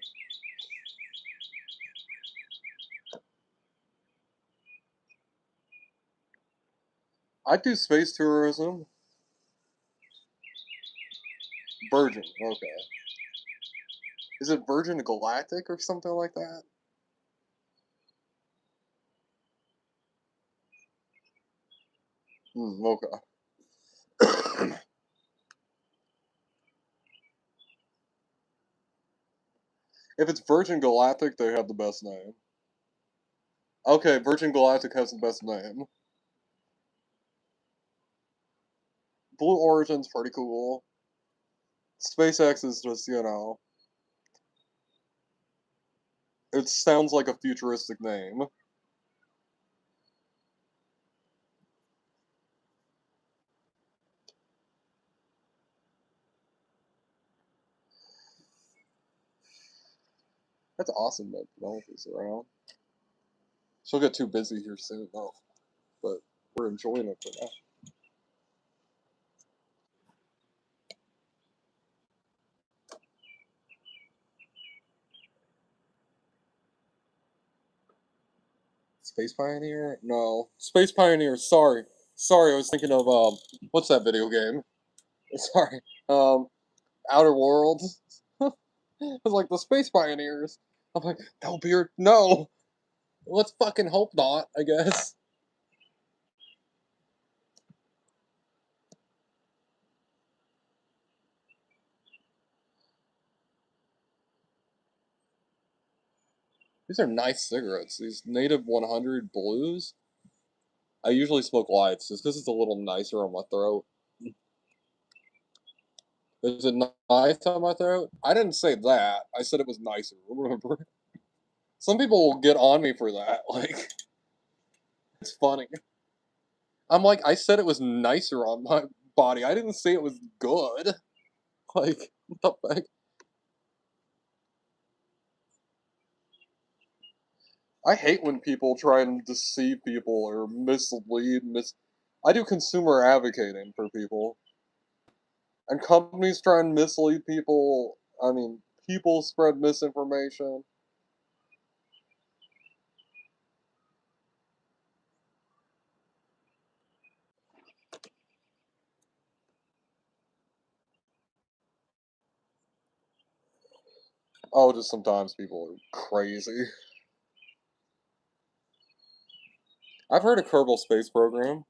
I do space tourism. Virgin, okay. Is it Virgin Galactic or something like that? Okay. If it's Virgin Galactic, they have the best name. Okay, Virgin Galactic has the best name. Blue Origin's pretty cool. SpaceX is just, you know, it sounds like a futuristic name. That's awesome that Penelope's around. She'll get too busy here soon, though. But we're enjoying it for now. Space Pioneer? No. Space Pioneer, sorry. Sorry, I was thinking of, what's that video game? Sorry. Outer Worlds. I was like, the Space Pioneers. I'm like, no, Beard, no! Let's fucking hope not, I guess. These are nice cigarettes. These Native 100 Blues. I usually smoke lights, just because it's a little nicer on my throat. Is it nice on my throat? I didn't say that. I said it was nicer, remember? Some people will get on me for that. Like, it's funny. I'm like, I said it was nicer on my body. I didn't say it was good. Like, what the fuck? I hate when people try and deceive people or mislead, I do consumer advocating for people. And companies try and mislead people. I mean, people spread misinformation. Oh, just sometimes people are crazy. I've heard of Kerbal Space Program.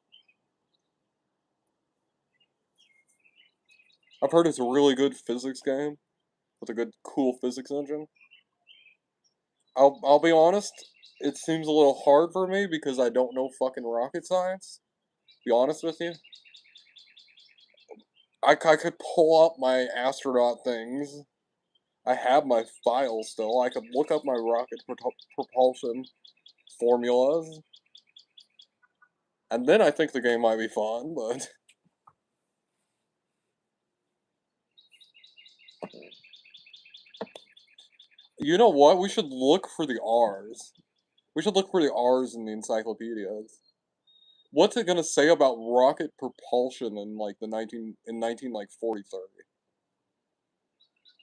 I've heard it's a really good physics game with a good, cool physics engine. I'll be honest, it seems a little hard for me because I don't know fucking rocket science. Be honest with you. I could pull up my astronaut things. I have my files still. I could look up my rocket propulsion formulas. And then I think the game might be fun, but... You know what? We should look for the R's. We should look for the R's in the encyclopedias. What's it gonna say about rocket propulsion in like the 19 like 40 30?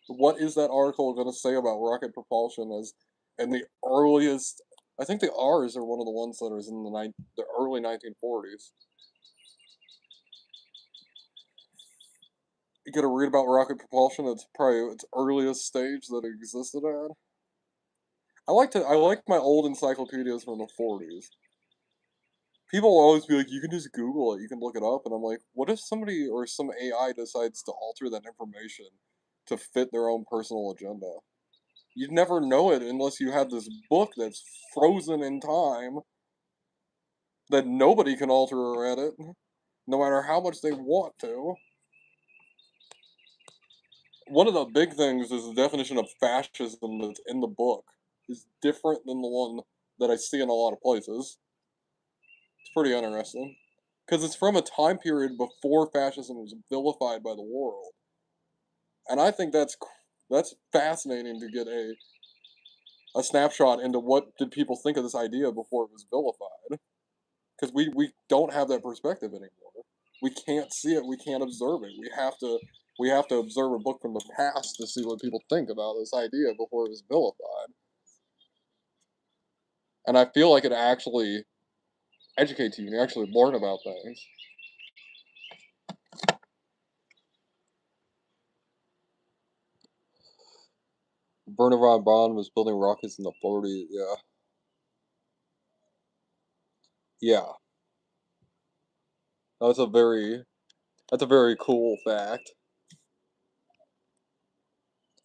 What is that article gonna say about rocket propulsion as in the earliest? I think the R's are one of the ones that is in the early 1940s. You gotta read about rocket propulsion. It's probably its earliest stage that it existed at. I like my old encyclopedias from the 40s. People will always be like, you can just Google it, you can look it up, and I'm like, what if somebody or some AI decides to alter that information to fit their own personal agenda? You'd never know it unless you had this book that's frozen in time that nobody can alter or edit, no matter how much they want to. One of the big things is the definition of fascism that's in the book is different than the one that I see in a lot of places. It's pretty interesting. Because it's from a time period before fascism was vilified by the world. And I think that's fascinating to get a snapshot into what did people think of this idea before it was vilified. Because we don't have that perspective anymore. We can't see it, we can't observe it. We have to observe a book from the past to see what people think about this idea before it was vilified. And I feel like it actually educates you and you actually learn about things. Werner von Braun was building rockets in the 40s, yeah. Yeah. That's a very cool fact.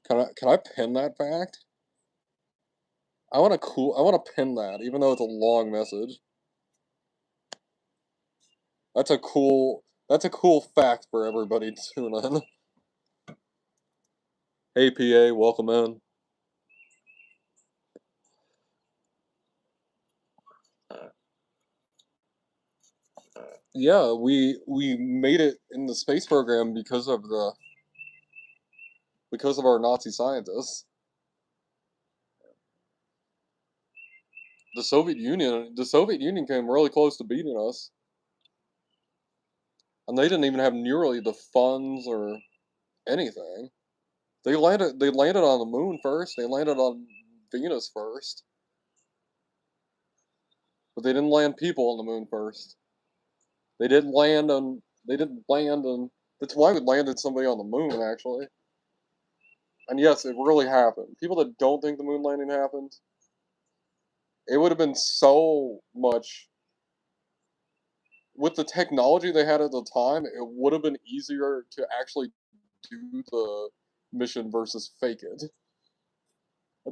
Can I pin that fact? I want to pin that, even though it's a long message. That's a cool fact for everybody to tune in. Hey PA, welcome in. Yeah, we made it in the space program because of our Nazi scientists. The Soviet Union came really close to beating us. And they didn't even have nearly the funds or anything. They landed on the moon first. They landed on Venus first. But they didn't land people on the moon first. They didn't land on that's why we landed somebody on the moon, actually. And yes, it really happened. People that don't think the moon landing happened, it would have been so much with the technology they had at the time, it would have been easier to actually do the mission versus fake it.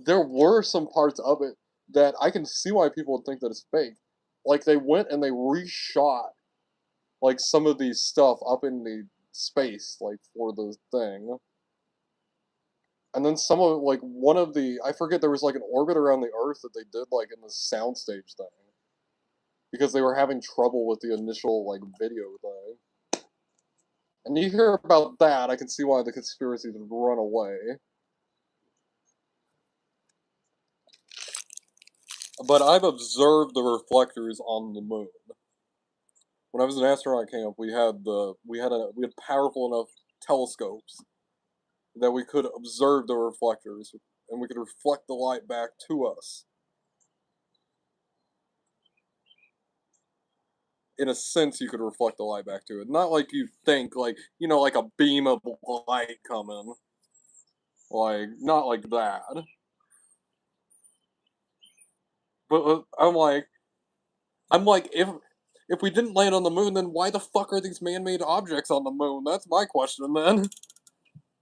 There were some parts of it that I can see why people would think that it's fake. Like they went and they reshot like some of these stuff up in the space, like for the thing. And then some of like one of the I forget there was like an orbit around the Earth that they did like in the soundstage thing. Because they were having trouble with the initial like video thing. And you hear about that, I can see why the conspiracies would run away. But I've observed the reflectors on the moon. When I was in astronaut camp, we had powerful enough telescopes that we could observe the reflectors, and we could reflect the light back to us. In a sense, you could reflect the light back to it. Not like you think, like, you know, like a beam of light coming. Like, not like that. But I'm like, if we didn't land on the moon, then why the fuck are these man-made objects on the moon? That's my question, then.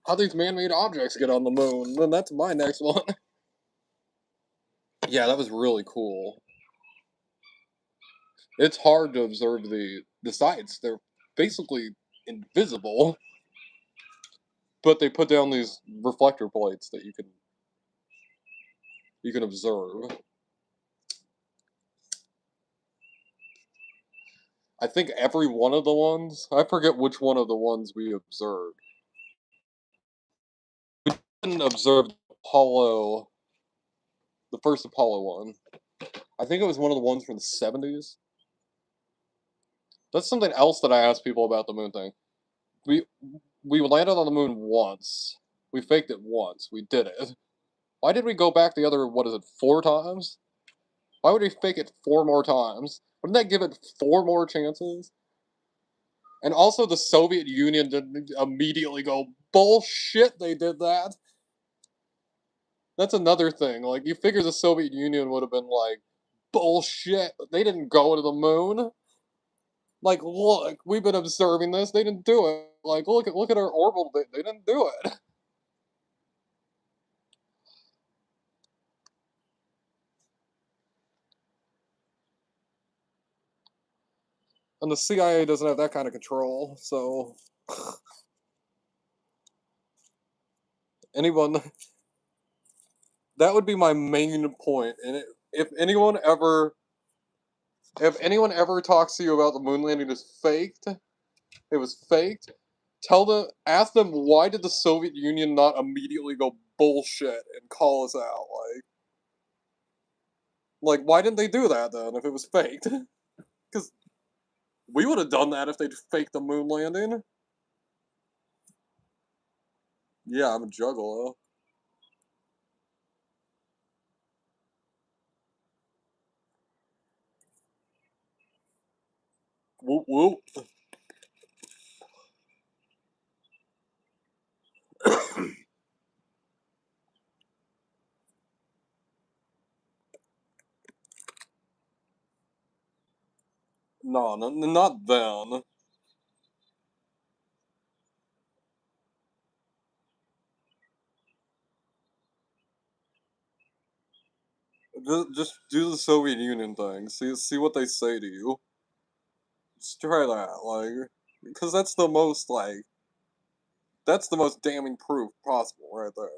How these man-made objects get on the moon? Then that's my next one. Yeah, that was really cool. It's hard to observe the sights. They're basically invisible. But they put down these reflector plates that you can observe. I think every one of the ones, I forget which one of the ones we observed. We didn't observe Apollo, the first Apollo one. I think it was one of the ones from the 70s. That's something else that I ask people about the moon thing. We landed on the moon once. We faked it once. We did it. Why did we go back the other, 4 times? Why would we fake it 4 more times? Wouldn't that give it 4 more chances? And also the Soviet Union didn't immediately go, bullshit, they did that. That's another thing. Like, you figure the Soviet Union would have been like, bullshit, they didn't go to the moon. Like, look, we've been observing this, they didn't do it. Like, look at our orbital, they didn't do it. And the CIA doesn't have that kind of control, so anyone that would be my main point. And if anyone ever talks to you about the moon landing is faked, it was faked, ask them why did the Soviet Union not immediately go bullshit and call us out? Like why didn't they do that then if it was faked? Because we would have done that if they'd faked the moon landing. Yeah, I'm a juggalo. Whoop whoop. No, not then. Just do the Soviet Union thing. See what they say to you. Just try that, like, because that's the most damning proof possible right there.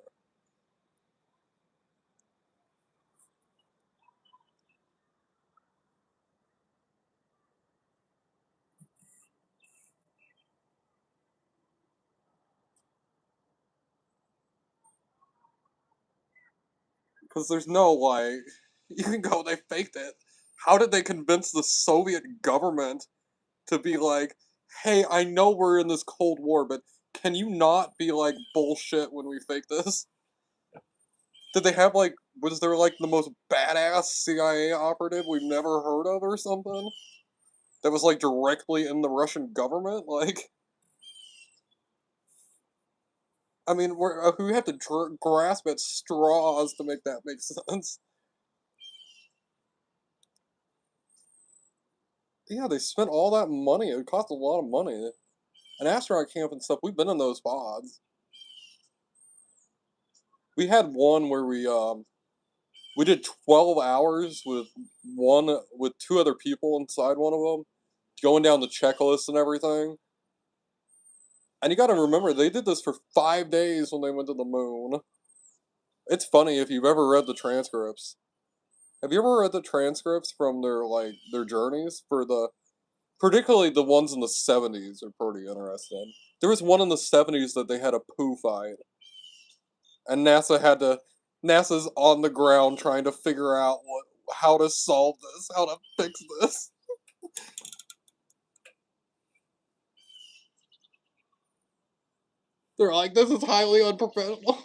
Because there's no, like, you can go, they faked it. How did they convince the Soviet government to be like, hey, I know we're in this Cold War, but can you not be like bullshit when we fake this? Did they have like, was there like the most badass CIA operative we've never heard of or something? That was like directly in the Russian government? Like, I mean, we have to grasp at straws to make that make sense. Yeah, they spent all that money. It cost a lot of money. An astronaut camp and stuff, we've been in those pods. We had one where we did 12 hours with two other people inside one of them, going down the checklist and everything. And you got to remember, they did this for 5 days when they went to the moon. It's funny if you've ever read the transcripts. Have you ever read the transcripts from their journeys for particularly the ones in the 70s are pretty interesting. There was one in the 70s that they had a poo fight, and NASA's on the ground trying to figure out how to solve this, how to fix this. They're like, this is highly unprofessional.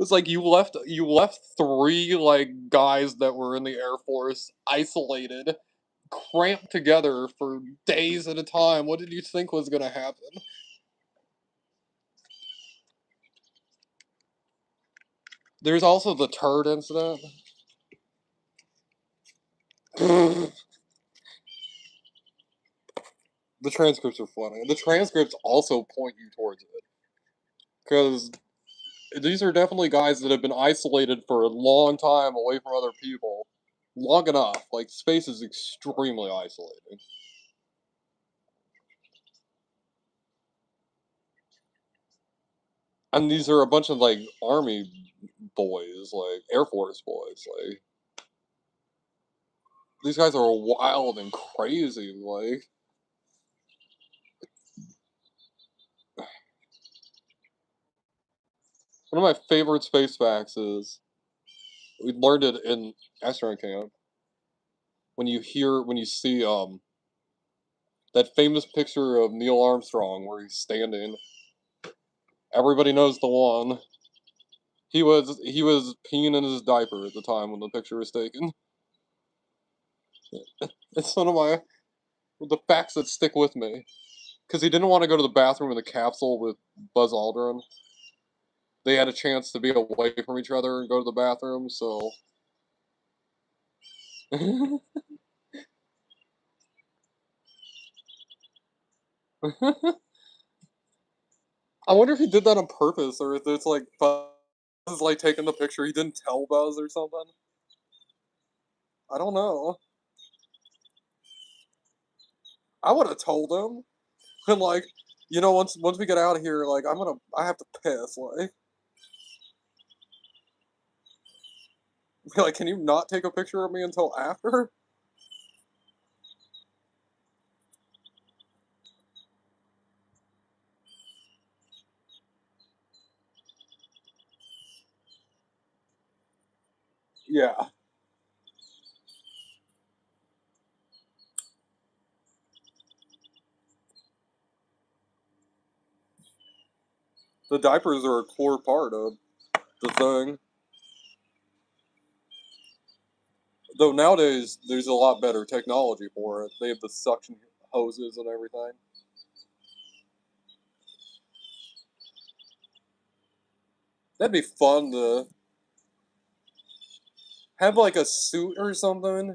It's like you left three like guys that were in the Air Force isolated, cramped together for days at a time. What did you think was gonna happen? There's also the turd incident. The transcripts are funny. The transcripts also point you towards it. Because these are definitely guys that have been isolated for a long time away from other people. Long enough. Like, space is extremely isolating. And these are a bunch of, like, army boys, like, Air Force boys. Like, these guys are wild and crazy. Like, one of my favorite space facts is we learned it in astronaut camp. When you see, that famous picture of Neil Armstrong where he's standing, everybody knows the one. He was peeing in his diaper at the time when the picture was taken. It's one of the facts that stick with me. Because he didn't want to go to the bathroom in the capsule with Buzz Aldrin. They had a chance to be away from each other and go to the bathroom, so. I wonder if he did that on purpose, or if it's like Buzz is like taking the picture, he didn't tell Buzz or something. I don't know. I would have told him. And like, once we get out of here, like I have to piss, like. Be like, can you not take a picture of me until after? Yeah. The diapers are a core part of the thing. Though nowadays, there's a lot better technology for it. They have the suction hoses and everything. That'd be fun to have like a suit or something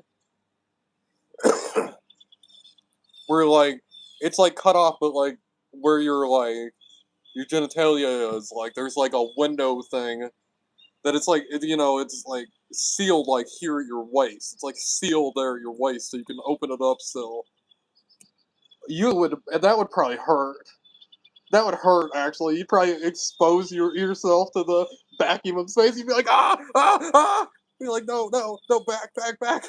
where like it's like cut off, but like where your genitalia is like there's like a window thing that it's like, it's like sealed like here at your waist. It's like sealed there at your waist, so you can open it up still. And that would probably hurt. That would hurt, actually. You'd probably expose yourself to the vacuum of space. You'd be like, ah, ah, ah! You'd be like, no, no, no, back, back, back.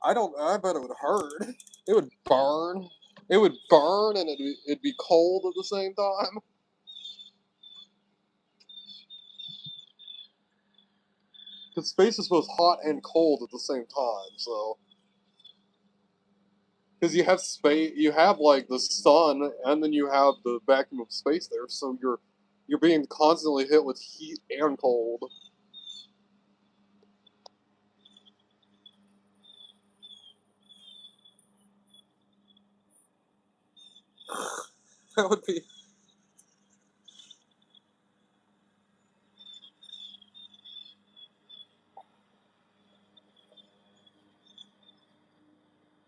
I bet it would hurt. It would burn. It would burn, and it'd be cold at the same time. Because space is both hot and cold at the same time, so. Because you have space, you have like the sun, and then you have the vacuum of space there, so you're being constantly hit with heat and cold. That would be.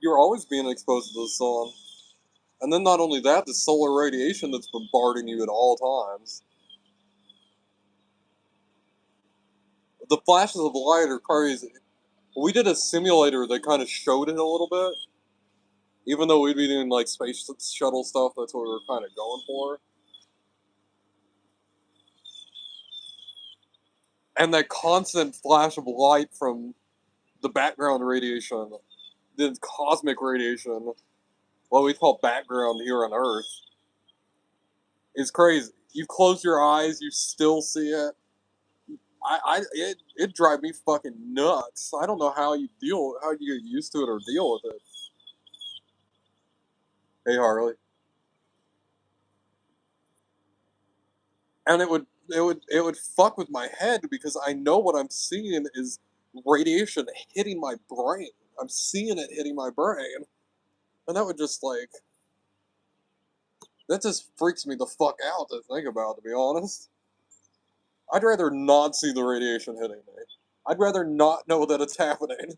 You're always being exposed to the sun. And then not only that, the solar radiation that's bombarding you at all times. The flashes of light are crazy. We did a simulator that kind of showed it a little bit. Even though we'd be doing like space shuttle stuff, that's what we were kind of going for. And that constant flash of light from the background radiation, the cosmic radiation, what we call background here on Earth, is crazy. You close your eyes, you still see it. It drive me fucking nuts. I don't know how you get used to it or deal with it. Hey Harley. And it would fuck with my head because I know what I'm seeing is radiation hitting my brain. I'm seeing it hitting my brain. And that would just like that just freaks me the fuck out to think about, to be honest. I'd rather not see the radiation hitting me. I'd rather not know that it's happening.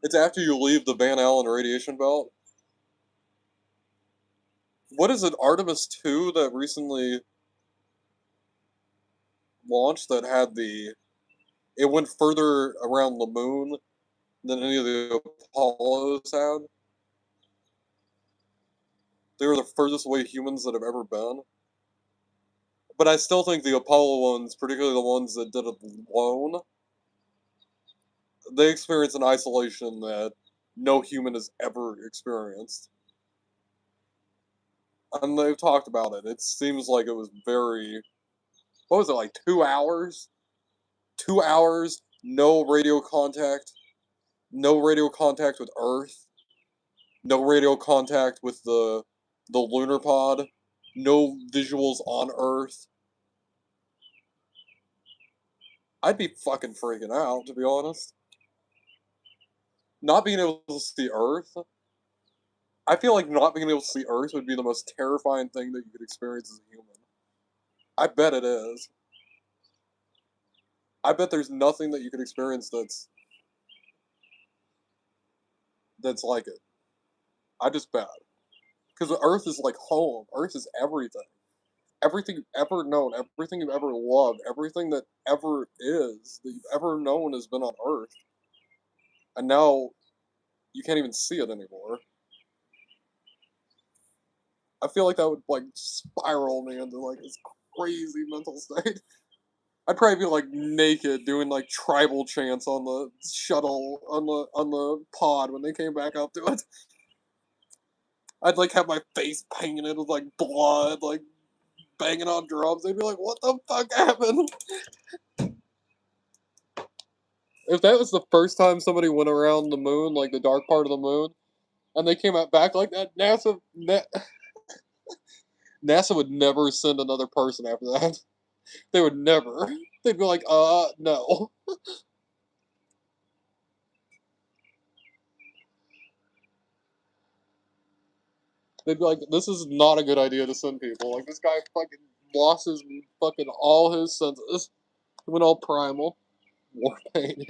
It's after you leave the Van Allen radiation belt. What is it, Artemis 2 that recently launched that had it went further around the moon than any of the Apollos had? They were the furthest away humans that have ever been. But I still think the Apollo ones, particularly the ones that did it alone, they experience an isolation that no human has ever experienced. And they've talked about it. It seems like it was very. What was it, like 2 hours? 2 hours, no radio contact. No radio contact with Earth. No radio contact with the lunar pod. No visuals on Earth. I'd be fucking freaking out, to be honest. Not being able to see Earth. I feel like not being able to see Earth would be the most terrifying thing that you could experience as a human. I bet it is. I bet there's nothing that you could experience that's like it. I just bet. Because Earth is like home. Earth is everything. Everything you've ever known, everything you've ever loved, everything that ever is, that you've ever known has been on Earth. And now you can't even see it anymore. I feel like that would like spiral me into like this crazy mental state. I'd probably be like naked doing like tribal chants on the shuttle on the pod when they came back up to it. I'd like have my face painted with like blood, like banging on drums. They'd be like, "What the fuck happened?" If that was the first time somebody went around the moon, like the dark part of the moon, and they came out back like that, NASA would never send another person after that. They would never. They'd be like, no. They'd be like, this is not a good idea to send people. Like, this guy fucking lost his fucking all his senses. He went all primal. War pain.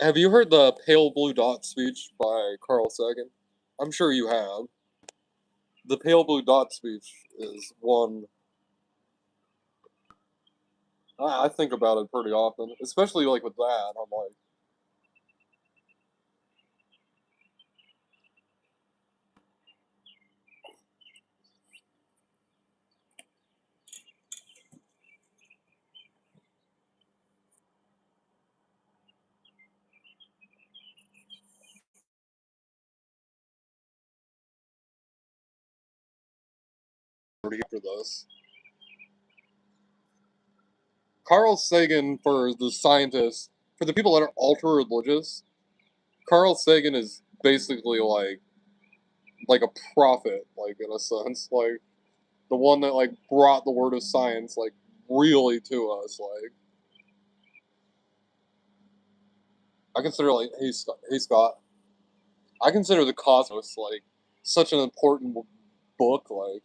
Have you heard the Pale Blue Dot speech by Carl Sagan? I'm sure you have. The Pale Blue Dot speech is one I think about it pretty often, especially like with that. I'm like, for this. Carl Sagan, for the scientists, for the people that are ultra religious, Carl Sagan is basically like a prophet, like in a sense, like the one that like brought the word of science like really to us. Like I consider like hey Scott, I consider the Cosmos like such an important book. Like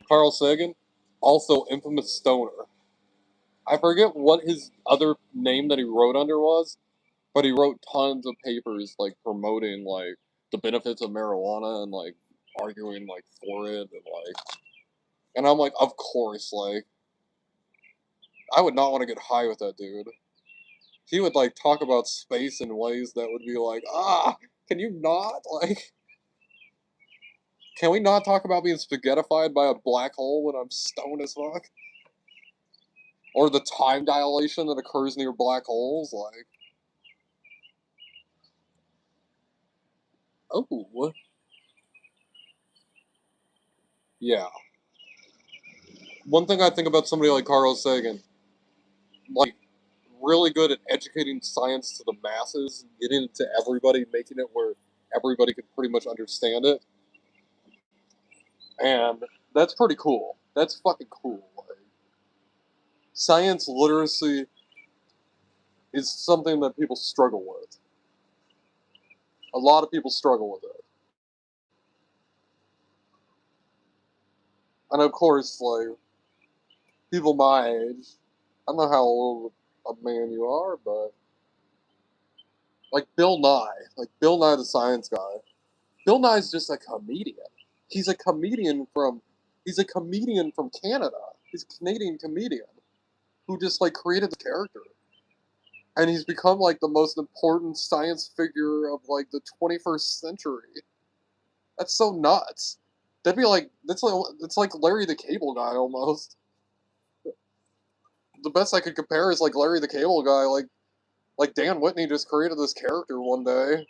Carl Sagan, also infamous stoner. I forget what his other name that he wrote under was, but he wrote tons of papers like promoting like the benefits of marijuana and like arguing like for it and I'm like, of course, like I would not want to get high with that dude. He would like talk about space in ways that would be like, can you not like can we not talk about being spaghettified by a black hole when I'm stoned as fuck? Or the time dilation that occurs near black holes, like oh yeah. One thing I think about somebody like Carl Sagan, like really good at educating science to the masses, getting it to everybody, making it where everybody could pretty much understand it. And that's pretty cool. That's fucking cool. Like, science literacy is something that people struggle with. A lot of people struggle with it. And of course, like, people my age, I don't know how old a man you are, but like Bill Nye the Science Guy. Bill Nye's just a comedian. He's a comedian from he's a comedian from Canada. He's a Canadian comedian who just like created the character. And he's become like the most important science figure of like the 21st century. That's so nuts. That'd be like it's like Larry the Cable Guy almost. The best I could compare is like Larry the Cable Guy, like Dan Whitney just created this character one day,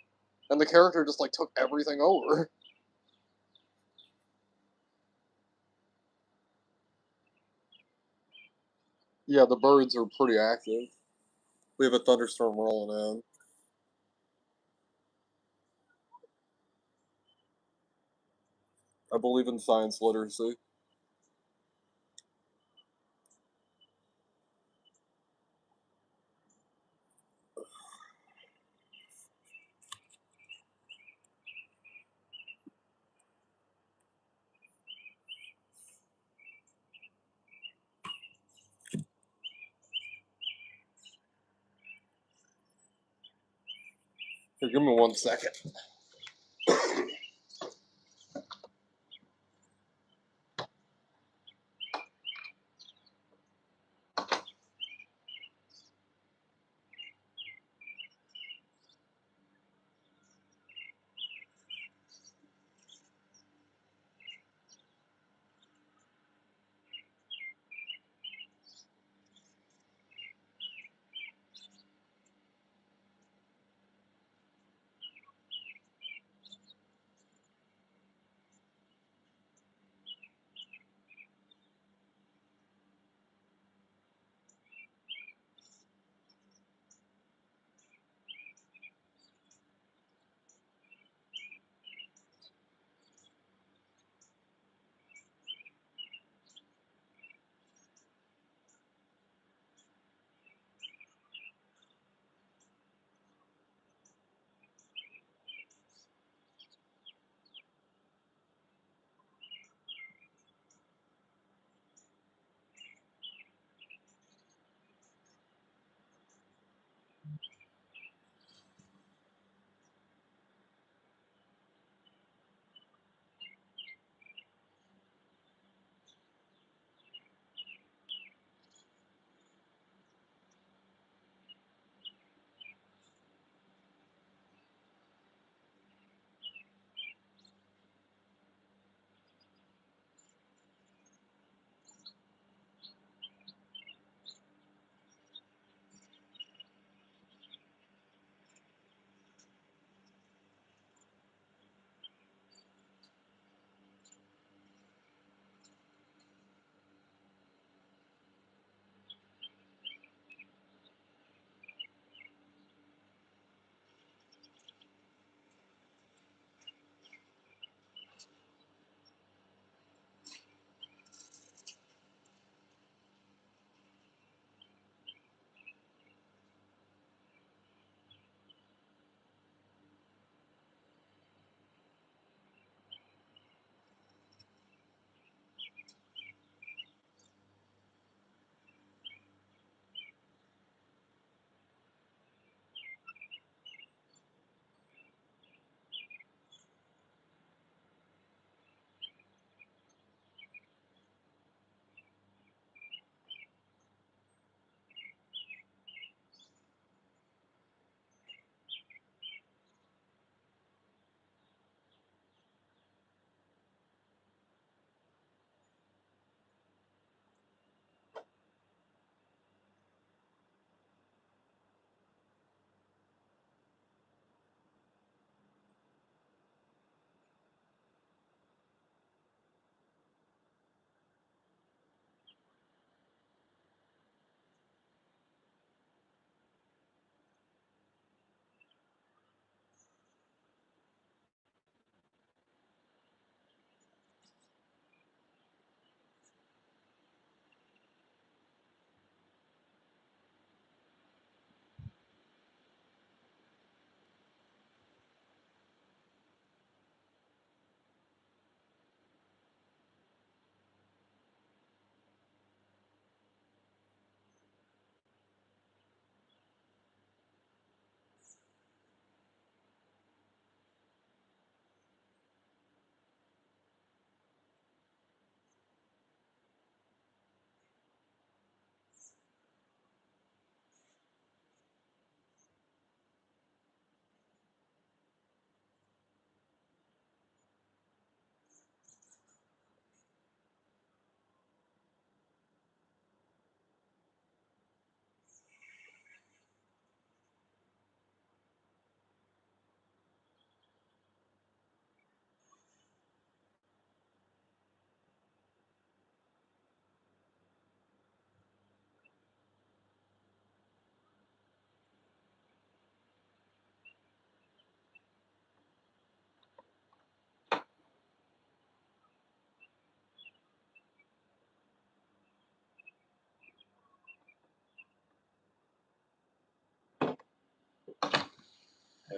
and the character just like took everything over. Yeah, the birds are pretty active. We have a thunderstorm rolling in. I believe in science literacy. Here, give me 1 second.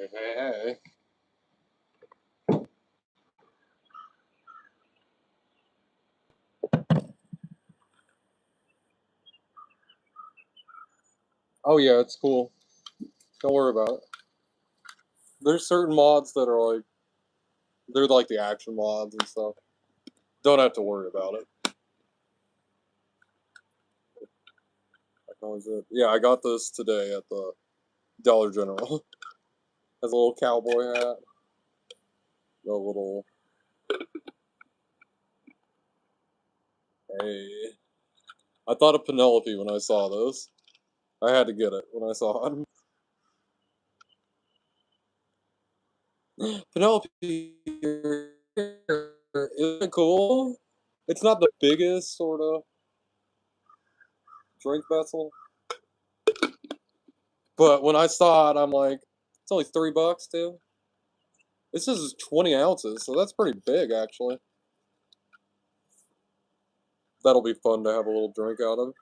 Hey. Oh yeah, it's cool. Don't worry about it. There's certain mods that are like, they're like the action mods and stuff. Don't have to worry about it. Yeah, I got this today at the Dollar General. Has a little cowboy hat. A little. Hey. I thought of Penelope when I saw this. I had to get it when I saw it. Penelope, isn't it cool? It's not the biggest sort of drink vessel, but when I saw it, I'm like, it's only $3 too. This is 20 ounces, so that's pretty big actually. That'll be fun to have a little drink out of.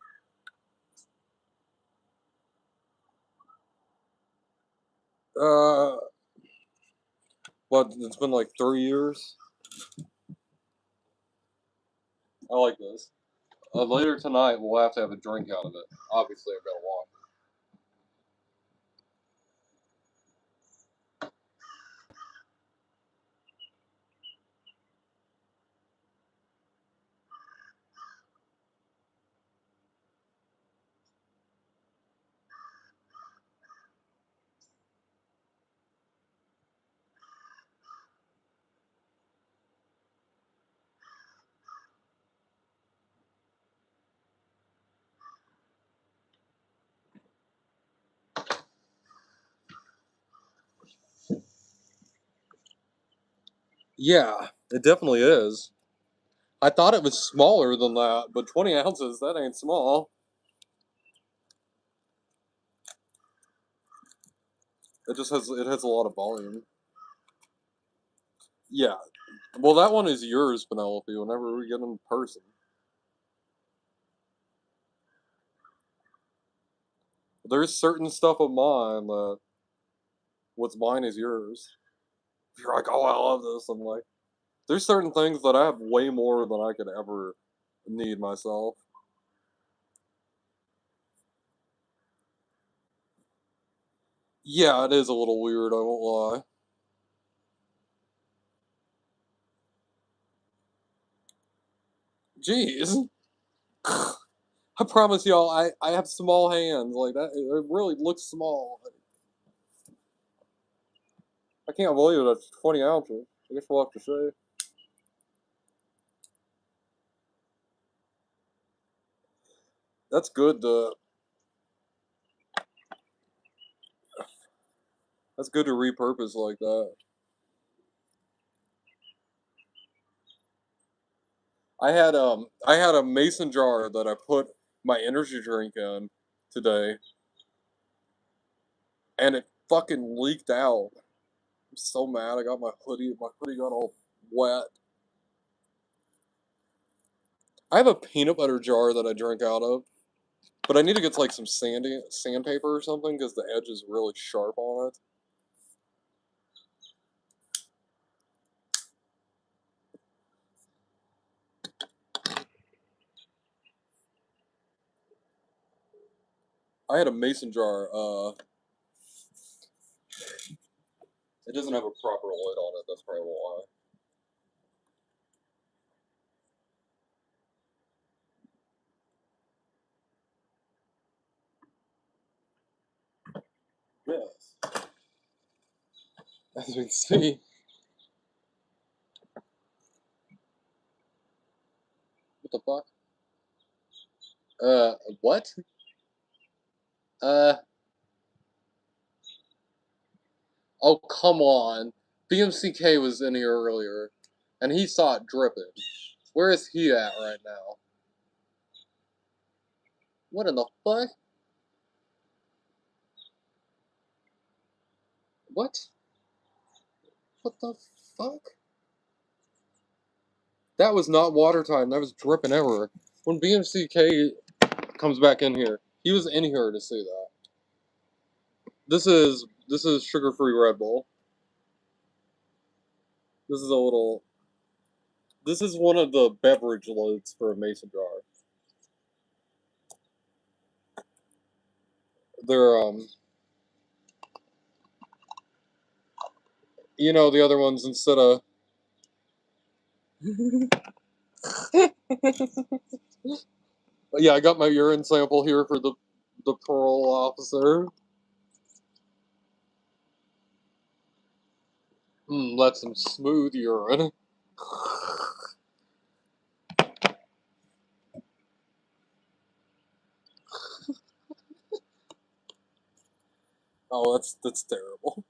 What? It's been like 3 years. I like this. Later tonight, we'll have to have a drink out of it. Obviously, I've got to walk. Yeah, it definitely is. I thought it was smaller than that, but 20 ounces, that ain't small. It has a lot of volume. Yeah. Well, that one is yours, Penelope, whenever we get in person. There's certain stuff of mine that what's mine is yours. If you're like, oh, I love this, I'm like, there's certain things that I have way more than I could ever need myself. Yeah, it is a little weird, I won't lie. Jeez. I promise y'all, I have small hands. Like, that, it really looks small. I can't believe that's 20 ounces. I guess we'll have to say. That's good to repurpose like that. I had a mason jar that I put my energy drink in today, and it fucking leaked out. I'm so mad. I got my hoodie. My hoodie got all wet. I have a peanut butter jar that I drink out of, but I need to get like some sandpaper or something because the edge is really sharp on it. I had a mason jar. It doesn't have a proper lid on it. That's probably why. Yes. As we can see. What the fuck? What? Uh, oh, come on. BMCK was in here earlier, and he saw it dripping. Where is he at right now? What in the fuck? What? What the fuck? That was not water time. That was dripping everywhere. When BMCK comes back in here, he was in here to see that. This is This is sugar-free Red Bull. This is a little. This is one of the beverage loads for a mason jar. They're you know, the other ones instead of. Yeah, I got my urine sample here for the parole officer. That's some smooth urine. Oh, that's terrible.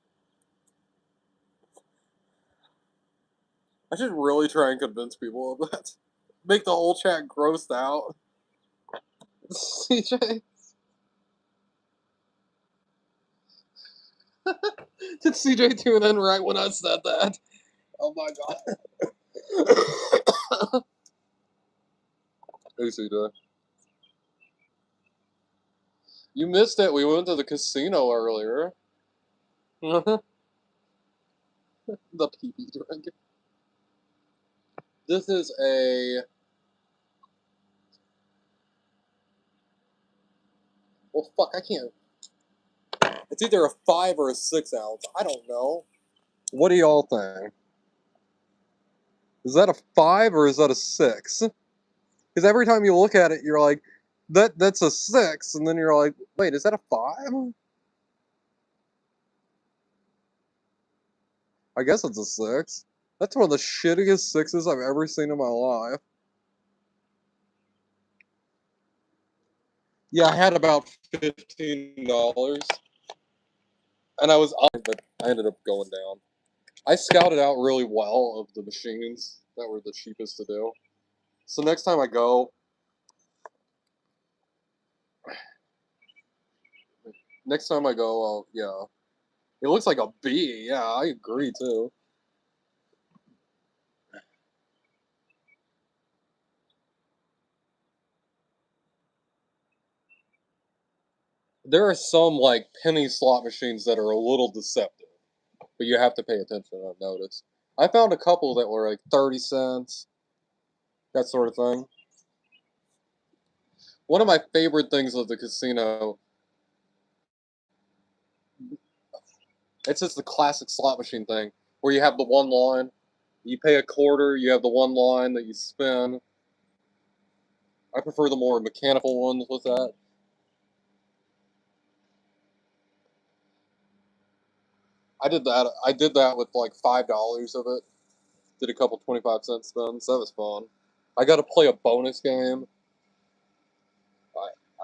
I should really try and convince people of that. Make the whole chat grossed out. CJ, did CJ tune in right when I said that? Oh my god. Hey CJ. You missed it. We went to the casino earlier. The pee-pee drink. This is a. Well, fuck, I can't. It's either a 5 or a 6 ounce. I don't know. What do y'all think? Is that a 5 or is that a 6? Because every time you look at it, you're like, that's a 6, and then you're like, wait, is that a 5? I guess it's a 6. That's one of the shittiest 6s I've ever seen in my life. Yeah, I had about $15, and I was on, but I ended up going down. I scouted out really well of the machines that were the cheapest to do. So next time I go, yeah. It looks like a B. Yeah, I agree too. There are some like penny slot machines that are a little deceptive, but you have to pay attention. I've noticed. I found a couple that were like 30 cents, that sort of thing. One of my favorite things of the casino, it's just the classic slot machine thing, where you have the one line, you pay a quarter, you have the one line that you spin. I prefer the more mechanical ones with that. I did that with like $5 of it. Did a couple 25-cent spins. That was fun. I got to play a bonus game.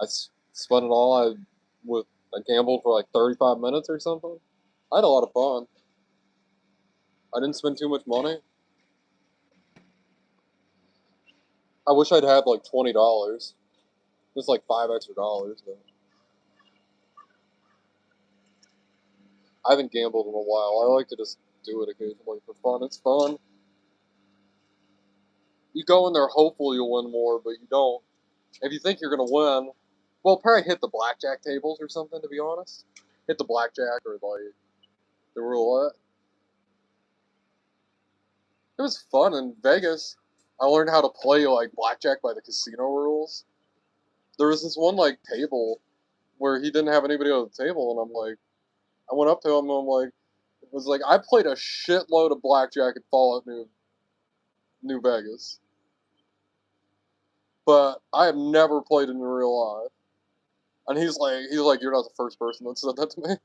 I spun it all. I gambled for like 35 minutes or something. I had a lot of fun. I didn't spend too much money. I wish I'd had like $20. Just like $5 extra. But I haven't gambled in a while. I like to just do it occasionally for fun. It's fun. You go in there hopeful you'll win more, but you don't. If you think you're gonna win, well, probably hit the blackjack tables or something. To be honest, hit the blackjack or like the roulette. It was fun in Vegas. I learned how to play like blackjack by the casino rules. There was this one like table where he didn't have anybody on the table, and I'm like, I went up to him and I'm like, it was like I played a shitload of blackjack at Fallout New Vegas, but I have never played in real life. And he's like, you're not the first person that said that to me.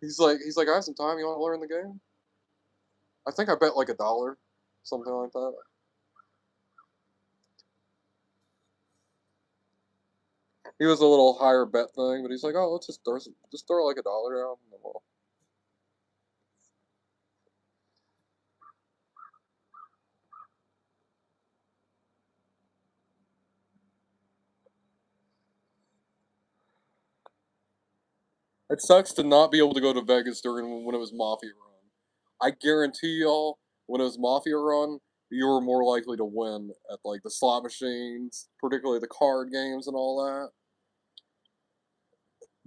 He's like, I have some time. You want to learn the game? I think I bet like $1, something like that. He was a little higher bet thing, but he's like, oh, let's just throw like $1 down. And we'll. It sucks to not be able to go to Vegas during when it was Mafia Run. I guarantee y'all, when it was Mafia Run, you were more likely to win at like the slot machines, particularly the card games and all that.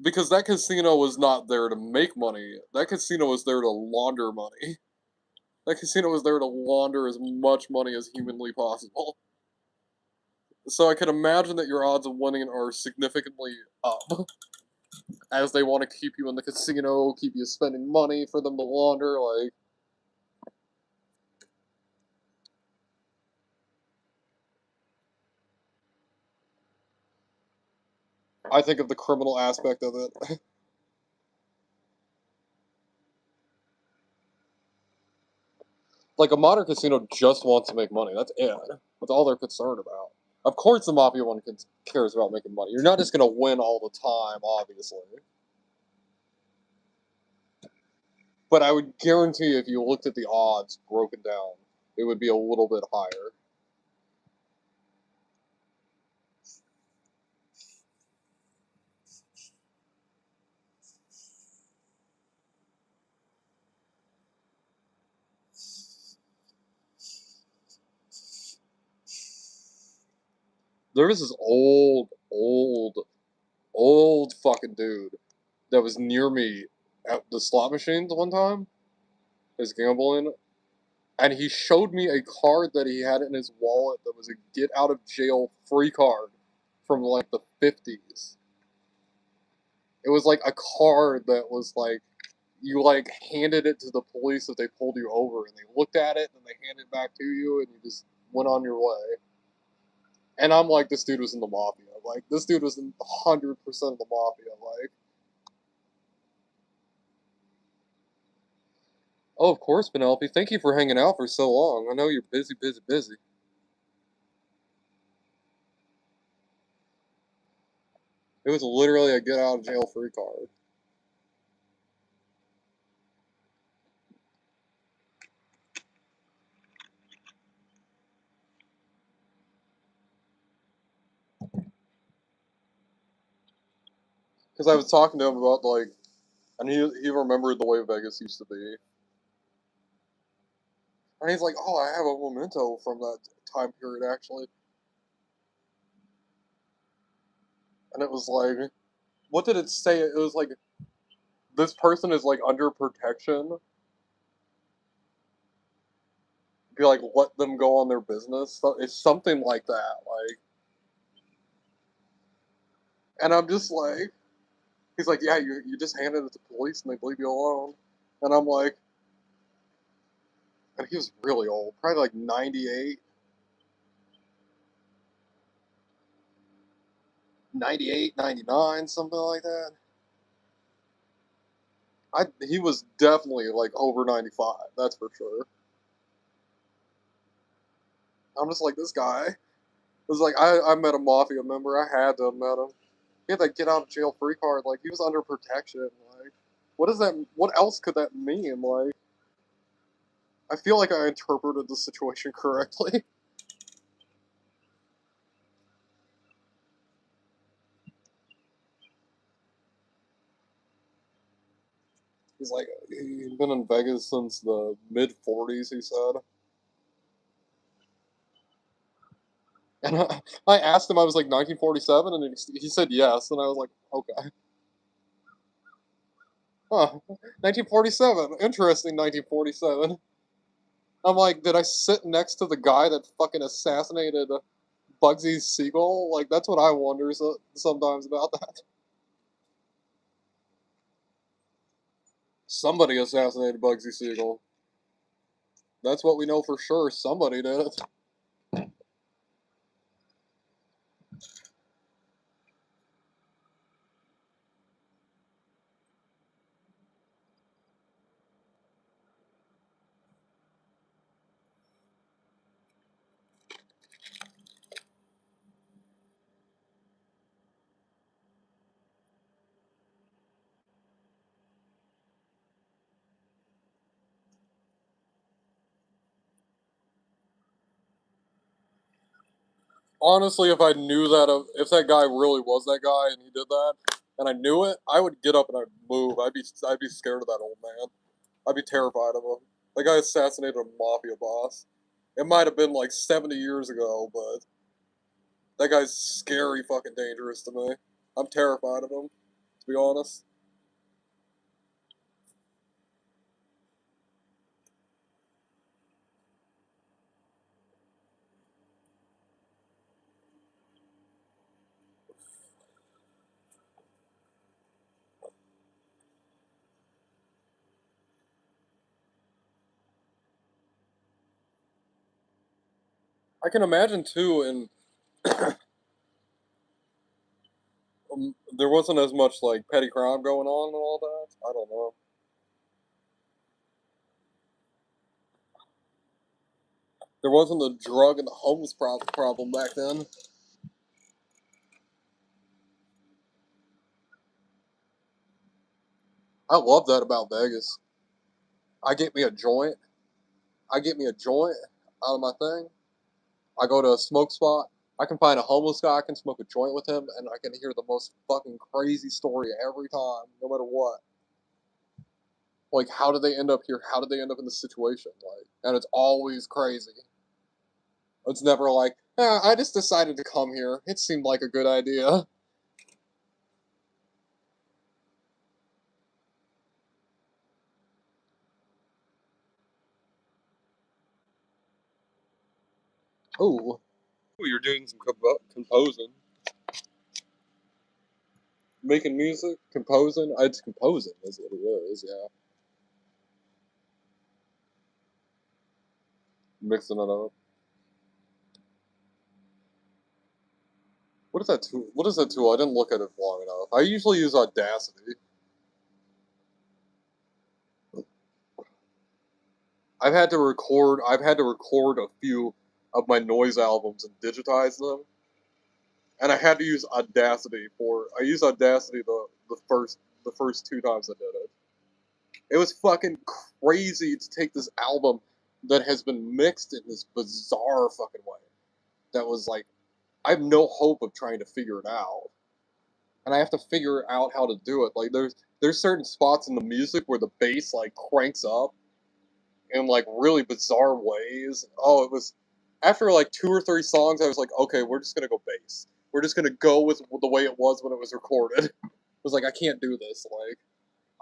Because that casino was not there to make money. That casino was there to launder money. That casino was there to launder as much money as humanly possible. So I can imagine that your odds of winning are significantly up. As they want to keep you in the casino, keep you spending money for them to launder, like... I think of the criminal aspect of it. Like, a modern casino just wants to make money. That's it. That's all they're concerned about. Of course the Mafia one cares about making money. You're not just going to win all the time, obviously. But I would guarantee if you looked at the odds broken down, it would be a little bit higher. There was this old fucking dude that was near me at the slot machines one time, his gambling, and he showed me a card that he had in his wallet that was a get out of jail free card from like the 50s. It was like a card that was like, you like handed it to the police if they pulled you over, and they looked at it and they handed it back to you, and you just went on your way. And I'm like, this dude was in the Mafia. Like, this dude was in 100% of the Mafia. Like, oh, of course, Penelope. Thank you for hanging out for so long. I know you're busy, busy, busy. It was literally a get out of jail free card. Because I was talking to him about, like, and he remembered the way Vegas used to be. And he's like, oh, I have a memento from that time period, actually. And it was like, what did it say? It was like, this person is, like, under protection. Be like, let them go on their business. So it's something like that, like. And I'm just like, he's like, yeah, you just handed it to police and they leave you alone. And I'm like, and he was really old, probably like 98. 98, 99, something like that. He was definitely like over 95, that's for sure. I'm just like, this guy. It was like, I met a Mafia member, I had to have met him. He had that get out of jail free card, like, he was under protection, like, what does that, what else could that mean, like? I feel like I interpreted the situation correctly. He's like, he'd been in Vegas since the mid 40s, he said. And I asked him, I was like, 1947? And he said yes. And I was like, okay. Huh. 1947. Interesting, 1947. I'm like, did I sit next to the guy that fucking assassinated Bugsy Siegel? Like, that's what I wonder sometimes about that. Somebody assassinated Bugsy Siegel. That's what we know for sure. Somebody did it. Honestly, if I knew that, if that guy really was that guy and he did that, and I knew it, I would get up and I'd move. I'd be scared of that old man. I'd be terrified of him. That guy assassinated a mafia boss. It might have been like 70 years ago, but that guy's scary fucking dangerous to me. I'm terrified of him. to be honest. I can imagine too, and there wasn't as much like petty crime going on and all that. I don't know. There wasn't the drug and the homeless problem back then. I love that about Vegas. I get me a joint. I get me a joint out of my thing. I go to a smoke spot. I can find a homeless guy. I can smoke a joint with him, and I can hear the most fucking crazy story every time, no matter what. Like, how did they end up here? How did they end up in this situation? Like, and it's always crazy. It's never like, I just decided to come here. It seemed like a good idea. Oh, you're doing some composing, making music, composing. It's composing, is what it is. Yeah, mixing it up. What is that tool? What is that tool? I didn't look at it long enough. I usually use Audacity. I've had to record a few of my noise albums and digitize them, and I had to use Audacity for. I used Audacity the first two times I did it. It was fucking crazy to take this album that has been mixed in this bizarre fucking way. That was like, I have no hope of trying to figure it out, and I have to figure out how to do it. Like there's certain spots in the music where the bass like cranks up in like really bizarre ways. Oh, it was after like two or three songs, I was like, okay, we're just gonna go bass. We're just gonna go with the way it was when it was recorded. It was like I can't do this. Like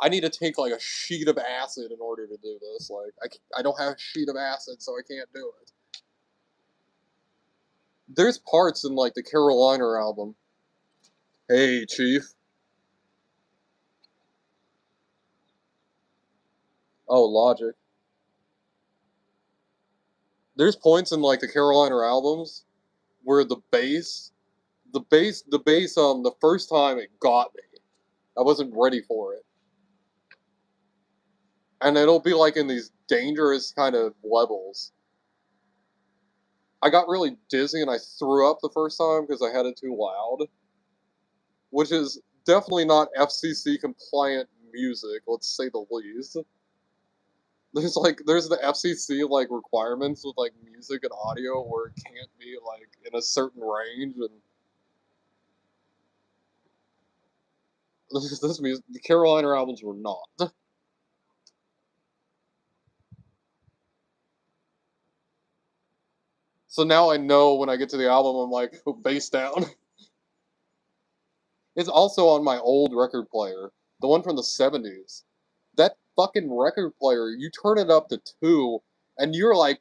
I need to take like a sheet of acid in order to do this. Like I don't have a sheet of acid, so I can't do it. There's parts in like the Carolina album. Hey, Chief. Oh, Logic. There's points in like the Carolina albums where the bass the first time it got me. I wasn't ready for it. And it'll be like in these dangerous kind of levels. I got really dizzy and I threw up the first time because I had it too loud, which is definitely not FCC compliant music, let's say the least. There's the FCC like requirements with like music and audio where it can't be like in a certain range, and this music, the Carolina albums were not. So now I know when I get to the album, I'm like, oh, bass down. It's also on my old record player, the one from the 70s. That fucking record player, you turn it up to 2, and you're like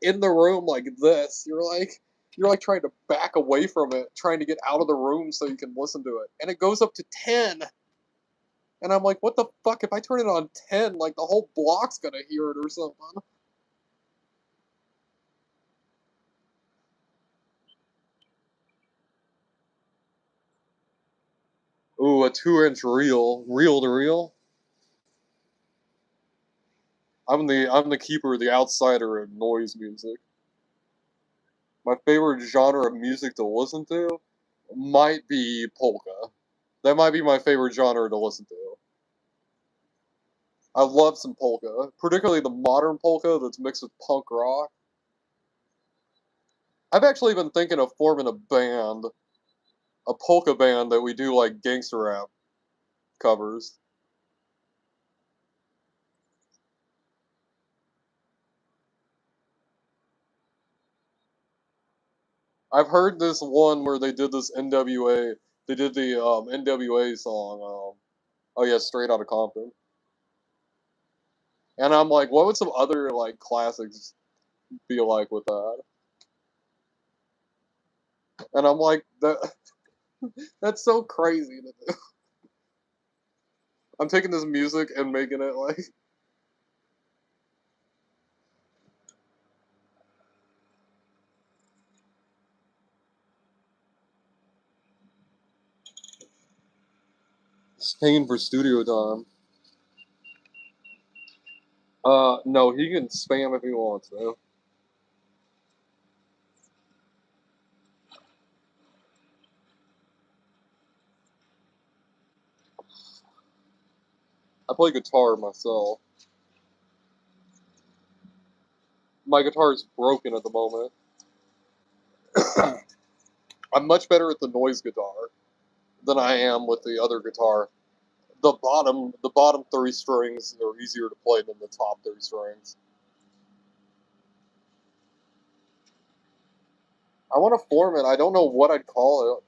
in the room like this. You're like trying to back away from it, trying to get out of the room so you can listen to it. And it goes up to 10. And I'm like, what the fuck? If I turn it on 10, like the whole block's gonna hear it or something. Ooh, a 2-inch reel to reel. I'm the keeper, the outsider of noise music. My favorite genre of music to listen to might be polka. That might be my favorite genre to listen to. I love some polka, particularly the modern polka that's mixed with punk rock. I've actually been thinking of forming a band, a polka band that we do like gangster rap covers. I've heard this one where they did this NWA They did the NWA song. Oh yeah, Straight Outta Compton. And I'm like, what would some other like classics be like with that? And I'm like, that's so crazy to do. I'm taking this music and making it like paying for studio time. No, he can spam if he wants to. I play guitar myself. My guitar is broken at the moment. I'm much better at the noise guitar than I am with the other guitar. The bottom three strings are easier to play than the top three strings. I want to form it. I don't know what I'd call it.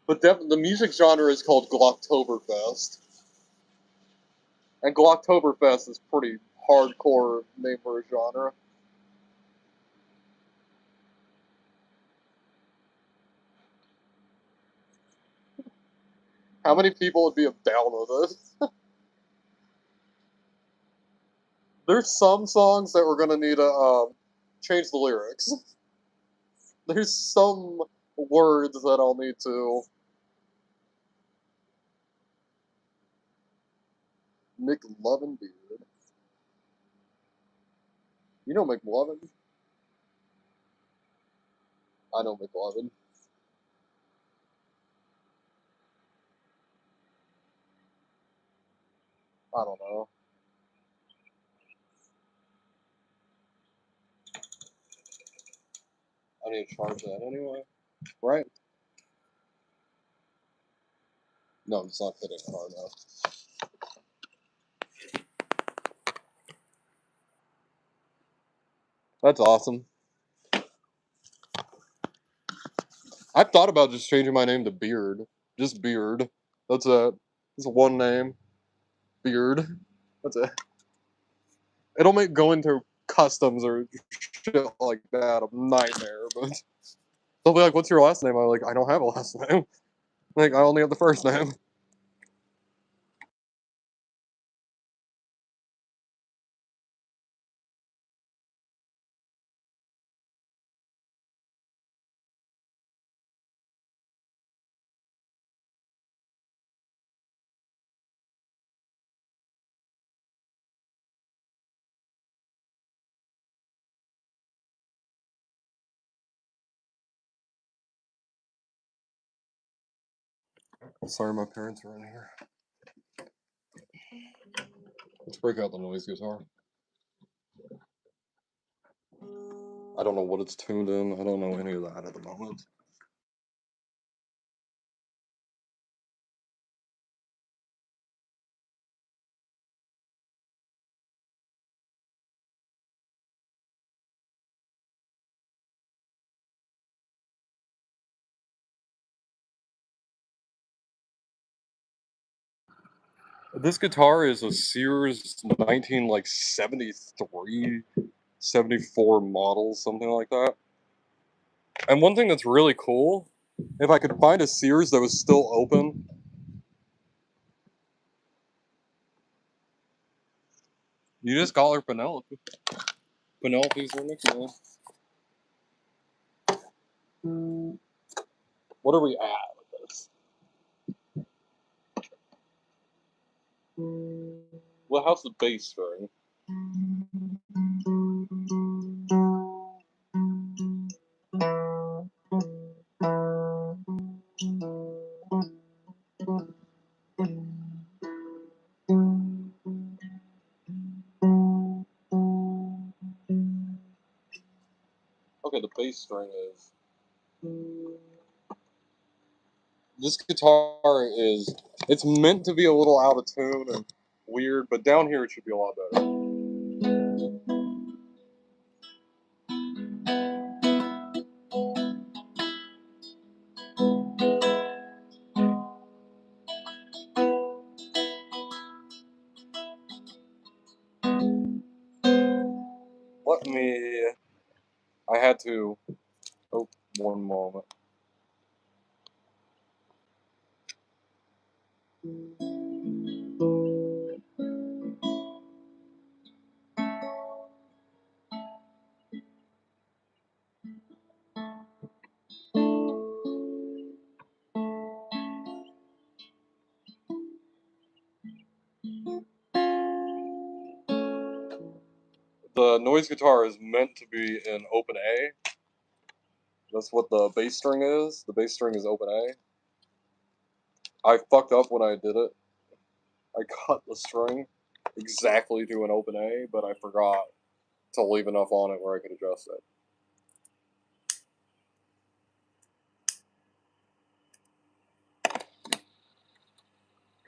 But the music genre is called Glocktoberfest. And Glocktoberfest is pretty hardcore name for a genre. How many people would be down with it? There's some songs that we're gonna need to change the lyrics. There's some words that I'll need to. McLovin Beard. You know McLovin? I know McLovin. I don't know. I need to charge that anyway. Right? No, it's not fitting hard enough. That's awesome. I thought about just changing my name to Beard. Just Beard. That's it. It's one name. Beard. That's it. It'll make going to customs or shit like that a nightmare, but they'll be like, "What's your last name?" I'm like, "I don't have a last name. Like, I only have the first name." Sorry, my parents are in here. Let's break out the noise guitar. I don't know what it's tuned in. I don't know any of that at the moment. This guitar is a Sears 73, 74 model, something like that. And one thing that's really cool, if I could find a Sears that was still open, you just call her Penelope. Penelope's her nickname. What are we at with this? Well, how's the bass string? Okay, the bass string is. This guitar is. It's meant to be a little out of tune and weird, but down here it should be a lot better. Let me... I had to... Oh, one moment. The noise guitar is meant to be in open A. That's what the bass string is. The bass string is open A. I fucked up when I did it. I cut the string exactly to an open A, but I forgot to leave enough on it where I could adjust it.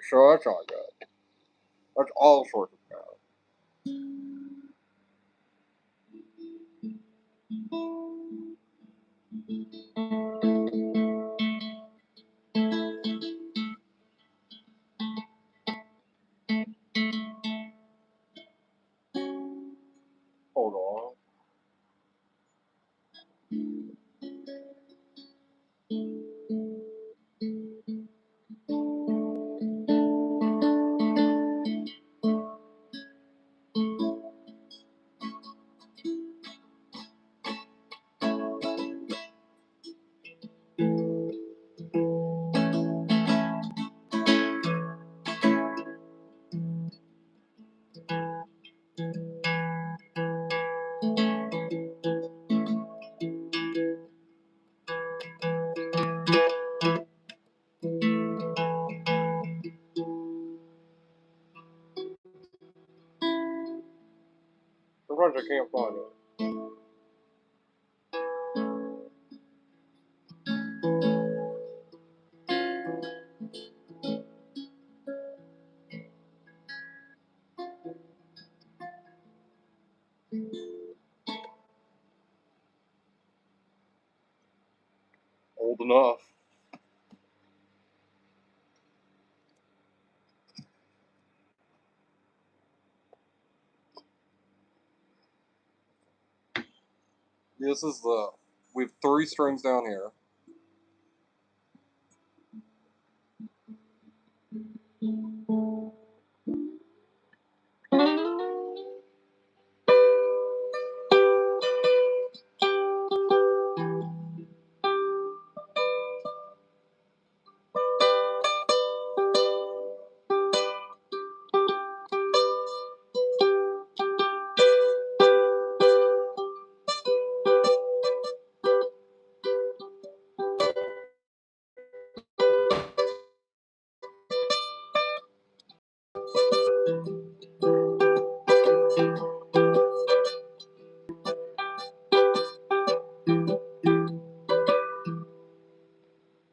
So that's all good. That's all sorts of good. Hold on. Sometimes I can't find it. Old enough. This is the... We have 3 strings down here.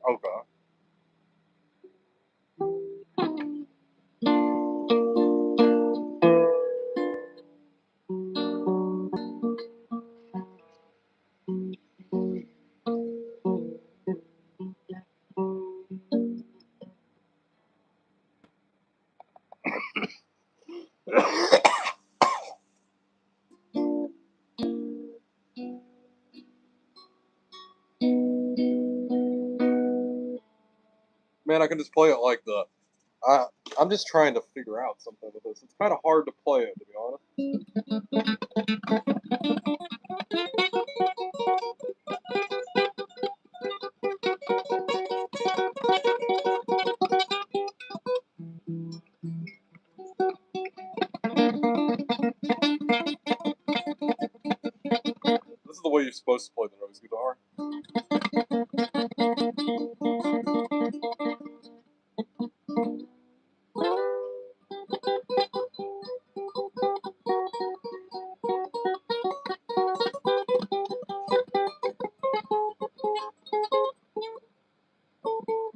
Okay. Man, I can just play it like the... I'm just trying to figure out something with this. It's kind of hard to play it, to be honest. This is the way you're supposed to play the noise guitar.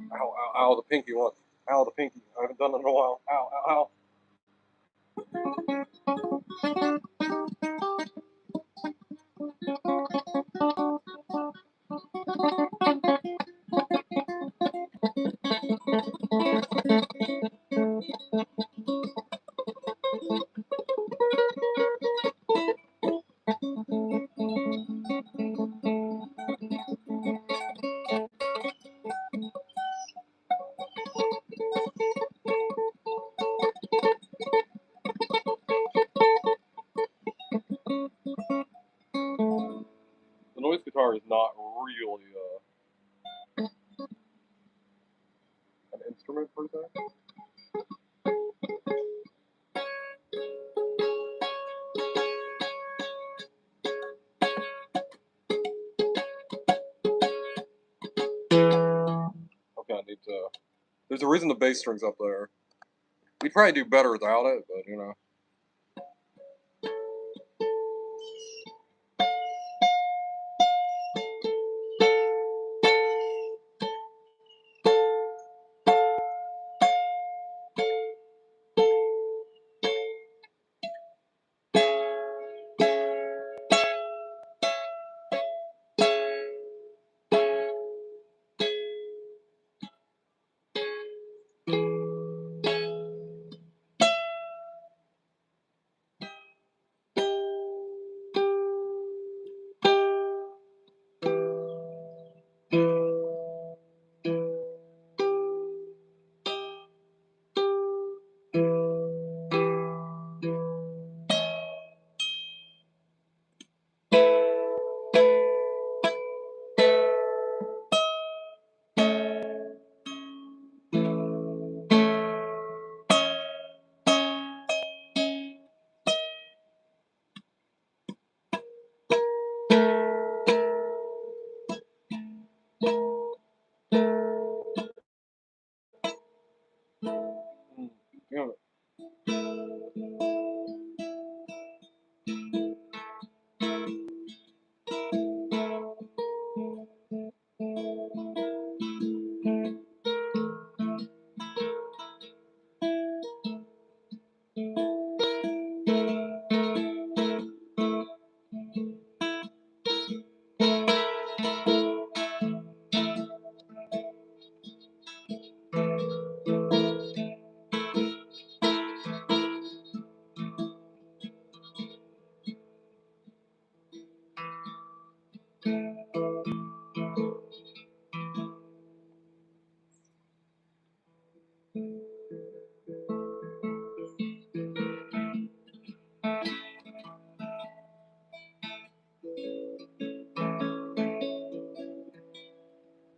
Ow, ow, ow, the pinky one. Ow, the pinky. I haven't done it in a while. Ow, ow, ow. is not really an instrument per se. Okay, I need to. There's a reason the bass string's up there. We'd probably do better without it, but you know. Damn it.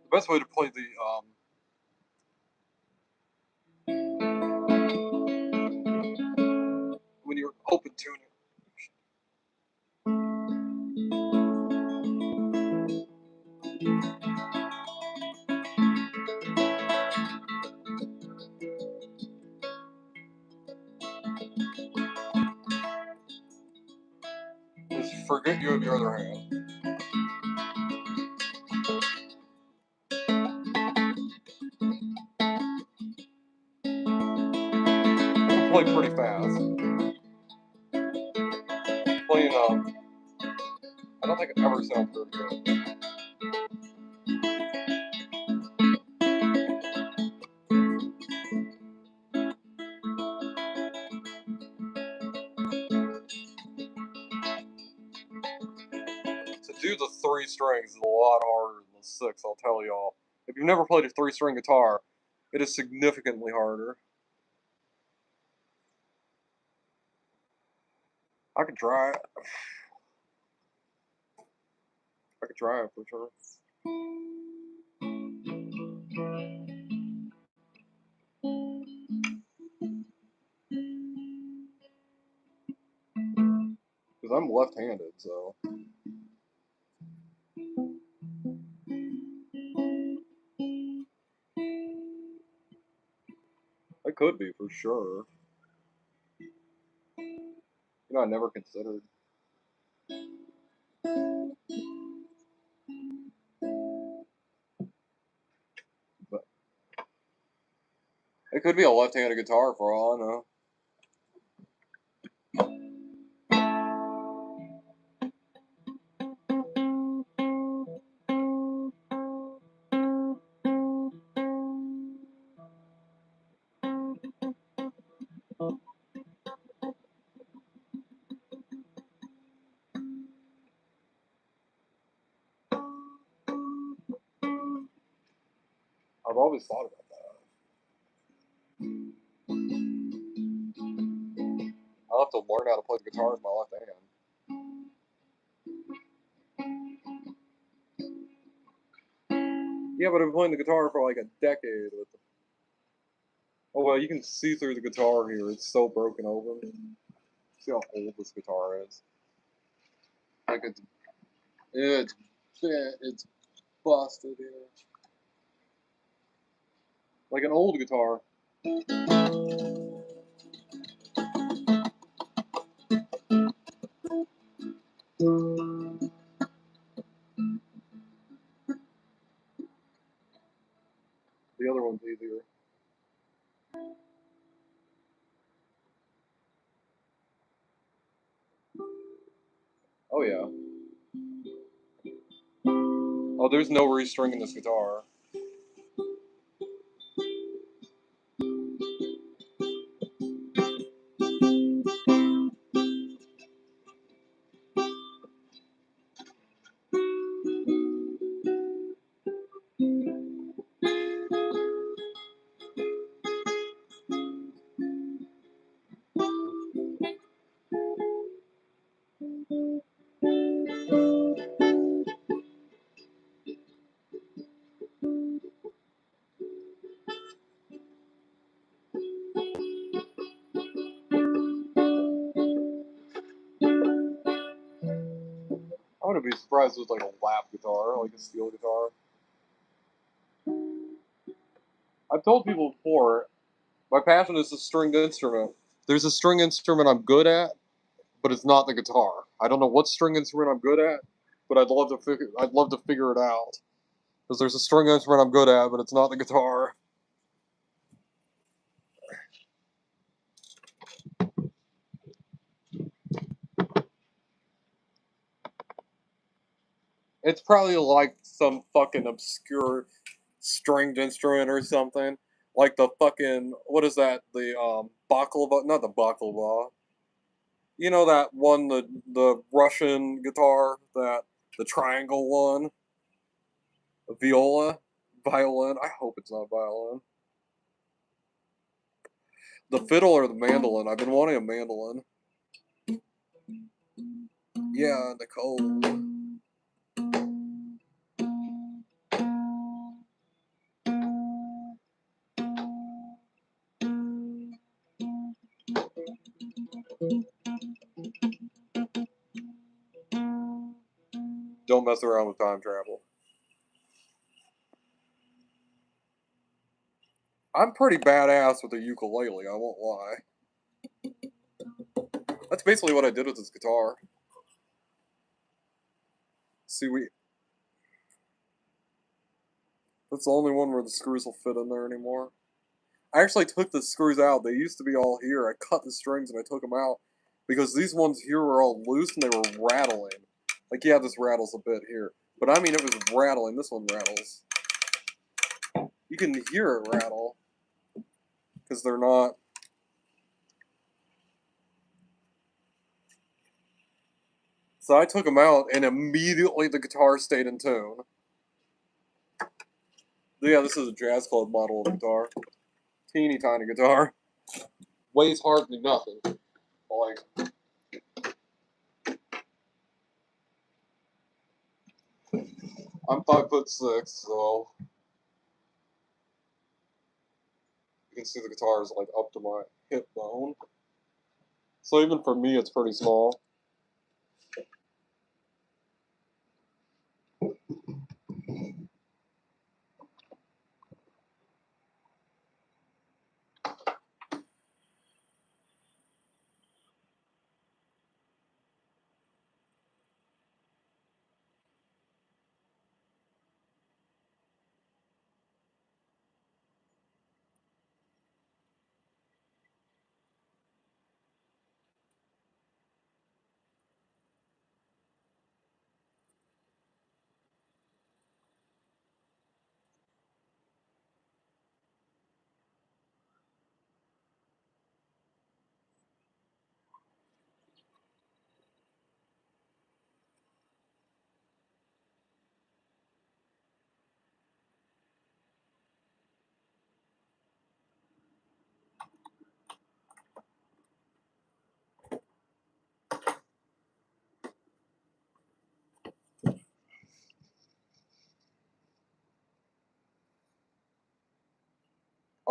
The best way to play the when you're open tuning is forget you have your other hand. You can play pretty fast. Playing I don't think it ever sounds very good. To do the 3 strings is a lot harder than the 6, I'll tell y'all. If you've never played a 3-string guitar, it is significantly harder. I could try it. I could try it for sure. Because I'm left-handed, so. I could be for sure. You know, I never considered. But it could be a left-handed guitar for all I know. I've always thought about that. I'll have to learn how to play the guitar with my left hand. Yeah, but I've been playing the guitar for like a decade. Oh well, you can see through the guitar here. It's so broken open. See how old this guitar is. Like it's busted here. Like an old guitar. The other one's easier. Oh yeah. Oh, there's no restringing this guitar. I wouldn't be surprised if it was like a lap guitar, like a steel guitar. I've told people before, my passion is a stringed instrument. There's a string instrument I'm good at, but it's not the guitar. I don't know what string instrument I'm good at, but I'd love to figure it out. Because there's a string instrument I'm good at, but it's not the guitar. It's probably like some fucking obscure stringed instrument or something. Like the fucking, what is that? The baklava, not the baklava. You know that one, the Russian guitar, that the triangle one, the violin. I hope it's not violin. The fiddle or the mandolin. I've been wanting a mandolin. Yeah, Nicole. Don't mess around with time travel. I'm pretty badass with a ukulele, I won't lie. That's basically what I did with this guitar. See, that's the only one where the screws will fit in there anymore. I actually took the screws out. They used to be all here. I cut the strings and I took them out because these ones here were all loose and they were rattling. Like, yeah, this rattles a bit here. But I mean, it was rattling. This one rattles. You can hear it rattle. Because they're not... So I took them out and immediately the guitar stayed in tune. Yeah, this is a jazz club model of guitar. Teeny tiny guitar. Weighs hardly nothing. Like, I'm 5'6", so you can see the guitar is like up to my hip bone. So even for me, it's pretty small.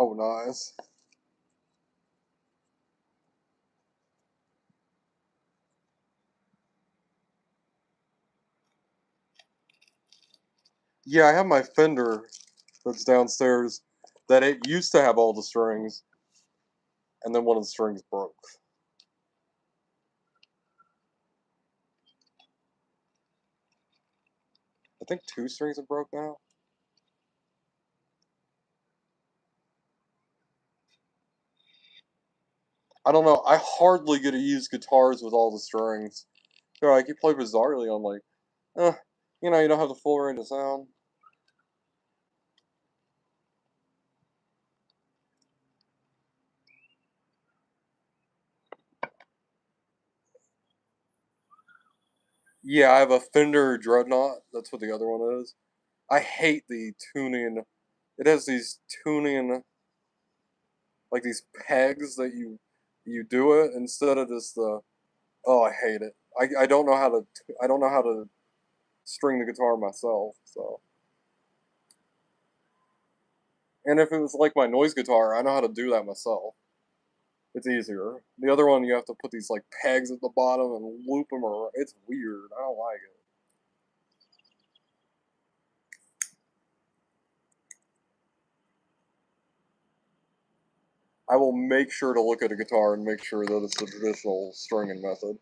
Oh, nice. Yeah, I have my Fender that's downstairs that it used to have all the strings, and then one of the strings broke. I think 2 strings are broke now. I don't know. I hardly get to use guitars with all the strings. They're like, you play bizarrely. I'm like, you know, you don't have the full range of sound. Yeah, I have a Fender Dreadnought. That's what the other one is. I hate the tuning. It has these tuning, like these pegs that you do it instead of just the. Oh, I hate it. I don't know how to. I don't know how to string the guitar myself. So, and if it was like my noise guitar, I know how to do that myself. It's easier. The other one, you have to put these like pegs at the bottom and loop them around. It's weird. I don't like it. I will make sure to look at a guitar and make sure that it's the traditional stringing method.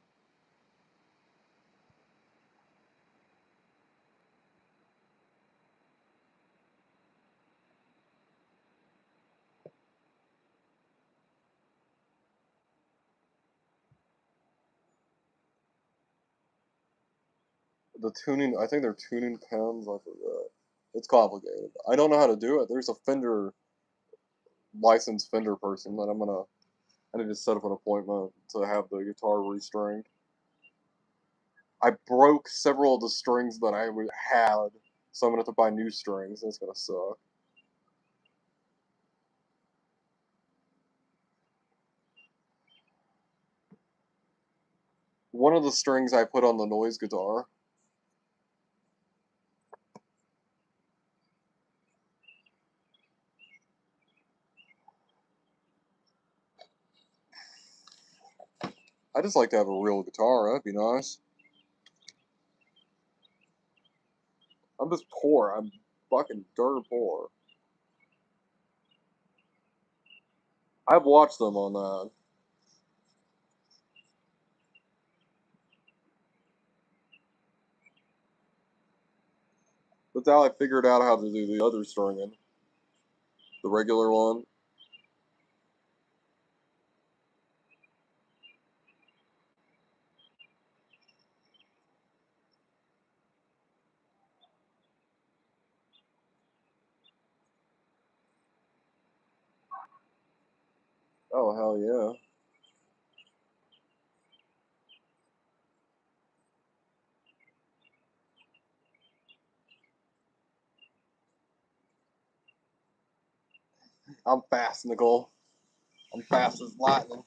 The tuning, I think they're tuning pens. I forget. It's complicated. I don't know how to do it. There's a Fender licensed Fender person that I need to set up an appointment to have the guitar restringed. I broke several of the strings that I had, so I'm gonna have to buy new strings. And it's gonna suck. One of the strings I put on the noise guitar. I just like to have a real guitar. That'd be nice. I'm just poor. I'm fucking dirt poor. I've watched them on that. But now I figured out how to do the other stringing. The regular one. Oh, hell yeah. I'm fast, Nicole. I'm fast as lightning.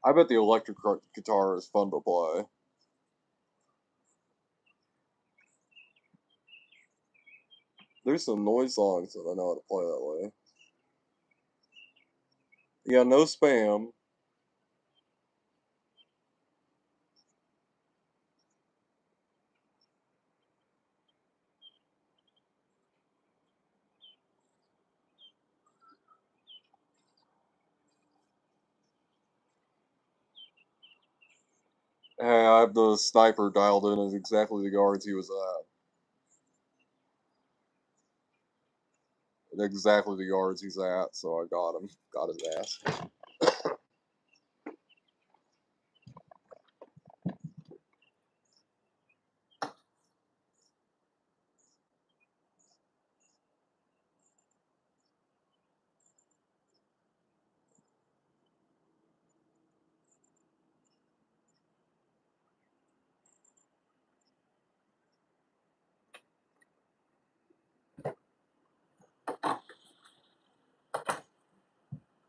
I bet the electric guitar is fun to play. There's some noise songs that I know how to play that way. Yeah, no spam. Hey, I have the sniper dialed in as exactly the guards he was at. Exactly the yards he's at, so I got him. Got his ass.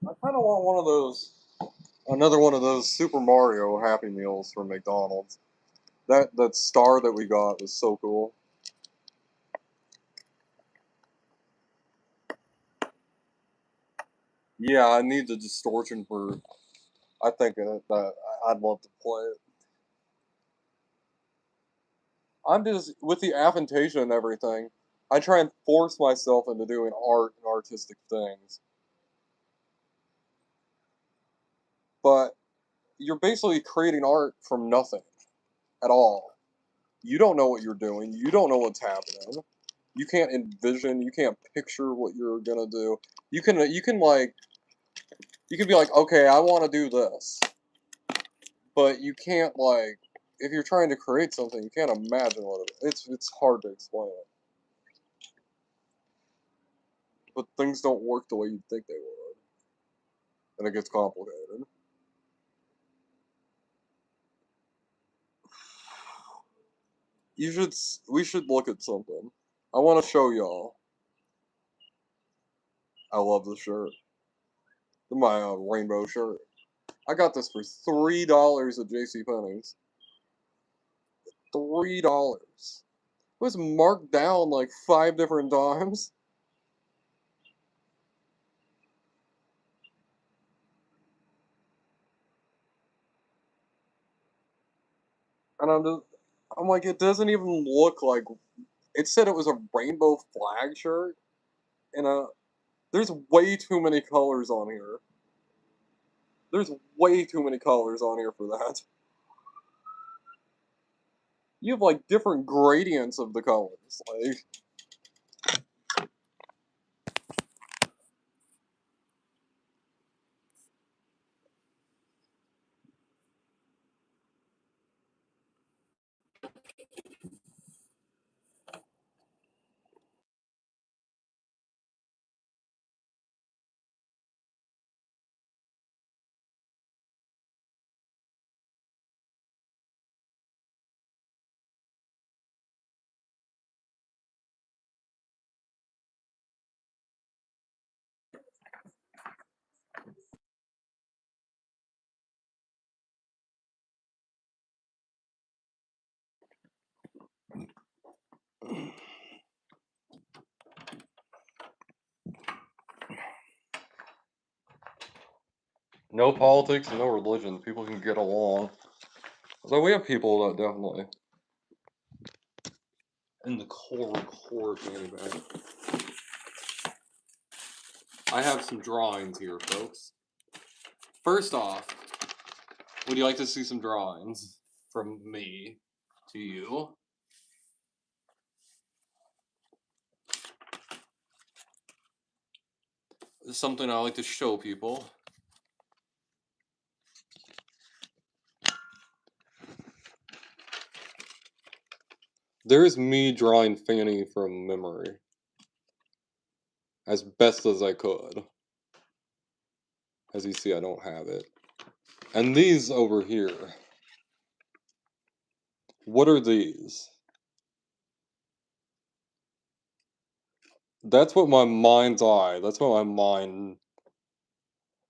I kind of want one of those. Another one of those Super Mario Happy Meals from McDonald's. That star that we got was so cool. Yeah, I need the distortion for. I think that I'd love to play it. I'm just with the affectation and everything. I try and force myself into doing art and artistic things, but you're basically creating art from nothing at all. You don't know what you're doing. You don't know what's happening. You can't envision. You can't picture what you're gonna do. You can be like, okay, I want to do this, but you can't like if you're trying to create something, you can't imagine what it's hard to explain it. But things don't work the way you'd think they would, and it gets complicated. We should look at something. I want to show y'all. I love this shirt. My rainbow shirt. I got this for $3 at JCPenney's. $3. It was marked down like 5 different times. And I'm like, it doesn't even look like. It said it was a rainbow flag shirt, and there's way too many colors on here. There's way too many colors on here for that. You have like different gradients of the colors, like. No politics and no religion. People can get along. So we have people that definitely. In the core fanny bag. I have some drawings here, folks. First off, would you like to see some drawings from me to you? This is something I like to show people. There's me drawing Fanny from memory. As best as I could. As you see, I don't have it. And these over here. What are these? That's what my mind's eye. That's what my mind.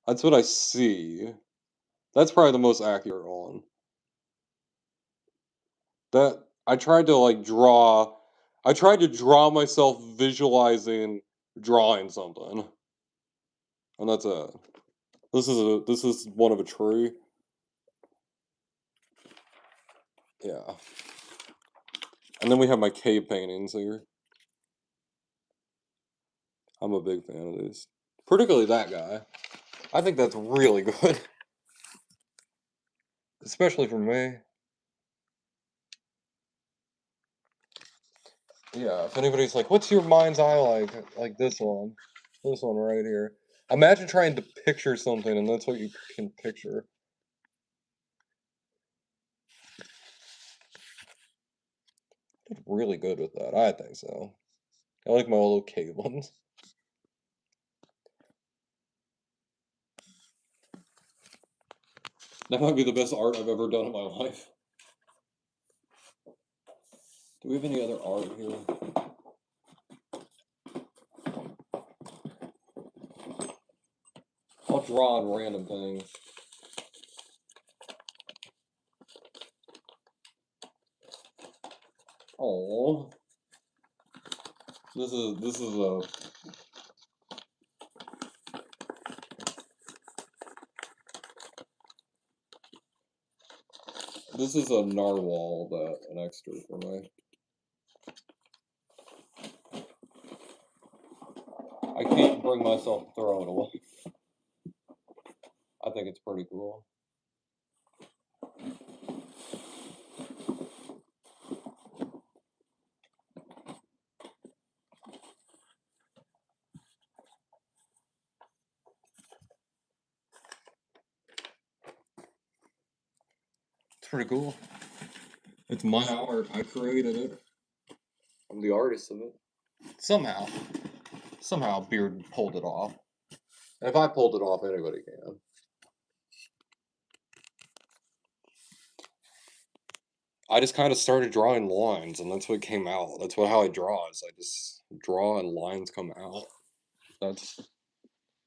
That's what I see. That's probably the most accurate one. That I tried to like draw. I tried to draw myself visualizing drawing something, and that's it. This is one of a tree. Yeah. And then we have my cave paintings here. I'm a big fan of these. Particularly that guy. I think that's really good. Especially for me. Yeah, if anybody's like, what's your mind's eye like? Like this one. This one right here. Imagine trying to picture something and that's what you can picture. I did really good with that. I think so. I like my little cave ones. That might be the best art I've ever done in my life. Do we have any other art here? I'll draw on random things. Oh, this is a. This is a narwhal that an extra for me. I can't bring myself to throw it away. I think it's pretty cool. It's pretty cool. It's my art. I created it. I'm the artist of it. Somehow Beard pulled it off. And if I pulled it off, anybody can. I just kind of started drawing lines, and that's what came out. That's how I draw. Is I just draw and lines come out. That's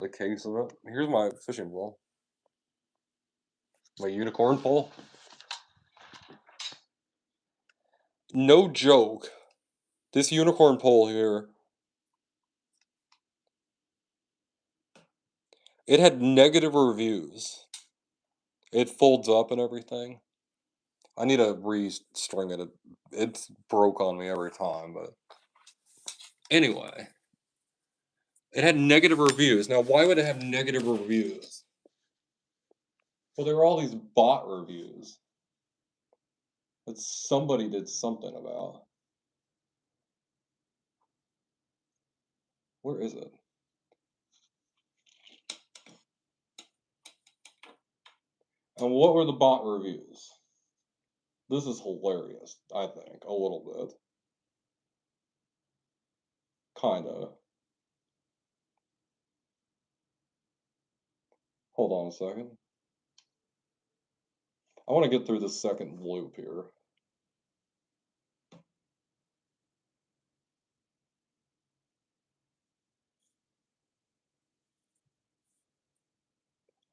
the case of it. Here's my fishing pole. My unicorn pole. No joke. This unicorn pole here. It had negative reviews. It folds up and everything. I need to re-string it. It's broke on me every time, but anyway. It had negative reviews. Now, why would it have negative reviews? Well, there were all these bot reviews that somebody did something about. Where is it? And what were the bot reviews? This is hilarious, I think, a little bit. Kinda. Hold on a second. I want to get through this second loop here.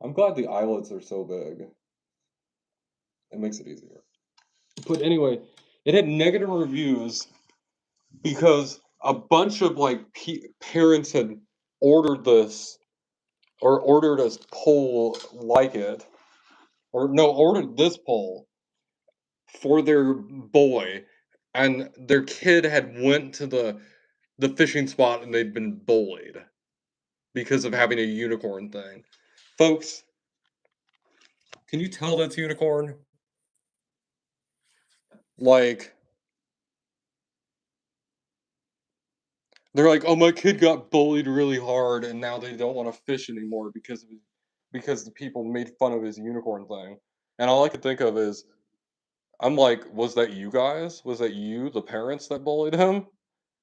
I'm glad the eyelets are so big. It makes it easier. But anyway, it had negative reviews because a bunch of like parents had ordered this or ordered a poll like it, or no, ordered this poll for their boy, and their kid had went to the fishing spot and they'd been bullied because of having a unicorn thing. Folks, can you tell that's unicorn? Like, they're like, oh, my kid got bullied really hard, and now they don't want to fish anymore because the people made fun of his unicorn thing. And all I could think of is, I'm like, was that you guys? Was that you, the parents, that bullied him?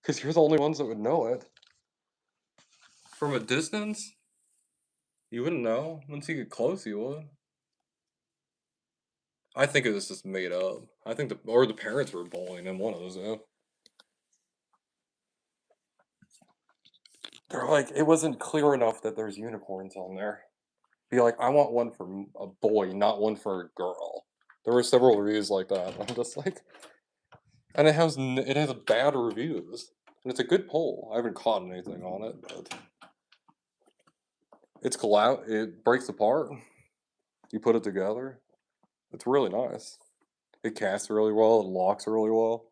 Because you're the only ones that would know it. From a distance, you wouldn't know. Once you get close, you would. I think it was just made up. I think the parents were bullying him. One of those. Yeah. They're like, it wasn't clear enough that there's unicorns on there. Be like, I want one for a boy, not one for a girl. There were several reviews like that. I'm just like, and it has bad reviews, and it's a good poll. I haven't caught anything on it, but it's it breaks apart. You put it together. It's really nice. It casts really well. It locks really well.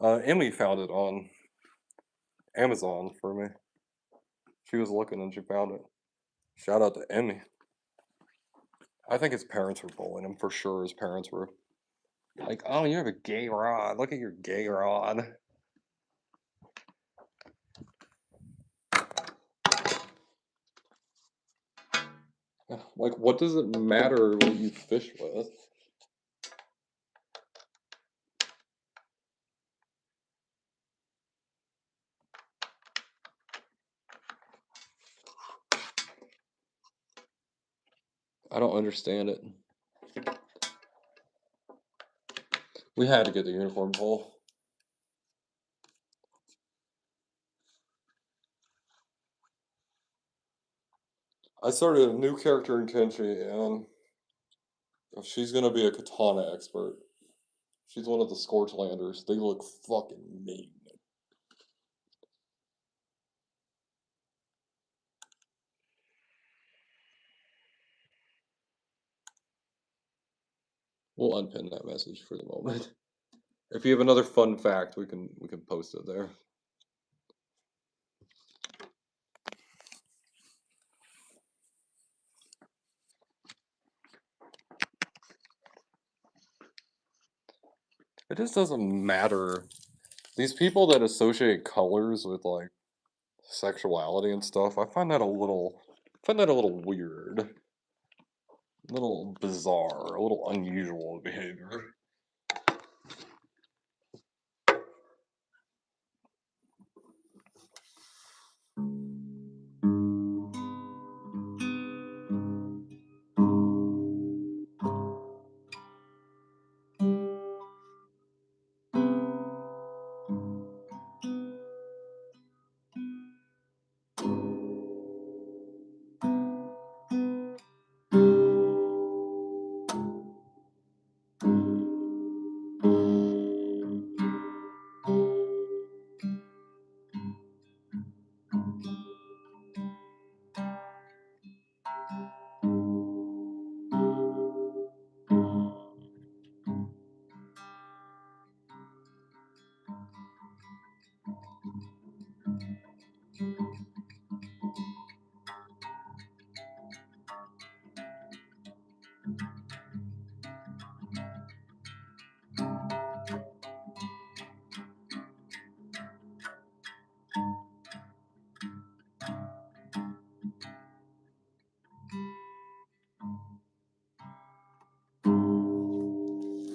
Emmy found it on Amazon for me. She was looking and she found it. Shout out to Emmy. I think his parents were bullying him for sure. His parents were like, "Oh, you have a gay rod. Look at your gay rod." Like, what does it matter what you fish with? I don't understand it. We had to get the uniform pole. I started a new character in Kenshi, and she's gonna be a katana expert. She's one of the Scorchlanders. They look fucking mean. We'll unpin that message for the moment. If you have another fun fact, we can post it there. It just doesn't matter. These people that associate colors with like sexuality and stuff, I find that a little weird. A little bizarre, a little unusual behavior.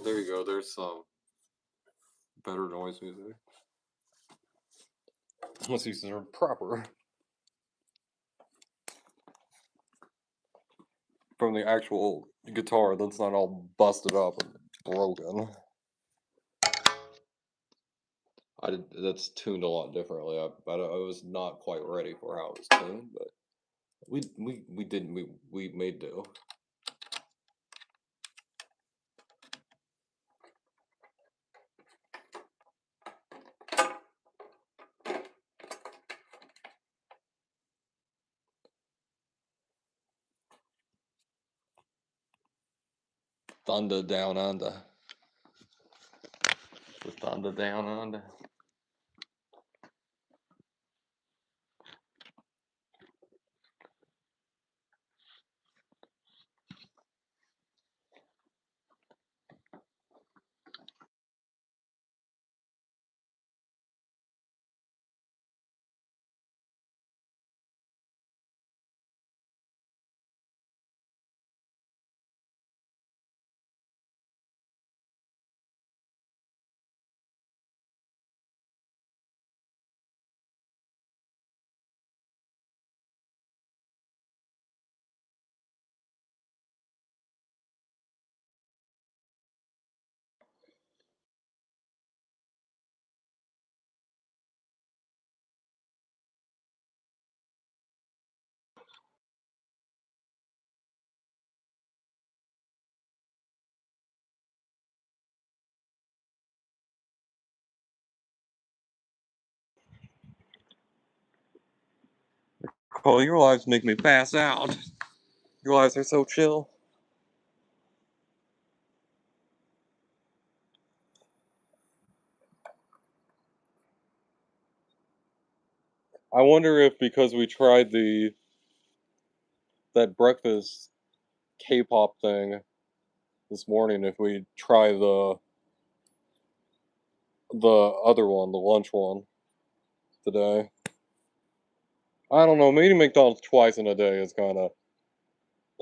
There you go, there's some better noise music. Unless these are proper. From the actual guitar that's not all busted up and broken. That's tuned a lot differently. I was not quite ready for how it was tuned, but we made do. Thunder down under. The thunder down under. Cole, your lives make me pass out. Your lives are so chill. I wonder if because we tried that breakfast K-pop thing this morning, if we try the other one, the lunch one today. I don't know, maybe McDonald's twice in a day is kinda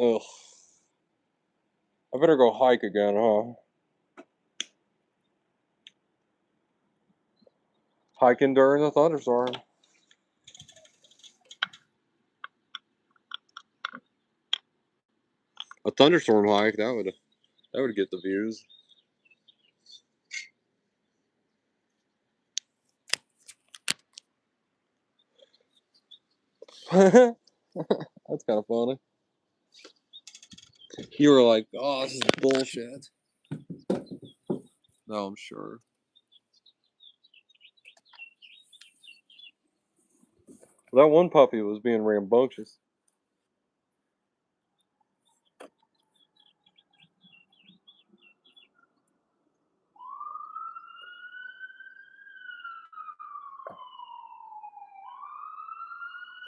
ugh. I better go hike again, huh? Hiking during a thunderstorm. A thunderstorm hike, that would get the views. That's kind of funny. You were like, "Oh, this is bullshit." No, I'm sure. That one puppy was being rambunctious.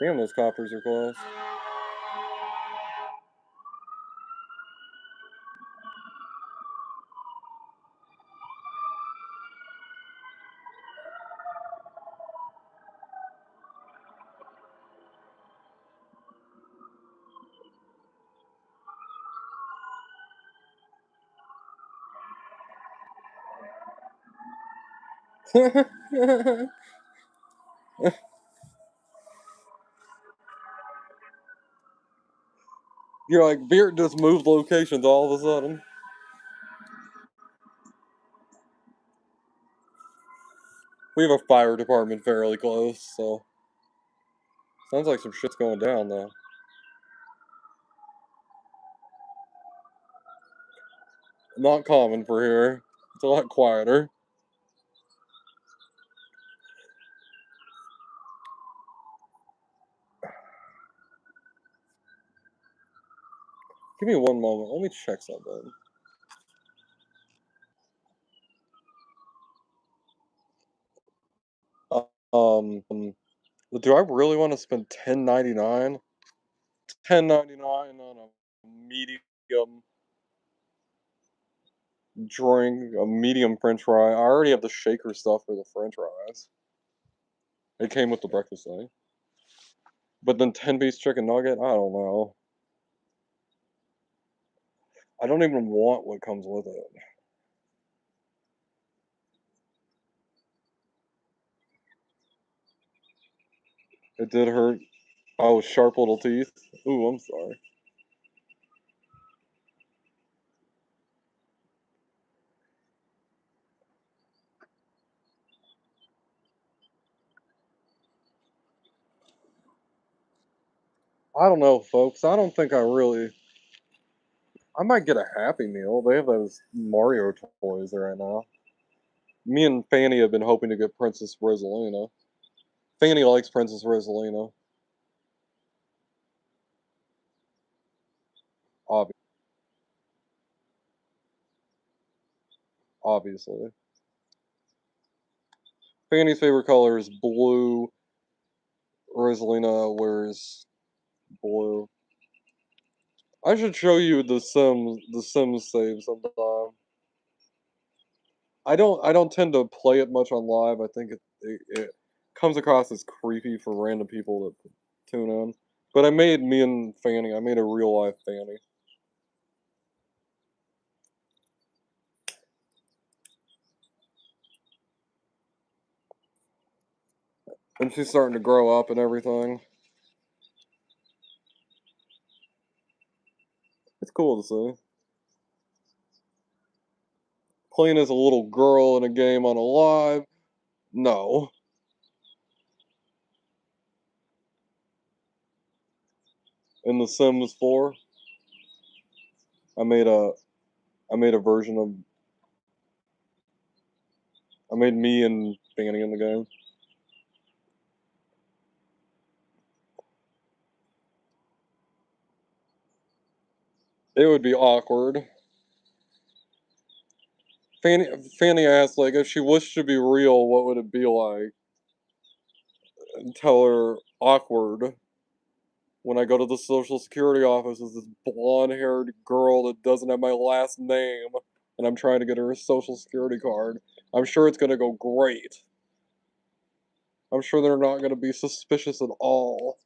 Damn, those coppers are close. You're like, Beard just moved locations all of a sudden. We have a fire department fairly close, so. Sounds like some shit's going down, though. Not common for here. It's a lot quieter. Give me one moment. Let me check something. Um, do I really want to spend $10.99? $10.99 on a medium drink, a medium French fry. I already have the shaker stuff for the French fries. It came with the breakfast thing. But then 10-piece chicken nugget? I don't know. I don't even want what comes with it. It did hurt. Oh, sharp little teeth. Ooh, I'm sorry. I don't know, folks. I don't think I really. I might get a Happy Meal. They have those Mario toys right now. Me and Fanny have been hoping to get Princess Rosalina. Fanny likes Princess Rosalina. Obviously. Fanny's favorite color is blue. Rosalina wears blue. I should show you the Sims save sometime. I don't tend to play it much on live. I think it comes across as creepy for random people that tune in. But I made me and Fanny. I made a real life Fanny. And she's starting to grow up and everything. It's cool to see. Playing as a little girl in a game on a live? No. In The Sims 4, I made a I made a version of I made me and Fanny in the game. It would be awkward. Fanny Fanny asked like if she wished to be real, what would it be like? And tell her awkward. When I go to the social security office, is this blonde-haired girl that doesn't have my last name, and I'm trying to get her a social security card. I'm sure it's gonna go great. I'm sure they're not gonna be suspicious at all.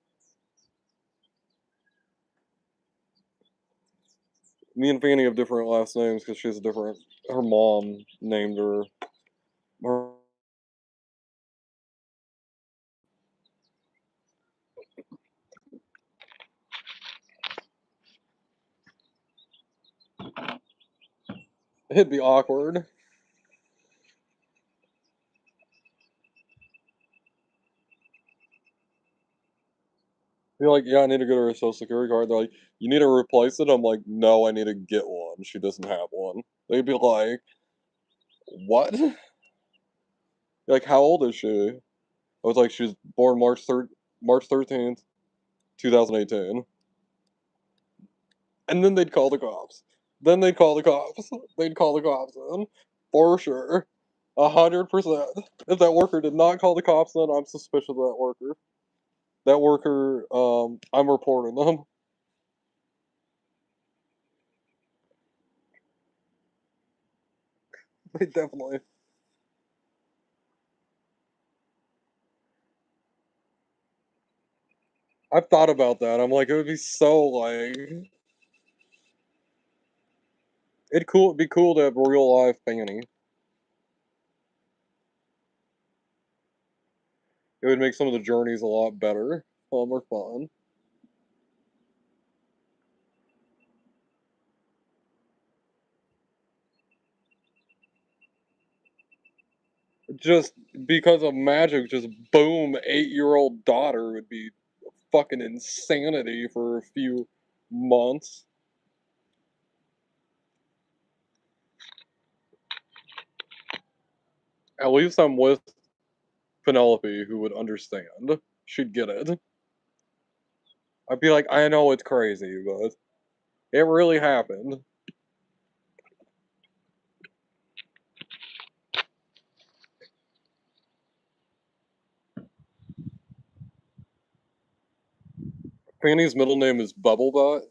Me and Fanny have different last names because she has a different. Her mom named her. her it'd be awkward. Be like, yeah, I need to get her a social security card. They're like, you need to replace it. I'm like, no, I need to get one. She doesn't have one. They'd be like, what? Like, how old is she? I was like, she was born March 13th, 2018. And then they'd call the cops. Then they'd call the cops. They'd call the cops in. For sure. 100%. If that worker did not call the cops in, I'm suspicious of that worker. That worker, I'm reporting them. They definitely. I've thought about that. I'm like, it would be so like. It'd be cool to have real life Fanny. It would make some of the journeys a lot better. More fun. Just because of magic, just boom, 8-year-old daughter would be fucking insanity for a few months. At least I'm with Penelope, who would understand. She'd get it. I'd be like, I know it's crazy, but it really happened. Fanny's middle name is Bubblebutt.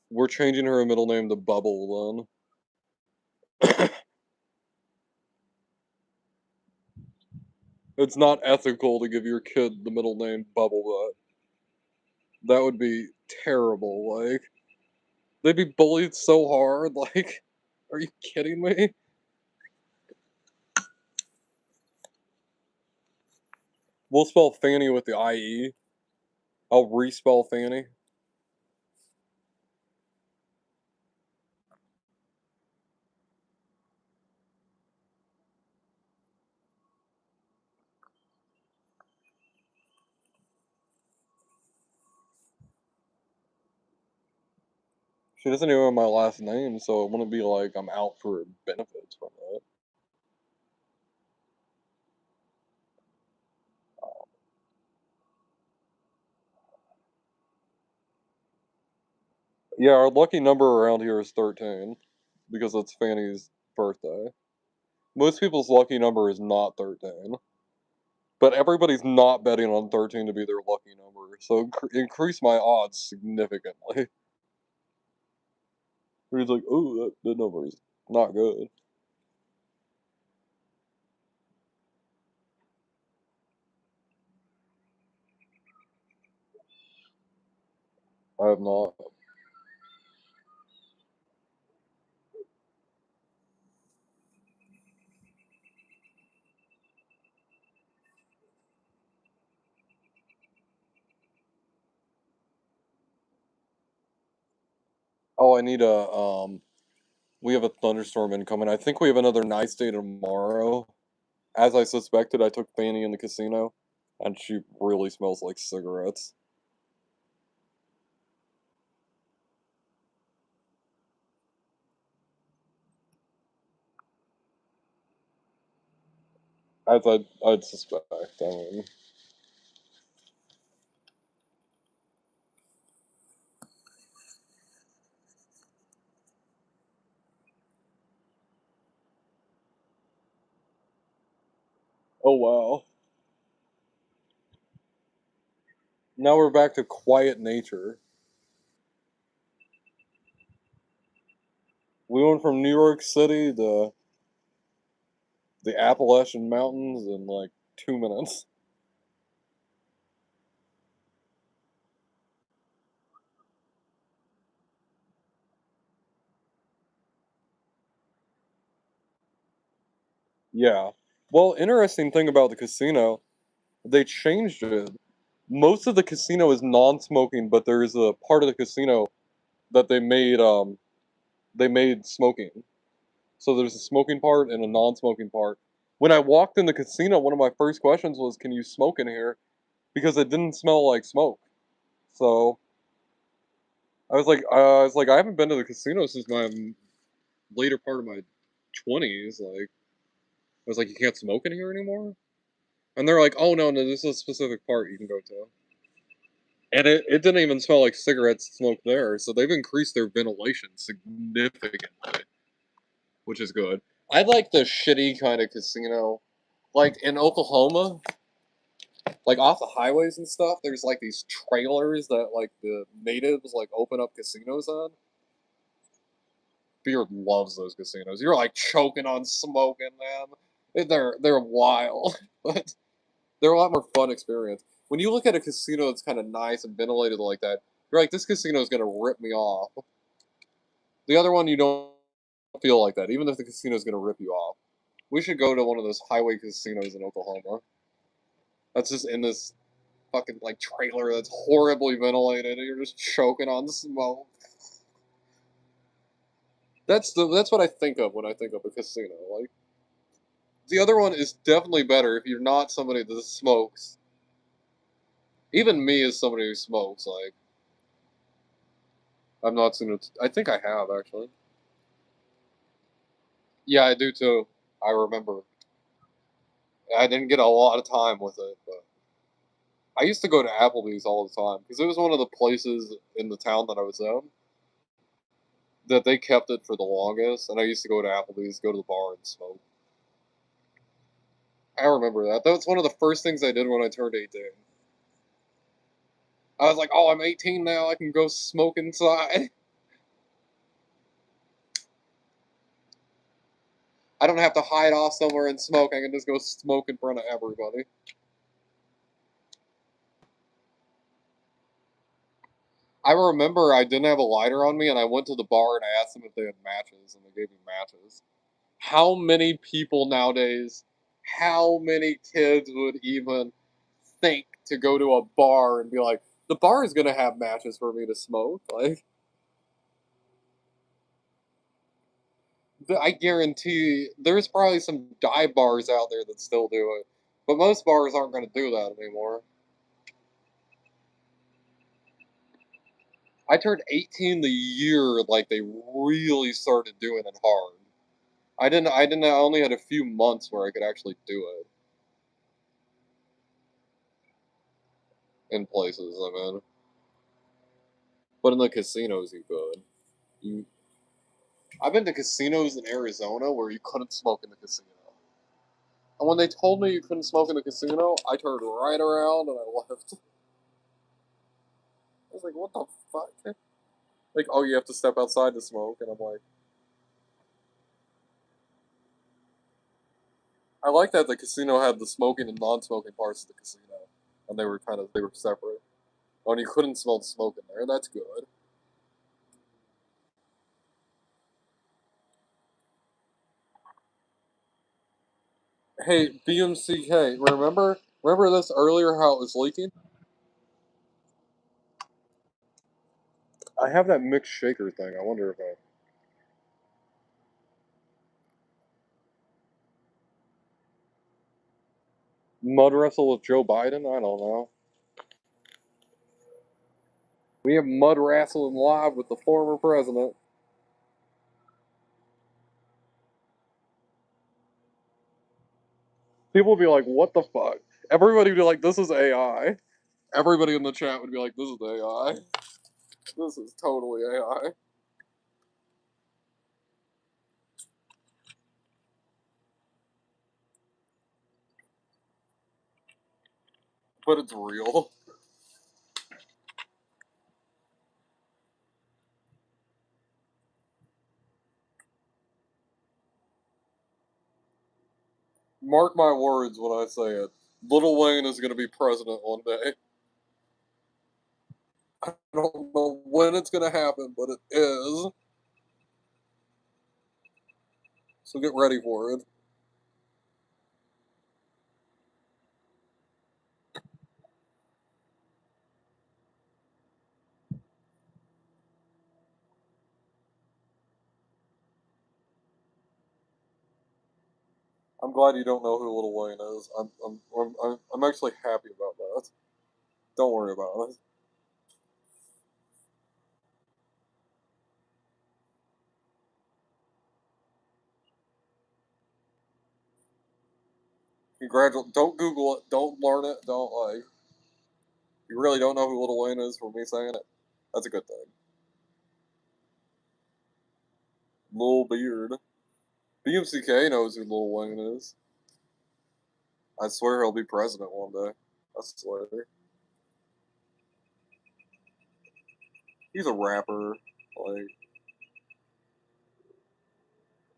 We're changing her middle name to Bubble then. It's not ethical to give your kid the middle name Bubblebutt. That would be terrible. Like, they'd be bullied so hard. Like, are you kidding me? We'll spell Fanny with the IE. I'll respell Fanny. She doesn't even have my last name, so it wouldn't be like I'm out for benefits from that. Yeah, our lucky number around here is 13 because it's Fanny's birthday. Most people's lucky number is not 13, but everybody's not betting on 13 to be their lucky number, so increase my odds significantly. He's like, oh, that number is not good. I have not. Oh, I need a we have a thunderstorm incoming. I think we have another nice day tomorrow. As I suspected, I took Fanny in the casino, and she really smells like cigarettes. As I'd suspect. I mean, oh wow. Now we're back to quiet nature. We went from New York City to the Appalachian Mountains in like 2 minutes. Yeah. Well, interesting thing about the casino, they changed it. Most of the casino is non-smoking, but there is a part of the casino that they made smoking. So there's a smoking part and a non-smoking part. When I walked in the casino, one of my first questions was, "Can you smoke in here?" Because it didn't smell like smoke. So I was like, I haven't been to the casino since my later part of my 20s. Like, I was like, you can't smoke in here anymore? And they're like, oh, no, this is a specific part you can go to. And it didn't even smell like cigarette smoke there, so they've increased their ventilation significantly, which is good. I like the shitty kind of casino. Like in Oklahoma, like off the highways and stuff, there's like these trailers that like the natives like open up casinos on. Beard loves those casinos. You're like choking on smoke in them. They're wild, but they're a lot more fun experience. When you look at a casino that's kind of nice and ventilated like that, you're like, this casino is gonna rip me off. The other one, you don't feel like that, even if the casino is gonna rip you off. We should go to one of those highway casinos in Oklahoma. That's just in this fucking like trailer that's horribly ventilated, and you're just choking on smoke. That's what I think of when I think of a casino. Like the other one is definitely better if you're not somebody that smokes. Even me as somebody who smokes, like I'm not seen it. I think I have actually. Yeah, I do too. I remember. I didn't get a lot of time with it, but I used to go to Applebee's all the time because it was one of the places in the town that I was in that they kept it for the longest, and I used to go to Applebee's, go to the bar, and smoke. I remember that. That was one of the first things I did when I turned 18. I was like, oh, I'm 18 now, I can go smoke inside. I don't have to hide off somewhere and smoke, I can just go smoke in front of everybody. I remember I didn't have a lighter on me, and I went to the bar and I asked them if they had matches, and they gave me matches. How many people nowadays, how many kids would even think to go to a bar and be like, the bar is gonna have matches for me to smoke? Like, I guarantee there's probably some dive bars out there that still do it, but most bars aren't gonna do that anymore. I turned 18 the year like they really started doing it hard. I only had a few months where I could actually do it in places, I mean. But in the casinos you could. You I've been to casinos in Arizona where you couldn't smoke in the casino. And when they told me you couldn't smoke in the casino, I turned right around and I left. I was like, what the fuck? Like, oh, you have to step outside to smoke, and I'm like, I like that the casino had the smoking and non-smoking parts of the casino, and they were separate. Oh, and you couldn't smell the smoke in there. That's good. Hey, BMCK, remember this earlier how it was leaking? I have that mixed shaker thing. I wonder if I mud wrestle with Joe Biden. I don't know. We have mud wrestling live with the former president. People would be like, "What the fuck?" Everybody would be like, "This is AI." Everybody in the chat would be like, "This is AI. This is totally AI." But it's real. Mark my words when I say it. Little Wayne is going to be president one day. I don't know when it's going to happen, but it is. So get ready for it. I'm glad you don't know who Little Wayne is. I'm actually happy about that. Don't worry about it. Congratulations. Don't Google it. Don't learn it. Don't, like... You really don't know who Lil Wayne is for me saying it? That's a good thing. Lil Beard. BMCK knows who Lil Wayne is. I swear he'll be president one day. I swear. He's a rapper. Like,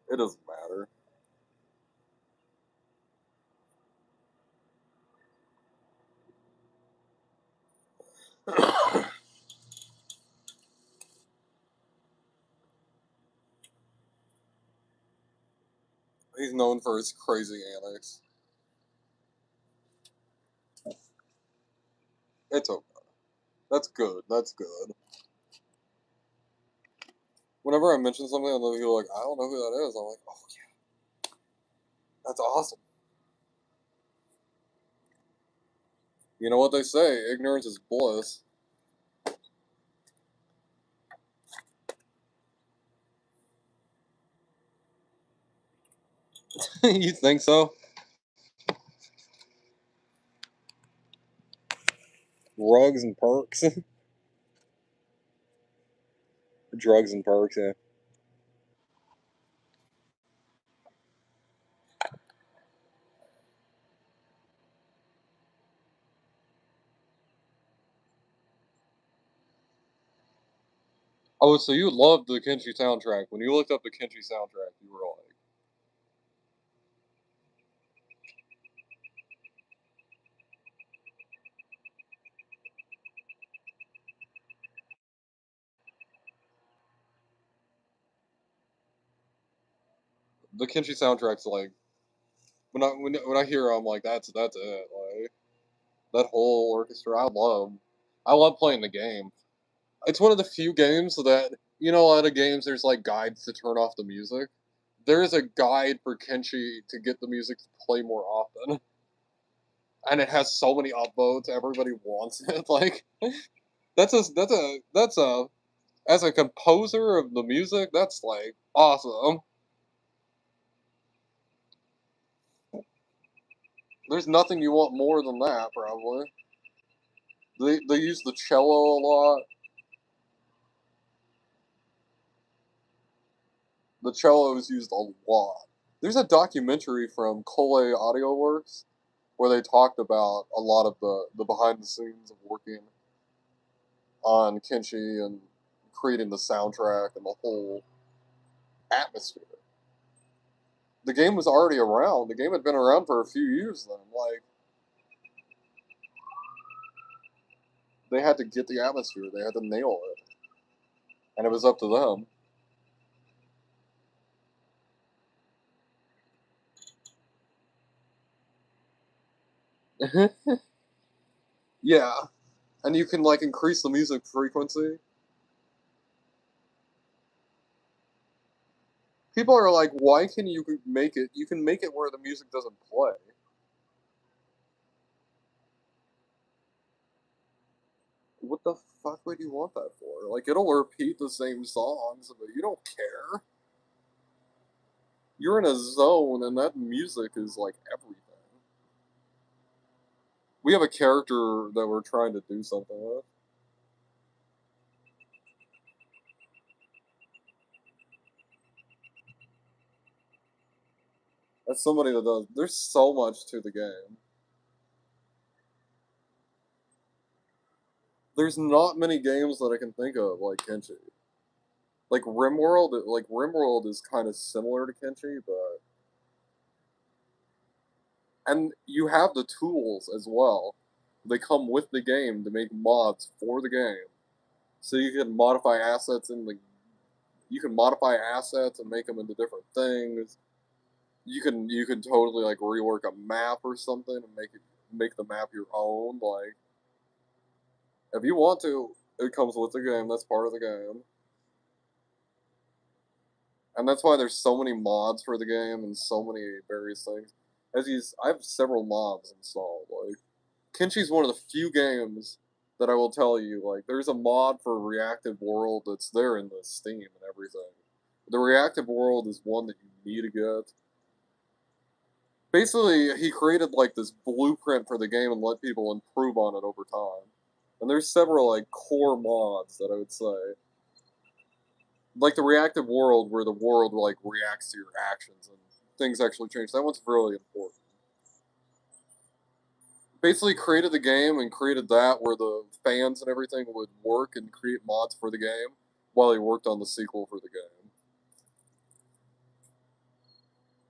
it doesn't matter. He's known for his crazy antics. It's okay. That's good. That's good. Whenever I mention something, I know people are like, I don't know who that is. I'm like, oh yeah, that's awesome. You know what they say? Ignorance is bliss. You think so? Drugs and perks. Drugs and perks, yeah. Oh, so you loved the Kenshi soundtrack. When you looked up the Kenshi soundtrack, you were like, the Kenshi soundtrack's like, when I hear it, I'm like, that's it. Like, that whole orchestra, I love playing the game. It's one of the few games that, you know, a lot of games there's like guides to turn off the music. There is a guide for Kenshi to get the music to play more often. And it has so many upvotes, everybody wants it. Like, that's a, as a composer of the music, that's like awesome. There's nothing you want more than that, probably. They use the cello a lot. The cello is used a lot. There's a documentary from Cole Audio Works where they talked about a lot of the behind the scenes of working on Kenshi and creating the soundtrack and the whole atmosphere. The game was already around. The game had been around for a few years then. Like, they had to get the atmosphere. They had to nail it. And it was up to them. Yeah. And you can, like, increase the music frequency. People are like, why can you make it? You can make it where the music doesn't play. What the fuck would you want that for? Like, it'll repeat the same songs, but you don't care. You're in a zone, and that music is like everything. We have a character that we're trying to do something with. As somebody that does, there's so much to the game. There's not many games that I can think of like Kenshi. Rimworld is kind of similar to Kenshi, but and you have the tools as well. They come with the game to make mods for the game, so you can modify assets in the. You can modify assets and make them into different things. You can totally like rework a map or something and make the map your own. Like, if you want to, it comes with the game. That's part of the game. And that's why there's so many mods for the game and so many various things. I have several mods installed. Like, Kenshi's one of the few games that I will tell you, like, there's a mod for Reactive World that's there in the Steam and everything. The Reactive World is one that you need to get. Basically, he created like this blueprint for the game and let people improve on it over time. And there's several like core mods that I would say, like the reactive world, where the world like reacts to your actions and things actually change. That one's really important. Basically, created the game and created that where the fans and everything would work and create mods for the game while he worked on the sequel for the game.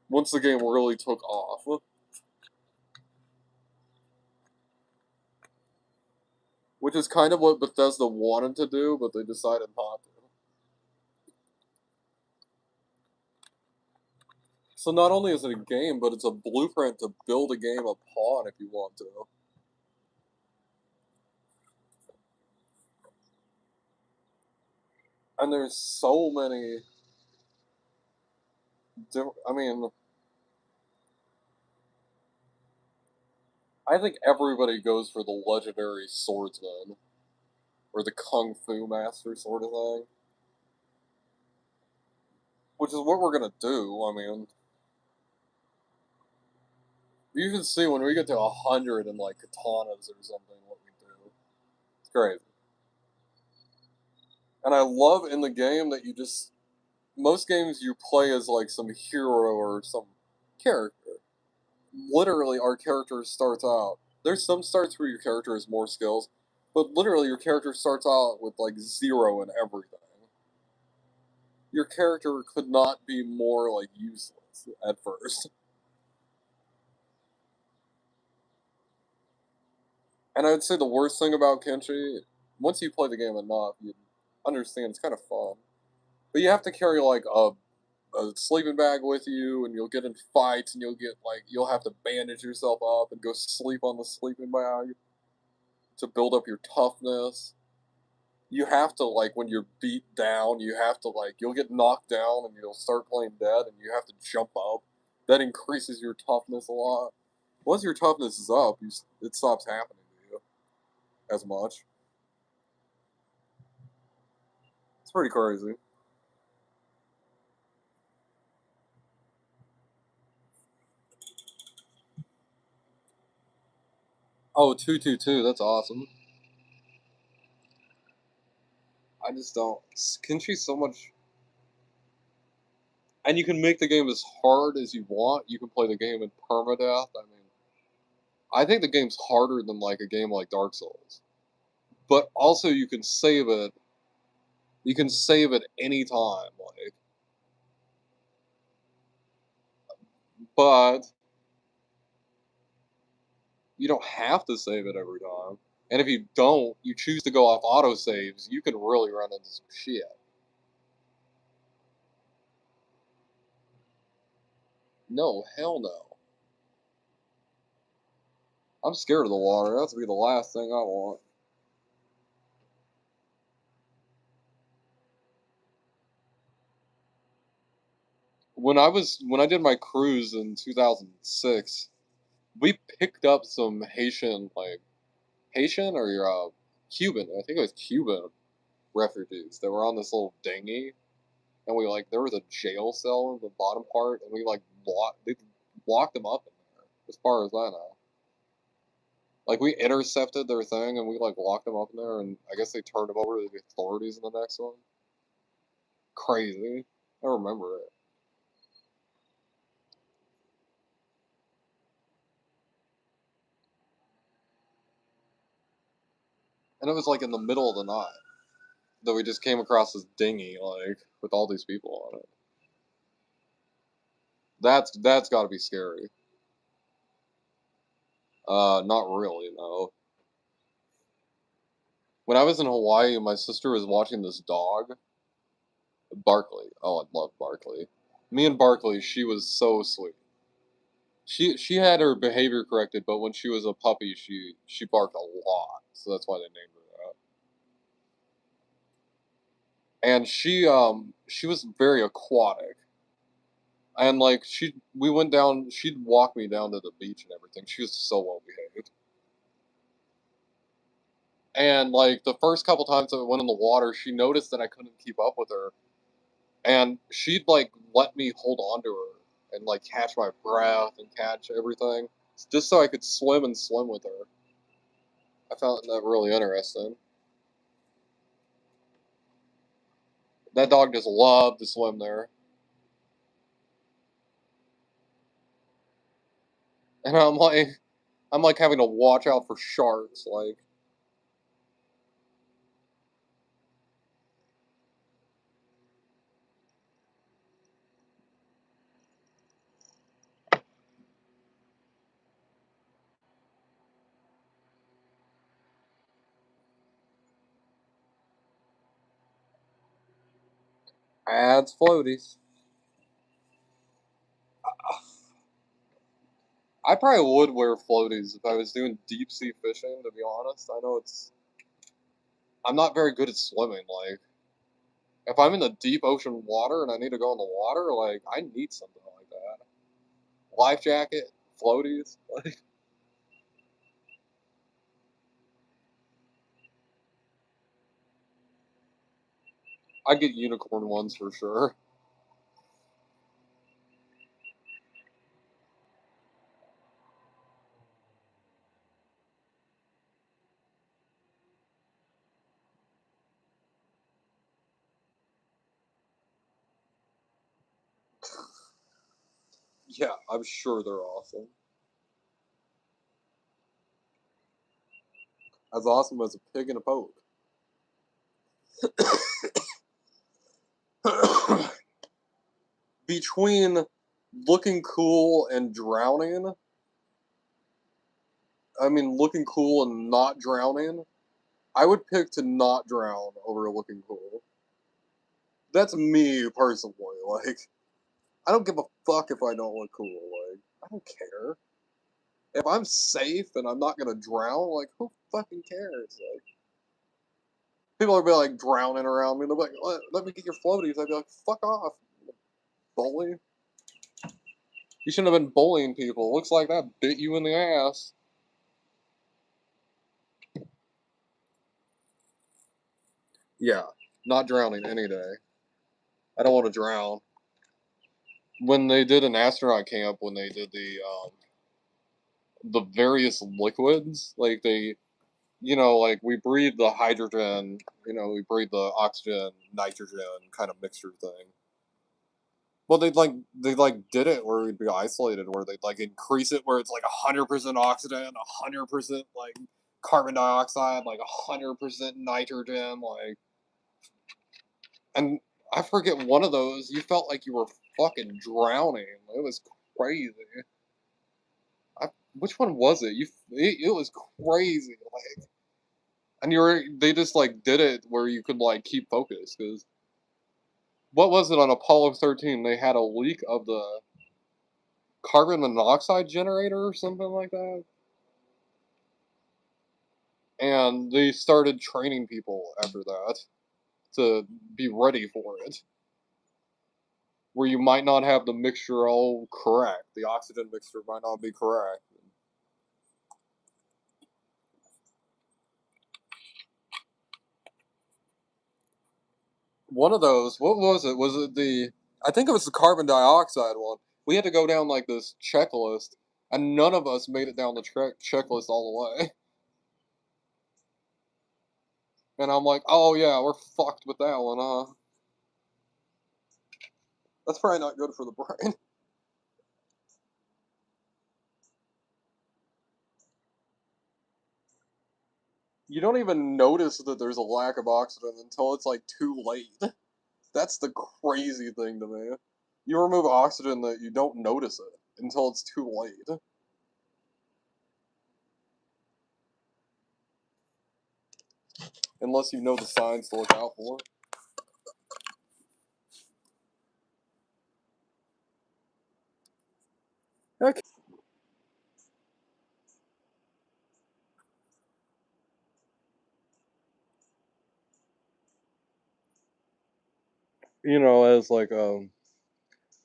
Once the game really took off. Which is kind of what Bethesda wanted to do, but they decided not to. So not only is it a game, but it's a blueprint to build a game upon if you want to. And there's so many different... I mean, I think everybody goes for the legendary swordsman. Or the kung fu master sort of thing. Which is what we're gonna do, I mean... You can see when we get to 100 in, like, katanas or something, what we do. It's crazy. And I love in the game that you just... Most games you play as, like, some hero or some character. Literally, our character starts out... There's some starts where your character has more skills, but literally your character starts out with, like, 0 in everything. Your character could not be more, like, useless at first. And I would say the worst thing about Kenshi, once you play the game enough, you understand it's kind of fun. But you have to carry, like, a sleeping bag with you, and you'll get in fights, and you'll have to bandage yourself up and go sleep on the sleeping bag to build up your toughness. You have to, like, when you're beat down, you have to, like, you'll get knocked down and you'll start playing dead, and you have to jump up. That increases your toughness a lot. Once your toughness is up, it stops happening to you as much. It's pretty crazy. Oh, 222, that's awesome. I just don't... Kenshi's so much... And you can make the game as hard as you want. You can play the game in permadeath. I mean, I think the game's harder than, like, a game like Dark Souls. But also you can save it. You can save it any time, like... But you don't have to save it every time. And if you don't, you choose to go off autosaves, you can really run into some shit. No, hell no. I'm scared of the water. That's to be the last thing I want. When I did my cruise in 2006, we picked up some Haitian or Cuban. I think it was Cuban refugees that were on this little dinghy, and there was a jail cell in the bottom part, and they locked them up in there. As far as I know, like we intercepted their thing, and we locked them up in there, and I guess they turned them over to the authorities in the next one. Crazy. I remember it. And it was like in the middle of the night that we just came across this dinghy, like, with all these people on it. That's got to be scary. Not really, no. When I was in Hawaii, my sister was watching this dog, Barkley. Oh, I love Barkley. Me and Barkley, she was so sweet. She had her behavior corrected, but when she was a puppy, she barked a lot, so that's why they named her that. And she was very aquatic. And like we went down. She'd walk me down to the beach and everything. She was so well behaved. And like the first couple times that we went in the water, she noticed that I couldn't keep up with her, and she'd like let me hold on to her and like catch my breath and catch everything, just so I could swim and swim with her. I found that really interesting. That dog just loved to swim there. And I'm like having to watch out for sharks, like. Adds floaties. I probably would wear floaties if I was doing deep sea fishing, to be honest. I know I'm not very good at swimming. Like, if I'm in the deep ocean water and I need to go in the water, like, I need something like that. Life jacket, floaties. Like, I get unicorn ones for sure. Yeah, I'm sure they're awesome. As awesome as a pig in a poke. Between looking cool and drowning, I mean, looking cool and not drowning, I would pick to not drown over looking cool. That's me personally. Like, I don't give a fuck if I don't look cool. Like, I don't care. If I'm safe and I'm not gonna drown, like, who fucking cares? Like, people are be like drowning around me. They're like, let me get your floaties. I'd be like, fuck off, bully. You shouldn't have been bullying people. Looks like that bit you in the ass. Yeah, not drowning any day. I don't want to drown. When they did an astronaut camp, when they did the various liquids, like like we breathe the hydrogen, we breathe the oxygen, nitrogen kind of mixture thing. Well, they did it where we'd be isolated, where they'd like increase it where it's like 100% oxygen, 100% like carbon dioxide, like 100% nitrogen, like, and I forget one of those. You felt like you were fucking drowning. It was crazy. Which one was it? It was crazy. Like, and they just like did it where you could like keep focus because what was it on Apollo 13? They had a leak of the carbon monoxide generator or something like that, and they started training people after that to be ready for it. Where you might not have the mixture all correct, the oxygen mixture might not be correct. One of those, what was it? Was it I think it was the carbon dioxide one. We had to go down like this checklist, and none of us made it down the checklist all the way. And I'm like, oh yeah, we're fucked with that one, huh? That's probably not good for the brain. You don't even notice that there's a lack of oxygen until it's like too late. That's the crazy thing to me. You remove oxygen that you don't notice it until it's too late. Unless you know the signs to look out for. Okay. As like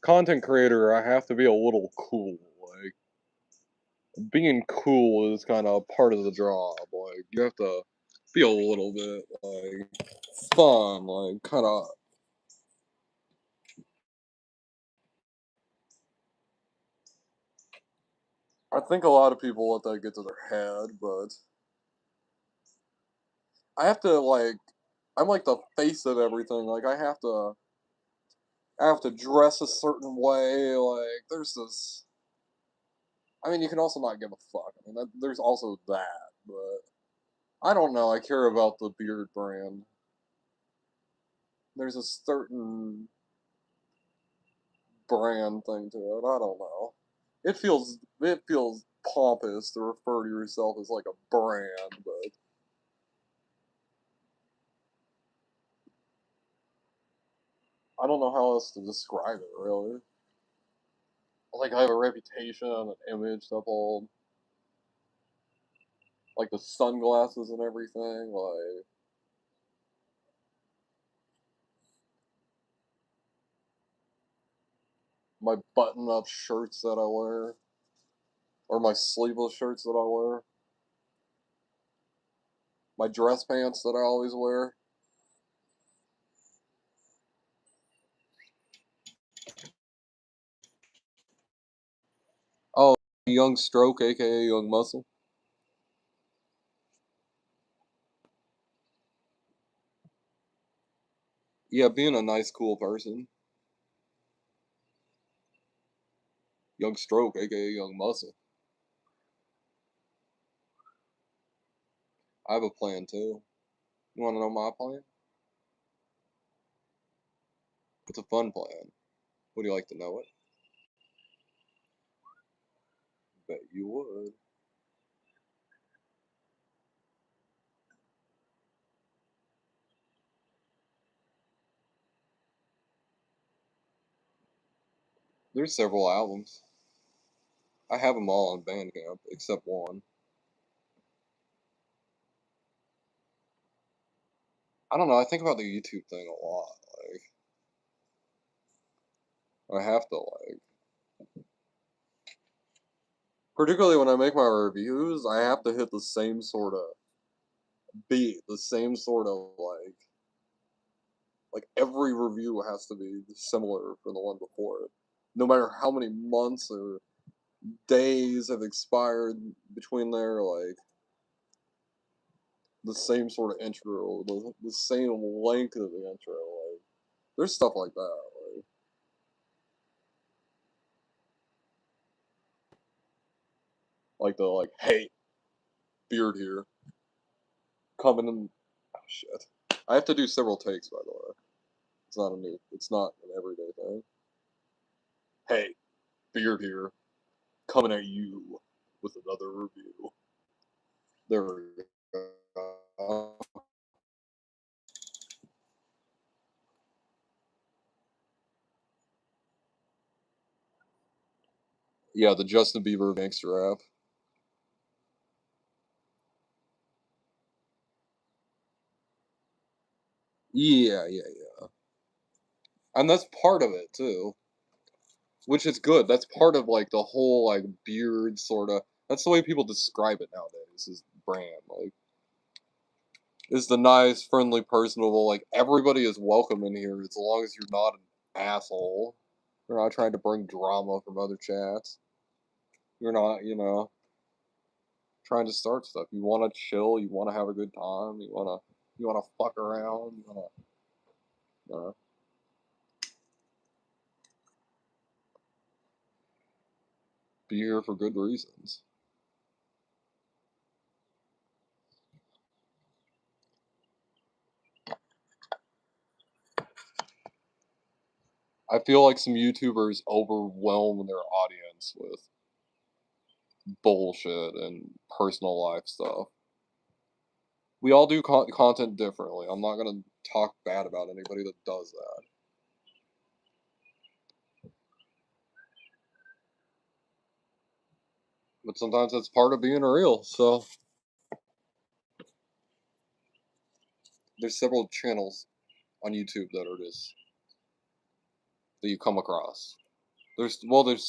content creator, I have to be a little cool. Like, being cool is kind of part of the job. Like, you have to be a little bit like fun, like kind of. I think a lot of people let that get to their head, but I have to like, I'm like the face of everything. Like I have to dress a certain way. Like there's this. I mean, you can also not give a fuck. I mean, there's also that, but I don't know. I care about the beard brand. There's a certain brand thing to it. I don't know. It feels pompous to refer to yourself as like a brand, but I don't know how else to describe it really. Like I have a reputation, an image to uphold, like the sunglasses and everything, like my button-up shirts that I wear, or my sleeveless shirts that I wear, my dress pants that I always wear. Oh, Young Stroke, aka Young Muscle. Yeah, being a nice, cool person. Young Stroke, aka Young Muscle. I have a plan too. You want to know my plan? It's a fun plan. Would you like to know it? Bet you would. There's several albums. I have them all on Bandcamp, except one. I don't know, I think about the YouTube thing a lot. Like, I have to, like, particularly when I make my reviews, I have to hit the same sort of beat, the same sort of, like every review has to be similar from the one before it. No matter how many months or days have expired between there, like, the same sort of intro, the same length of the intro. Like, there's stuff like that. Like the like, hey, beard here, coming in. Oh shit! I have to do several takes, by the way. It's not an everyday thing. Hey, beard here, coming at you with another review. There we go. Yeah, the Justin Bieber gangster rap. Yeah. And that's part of it too, which is good. That's part of like the whole like beard sort of. That's the way people describe it nowadays. Is brand like is the nice, friendly, personable. Like everybody is welcome in here as long as you're not an asshole. You're not trying to bring drama from other chats. You're not, trying to start stuff. You want to chill. You want to have a good time. You want to fuck around. You want to, be here for good reasons. I feel like some YouTubers overwhelm their audience with bullshit and personal life stuff. We all do content differently. I'm not gonna talk bad about anybody that does that. But sometimes that's part of being real. So there's several channels on YouTube that are just that you come across. There's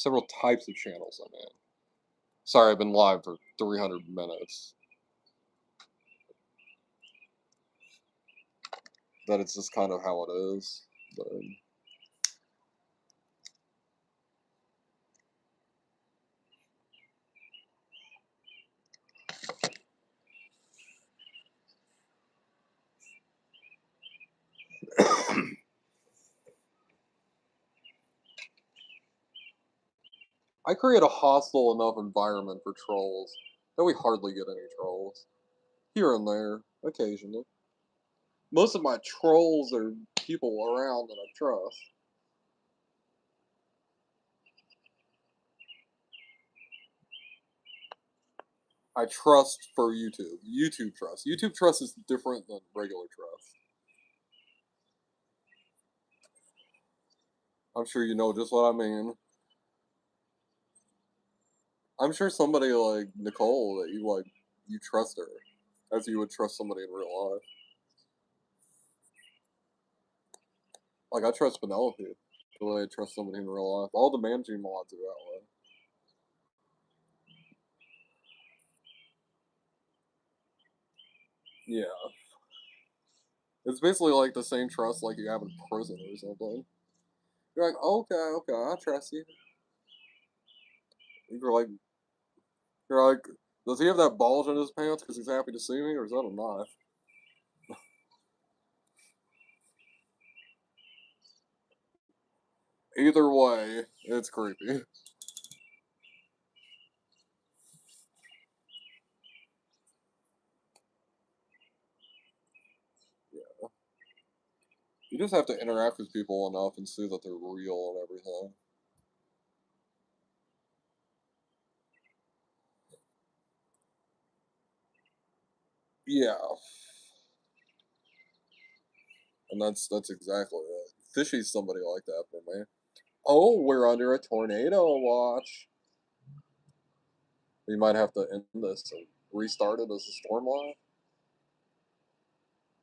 several types of channels I'm in. Sorry, I've been live for 300 minutes. That it's just kind of how it is. But I create a hostile enough environment for trolls that we hardly get any trolls. Here and there, occasionally. Most of my trolls are people around that I trust. I trust for YouTube. YouTube trust. YouTube trust is different than regular trust. I'm sure you know just what I mean. I'm sure somebody like Nicole that you trust her as you would trust somebody in real life. Like I trust Penelope the way I trust somebody in real life. All the managing mods are that way. Yeah. It's basically like the same trust like you have in prison or something. You're like, okay, I trust you. You're like, does he have that bulge in his pants because he's happy to see me, or is that a knife? Either way, it's creepy. Yeah. You just have to interact with people enough and see that they're real and everything. Yeah. And that's exactly it. Fishy's somebody like that for me. Oh, we're under a tornado watch. We might have to end this and restart it as a storm line.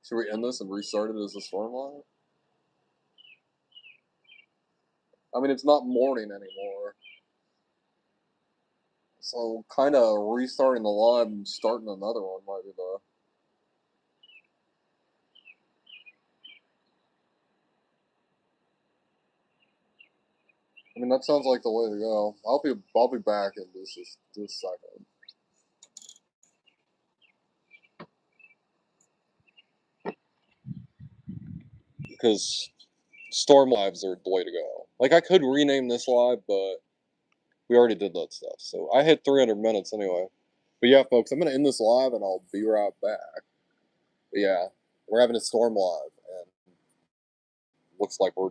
Should we end this and restart it as a storm line? I mean, it's not morning anymore. So, kind of restarting the live and starting another one might be the... I mean, that sounds like the way to go. I'll be back in this second. Because storm lives are the way to go. Like, I could rename this live, but we already did that stuff. So I hit 300 minutes anyway. But yeah, folks, I'm going to end this live and I'll be right back. But yeah, we're having a storm live and looks like we're